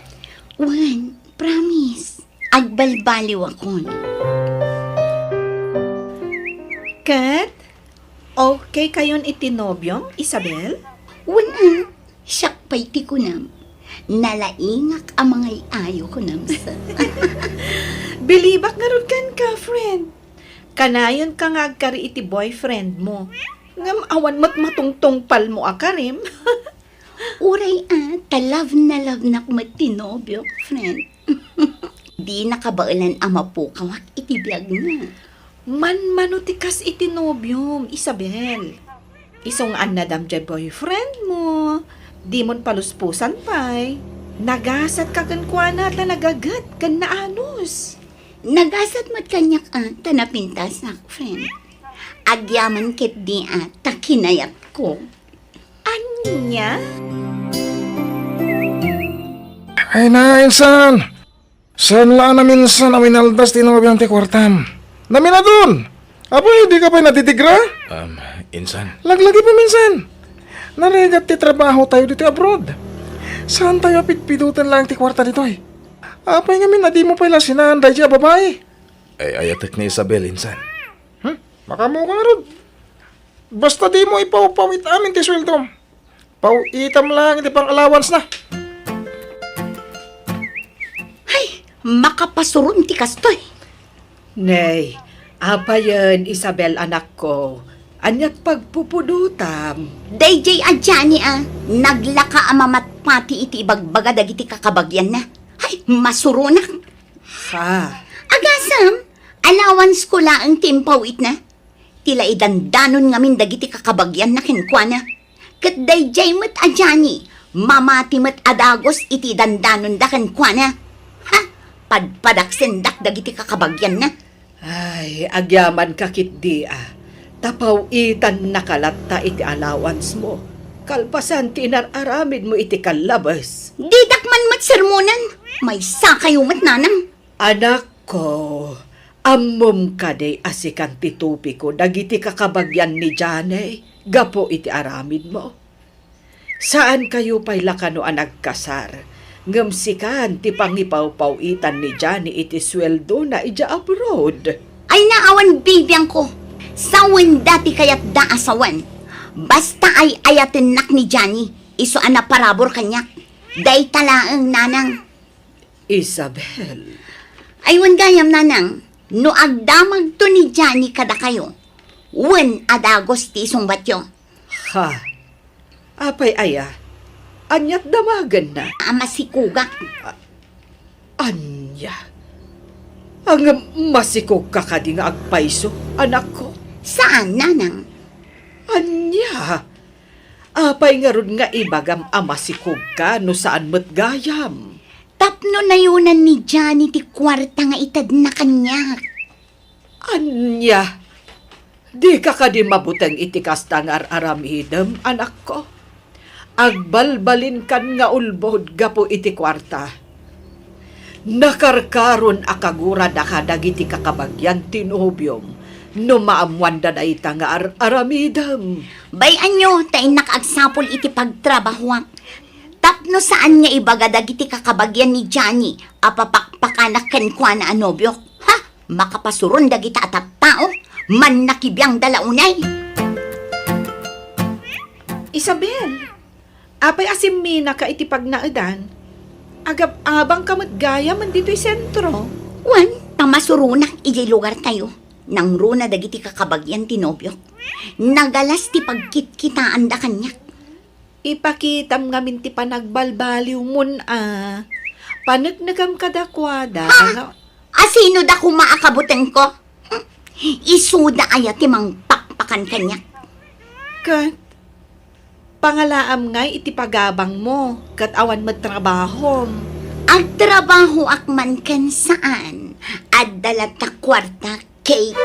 Wan, promise. Agbalbaliw ako. Kat, okay kayon itinobyong, Isabel? Wan, siyak pa'y ti ko nam. Nalaingak ang mga iayo ko nam sa. Bilibak nga ron kan ka, friend. Kanayon ka nga agkari iti boyfriend mo. Ngam awan mo't matungtong pal mo akarim. Uray talav na kumatinobyo, friend. Di nakabailan ang mapukawak itibiyag na. Manutikas itinobyong, Isabel. Isong anadam jay boyfriend mo. Di mon paluspusan pa'y. Nagasat ka kan kwa na nagagat kan naanos. Nagasat mat kanyak tanapintas na, friend. Agyaman kit di takinayat ko. Anya? Ay na, insan! Saan laan na minsan aminaldas tinobiyang ti kwartam? Namin na dun! Apoy, di ka pa natitigra? Insan? Laglagi pa minsan. Narigat ti trabaho tayo dito abroad. Saan tayo pitpidutan lang ti kwarta dito eh? Apay nga min, di mo pala sinanday siya babae. Ay ayatek ni Isabel, insan. Makamu ka nga ron. Basta di mo ipawpawit amin ti sweldo. Pawitam lang iti pang allowance na. Makapasurun ti kastoy. Nay, apa yan, Isabel anak ko? Anyat pagpupudutam. Dayjay adyani naglaka amamat pati iti ibagbaga dagiti kakabagyan na. Ay, masurunak. Ha? Agasam, allowance ko laang timpawit na. Tila idandanon ngamin dagiti kakabagyan na kinkwana. Kat dayjay mat adyani, mamati mat adagos iti dandanon da kinkwana. Ha? Padpadaksendak dagiti kakabagyan na. Ay, agyaman kakit di Tapaw itan nakalatta iti allowance mo. Kalpasan tinararamid mo iti kalabas. Didak man mat sermonan. May sakayo mat nanang. Anak ko, ammom ka day asikan titupi ko dagiti kakabagyan ni Janay. Gapo iti aramid mo. Saan kayo pa'y lakano nagkasar? Ngamsikan ti pangipaw-pawitan ni Johnny iti sweldo na ija abroad. Ay naawan bibiyang ko. Sawan dati kayat da asawan. Basta ay ayatin nak ni Johnny. Iso ana parabor kanyak. Day talaang nanang. Isabel. Ay wan gayam nanang. No agdamag to ni Johnny kada kayo. Wan adagos ti isong batyo. Ha? Apay aya? Anyat damagan na. Ama si Kugak. Anya? Ang masikog ka ka di nga agpaiso, anak ko. Saan nanang? Anya? Apay nga ron nga ibagam amasikog ka no saan mo't gayam. Tapno na yunan ni Johnny ti kwarta nga itad na kanya. Anya? Di ka ka di mabutang itikas tangar aramidem, anak ko. Agbalbalin kan nga ulbod gapo iti kwarta. Nakarkaron akagura da kadagiti kakabagyan tinubyom no maamwanda na ita nga aramidam. Bayan nyo, tayo nakaagsapol iti pagtrabahuak. Tapno saan nga ibaga dagiti kakabagyan ni Johnny, apapakpakanak ken kwa na anobyok. Ha? Makapasurun dagita at tao, Man nakibiyang dalaunay. Isabel, apay asimina ka iti pagnaadan. Agab-abang kamot gaya man dito'y sentro. Wan, tamasurunak iti lugar tayo. Nang runa dagiti kakabagyan tinobyok. Nagalas ti pagkitkitaan da kanyak. Ipakitam ngamin ti panagbalbaliw mun Panagnagam kadakwada. Asino da kumaakabutan ko? Isuda aya ti mang pakpakan kanyak. Kat, pangalaam ngay iti pagabang mo, kat awan matrabahom. Agtrabaho akman kan saan, at dalat ta kwarta cake.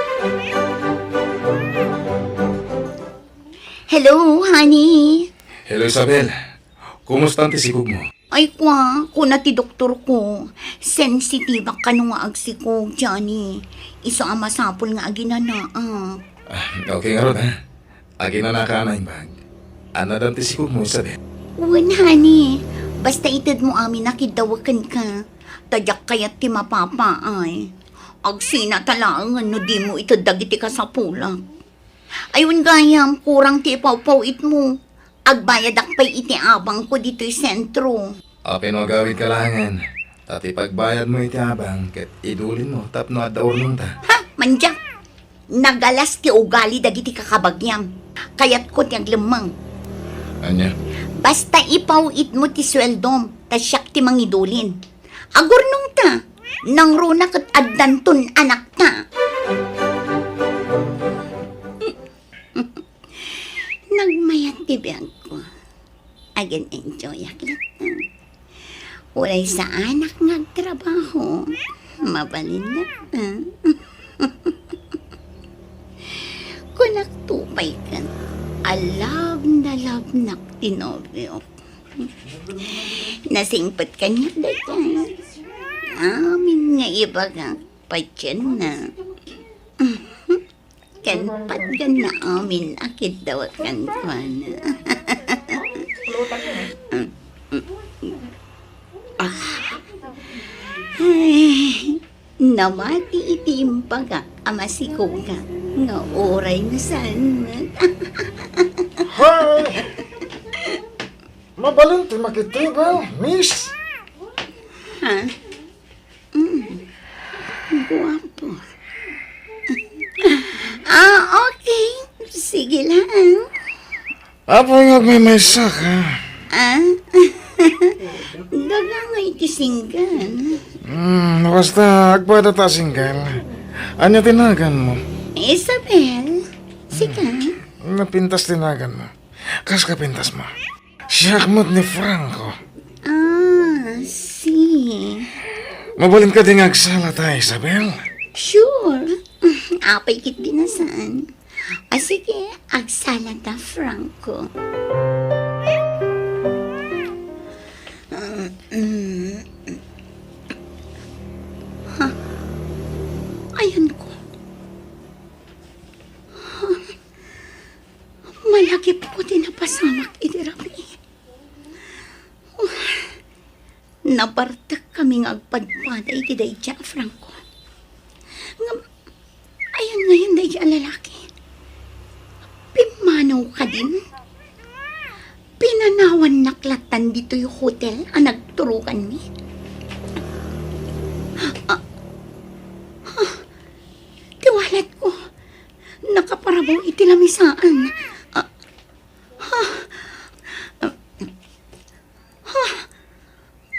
Hello, honey. Hello, Isabel. Kumusta ang tisikog mo? Ay kwa, kuna ti doktor ko. Sensitive ka nung agsikog, Johnny. Iso ang masapol nga aginanaak. Okay nga ron, ha? Agi na nakaana yung bag. Ano daw ang tisikog mo, Isabel? Wan, honey. Basta itid mo amin nakidawakan ka. Tadyak kayat ti mapapa ay. Agsina talangan no di mo itid dagiti ka sa pulak. Ayun gayam, kurang ti ipaw-pawit mo. Agbayad akpay iti abang ko dito'y sentro. Pinagawid ka langan. Tati pagbayad mo iti abang, kat idulin mo, tapno at daor nung ta. Ha, manjak. Nagalas ti ugali dagiti kakabagyam. Kayat ko ti aglemang. Anya? Basta ipawit mo ti sweldom, tasyak ti mangidulin. Agor nung ta, nang runa kat addanton anak ta. Nagmayat ti biyag ko. Again enjoy aklat na. Walay sa anak ngagtrabaho. Mabalin na ta. Kunak tupay ka. Alab na tinobyo. Nasingpat ka niya dyan. Amin nga iba ka patyan na. Kanpat ka na amin akit daw kan kwana. Ay, namati iti impaga amasiko ka. Nga oray na saan. Hi! Mabalin ti makitibal, miss. Ha? Guwapo. Okay. Sige lang. Apo nga may maysa ka. Dagangay tisinggan. Basta agpada ta singgal. Anya tinagan mo? Isabel, sika. Napintas tinagan mo. Kas ka pintas mo. Siyakmot ni Franco. Si. Mabalin ka din agsala tayo, Isabel. Sure. Apay kit binasaan. Sige, agsala ta, Franco. Ayan ko. Malaki po din napasamak itirapi. Napartak kaming agpadpada iti dayja, Franco. Ayan ngayon dayja lalaki. Pimanaw ka din. Pinanawan naklatan dito yung hotel ang nagturukan mi. Tiwalat ko. Nakaparabaw itilamisaan.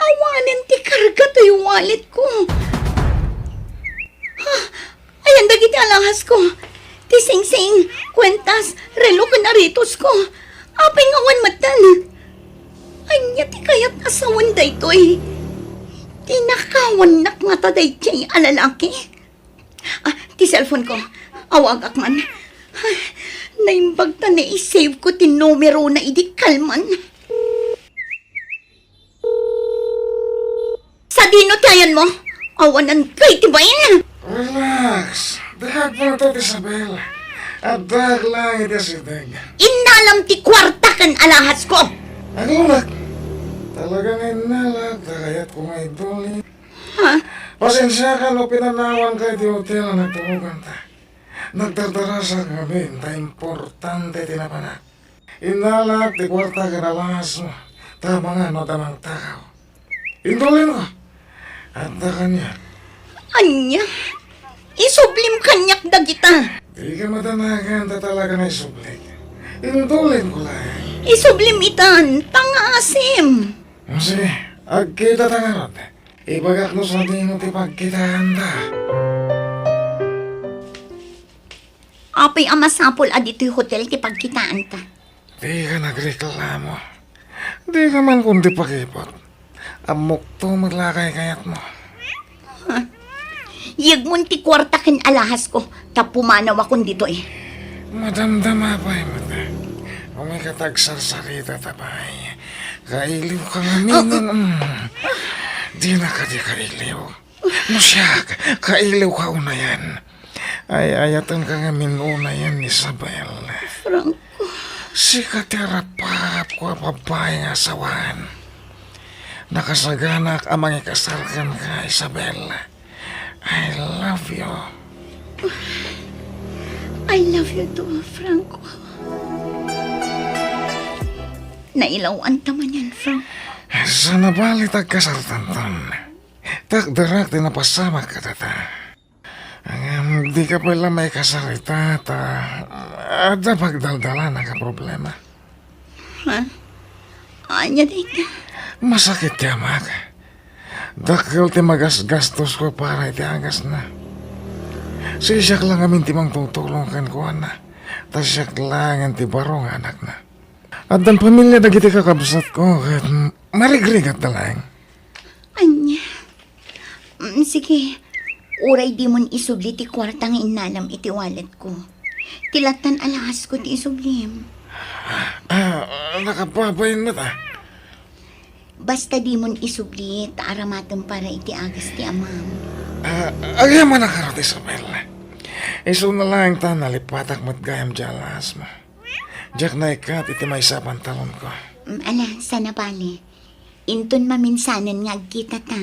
Awanan ti karga to yung wallet ko. Ayan dagiti alahas ko. Ti sing-sing, kwentas, relo kanaritos ko. Apay nga wan matan. Anya ti kayat asawan da ito eh. Tinakawan nak nga ta da iti alalaki. Ti cellphone ko. Awag akman. Naimbag ta na i-save ko ti numero na idi kalman. Sa dino tayan mo? Awanan kay tibayin. Relax. Dahag mo ito, Isabel. At dahag lang ito si Deg. Inalam ti kwarta kan alahas ko. Ano na? Talagang inalag. Kayat ko nga iduli. Ha? Pasensya ka no pinanawan kay di hotel na nagtumugan ta. Nagdardarasa kami, ta importante tinapana. Inalak di kwarta kanalas mo, tama nga no tamang takaw. Indulin mo, at da kanya, Anya, isublim kanyak dagita. di ka matanagan ta talaga na isublik. Indulin ko lang. Isublim itan, tanga-asim. Sige, agkita tangarot. Ibagak no sa dino ti pagkitaan ta. Apay amasapol adito'y hotel ti pagkitaan ta. Di ka nagreklamo. Di ka man kundi pakipot. Amok to maglakay kayat mo. Yagmun ti kwarta kin alahas ko, tapumanaw akong dito eh. Madamdama pa yung mata. Kung may katagsar-sarita tabay. Kailiw ka nga minang. Di na ka di kailiw. No siya, kailiw ka una yan. Ay ayatan ka nga minuna yan, Isabel. Franco. Si katerapap ko babae nga asawan. Nakasaganak amang ikasalkan ka, Isabel. I love you. I love you too, Franco. Nailawan taman yan, Franco. Sa nabalit ang kasaltanton. Takdarak din napasama ka tata. Di ka pala may kasalita ta. Ada pagdaldala na ka problema. Ha? Anya dito. Masakit ya, Mak. Dakil ti magas-gastos ko para iti agas na. Siyak lang amin ti mang tutulong kan ko na. Tas siyak lang ang ti barong anak na. At ang pamilya na giti kakabsat ko at marigrigat na lang. Anya. Sige. Uray di mon isubli ti kwartang inalam iti wallet ko. Tilatan alahas ko ti isublim. Nakapapayin mo ta. Basta di mon isubli, taaramatan para iti agas ti amam. Agay mo nakarot, Isabel. Iso na lang ta nalipatak mo't gayam jalas mo. Diyak na ikat iti may sa pantalon ko. Ala, sana bali. Inton maminsanan nga agkita ta.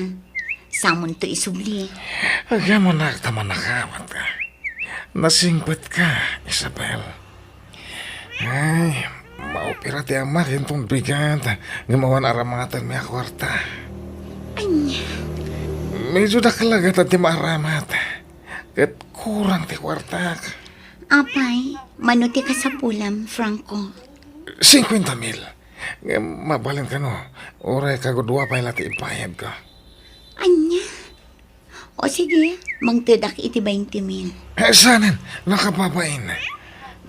Samon to isubli. Agay mo na taman nakawat ka. Nasingpet ka, Isabel. Ay, maupira ti ama kintong bigat. Gumawan aramatan mi akwarta. Anya. Medyo nakalagat at ti maaramat. Kat kurang ti kwarta. Apay, manuti ka sa pulam, Franco. 50,000. Mabalin ka no. Oray kagudwa pa ilati ipayad ko. Anya. O sige, mangtedak iti 20,000. Sanan, nakapapain.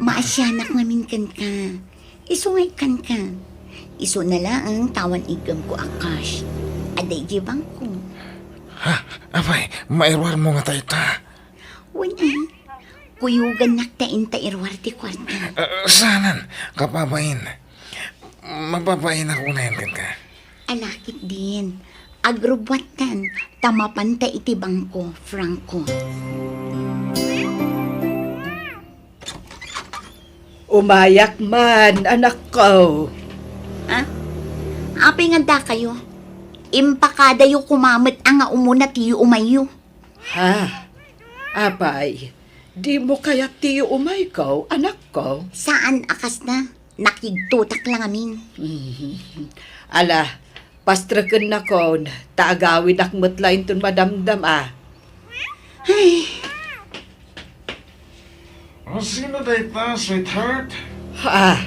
Maasyanak namin kan ka. Isungay kan ka. Iso na lang ang tawan igam ko akash. Aday jibang ko. Ha? Apay, mairwar mo nga tayo ta. Wala. Kuyugan naktain ta irwar ti kwarta. Sanan, kapapain. Mapapain ako na yan ka. Alakit din. Agrobwatan. Tamapan ta iti bangko, Franco. Umayak man, anak ko. Ha? Apay nga da kayo. Impakadayo kumamit ang nga umuna tiyo umayo. Ha? Apay, di mo kaya tiyo umay ko, anak ko? Saan akas na? Nakigtutak lang amin. Ala, pastraken na kon, taagawin akmat lain tun madamdam ah. O sino tayo ta, sweetheart? Ha?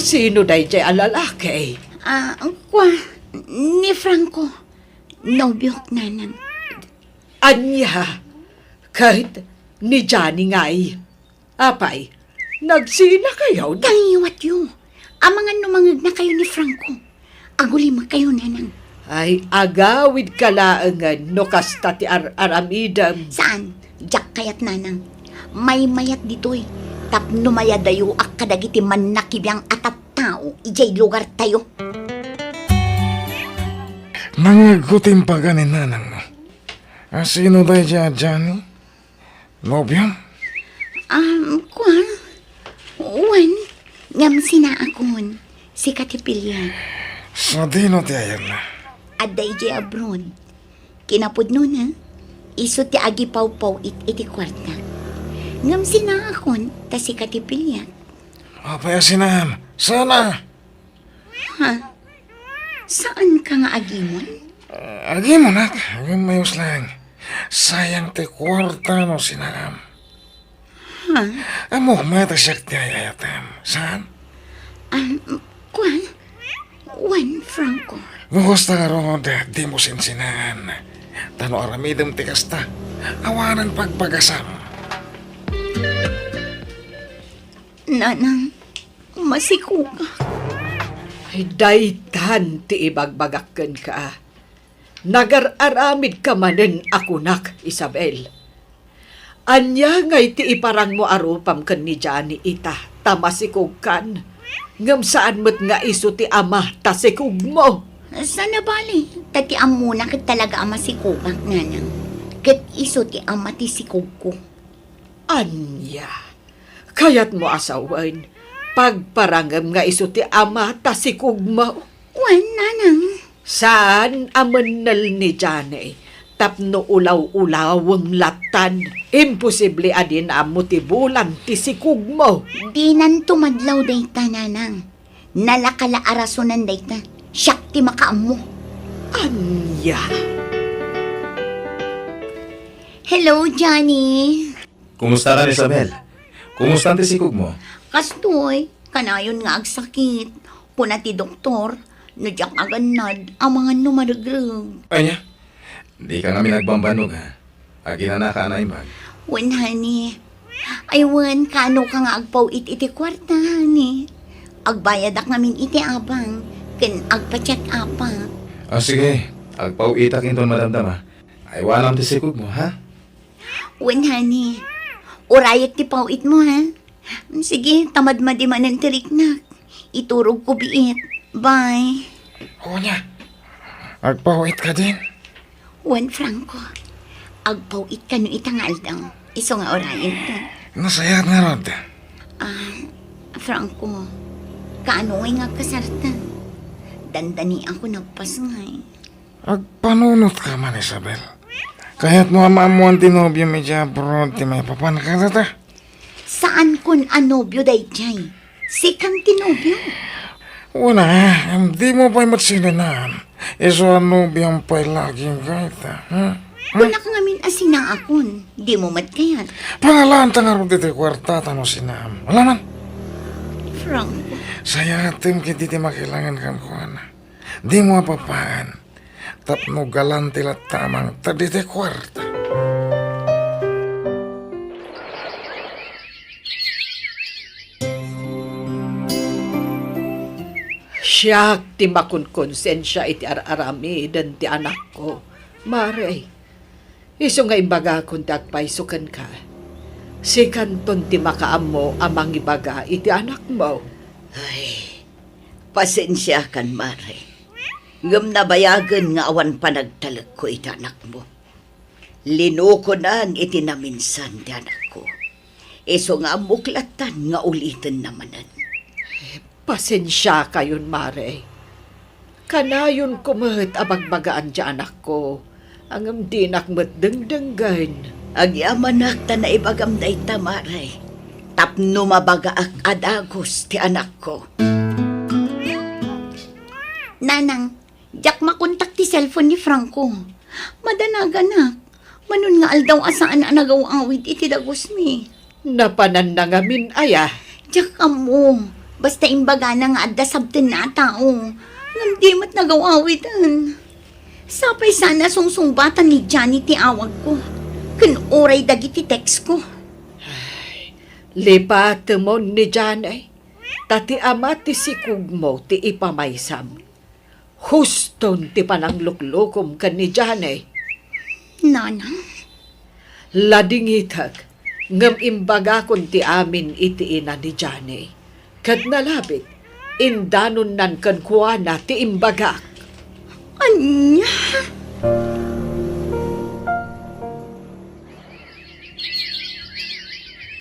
Sino day jay alalaki? Kwa, ni Franco. Nobyok nanang. Anya, kahit ni Johnny ngay. Apay, nagsina kayo na. Tangiwat yun. Ang mga numangag na kayo ni Franco. Agulima kayo nanang. Ay, agawid kalaangan no kasta ti aramidam. Saan? Diyak kayat nanang. May mayat dito'y. Tapno mayadayo ak kadagiti man nakibiyang atat tao. Ijay lugar tayo. Nangagutin pa ganin nanang mo. Sino tayo dyan, Johnny? Nobyo? Kwa? Uwan. Ngam sina akon. Si Katipilya. Sa dino ti ayan na. Aday di abroad. Kinapod nun ha. Iso ti agi paw-paw iti kwarta. Ngam sinakon, ta si katipilyan. Apaya sinam, sana. Ha? Saan ka nga agimon? Agi mo nak, agim mayos lang. Sayang te kwarta no sinam. Ha? Amo, mata siyak ti ayatam. Saan? Kwan? Juan Franco. Gusto ka ron, di mo sinsinan. Tano aramidem ti kasta. Awanan pagpagasam. Nanang, masiko ka. Ay, daytan ti ibagbagakken ka. Nagararamid ka manen akunak, Isabel. Anya ngay ti iparang mo arupam ken ni Johnny ita, tamasikog kan. Ngam saan mo't nga iso ti ama, tasikog mo. Sana bali, tati amo na kit talaga ama si Kubak, nanang. Kit iso ti ama ti si ko. Anya, kayat mo asawan, pagparangam nga iso ti ama, tasikog mo. Wan, nanang. Saan amanal ni Johnny? Tapno ulaw-ulawang latan. Imposible adin amo ti bulan ti sikog mo. Di nan tumadlaw dayta, nanang. Nalakala arasonan dayta. Siyak ti makaamo. Anya. Hello, Johnny. Kumusta ka, Isabel? Kumusta ang tisikog mo? Kastoy, kanayon nga agsakit. Puna ti doktor, nadyak aganad ang mga numaragrag. Ay niya, di ka namin nagbambanog ha. Agi na naka na imbag. Wan, honey. Ay, wan, kano ka nga agpaw iti kwarta, honey. Agbayad ak namin iti abang. Ken agpa-check apa. Sige, agpauitak inton madamdam ha. Ay wanam tisikog mo ha. Wan, honey. Urayat ti pawit mo, ha? Sige, tamad madiman ng tirik na. Iturog ko biit. Bye. O niya, agpawit ka din. Wan, Franco. Agpawit ka no itang aldang. Iso nga orayat to. Nasayat na rod. Franco, kaano ngay nga kasarta? Dandani ako nagpasngay. Agpanunot ka man, Isabel. Kaya't mo mo ang tinobyo medya abroad, ti may papan ka na ta. Saan kun anobyo dayjay? Sikang tinobyo. Una, hindi mo pa'y matsilinan. Iso anobyo ang pa'y laging gaita. Kuna ka ngamin asina akon. Di mo matkayat. Pangalaan ta nga rin dito kwarta tano sinam. Wala man. Franco. Saya atim kiti ti makilangan kan kuana. Di mo apapaan. Tapno galanti lat tamang tadi ti kwarta. Siyak ti makunkonsensya iti ararami dan ti anak ko. Mare, iso nga imbaga kung ti agpaisukan ka. Si kanton ti makaamo amang ibaga iti anak mo. Ay, pasensya kan, Mare. Ngam nabayagan nga awan pa nagtalag ko iti anak mo. Linuko na ang itinaminsan ti anak ko. Iso nga muklatan nga ulitin namanan. Pasensya kayon, Mare. Kanayon kumahat abagbagaan di anak ko. Ang dinak mat dengdenggan. Agyamanak ta na ibagam da ita, Mare. Tapno mabagaak adagos ti anak ko. Nanang, jak makontak ti cellphone ni Franco. Madanaga Manon nga aldaw asaan na nagawawid iti dagos mi. Napanan na nga min aya. Jak amo. Basta imbaga na nga adda sabten na tao. Ngam di mat nagawawidan. Sapay sana sungsungbatan ni Johnny ti awag ko. Kinuray dagiti text ko. Lipat mo ni Janay. Tati ama ti sikug mo ti ipamaysam. Huston ti panangluklukom kan ni Janay. Nanang, Ladingitag, ngam imbaga kun ti amin iti ina ni Janay. Kat nalabit, indanon nan kan kuwana ti imbagak. anya?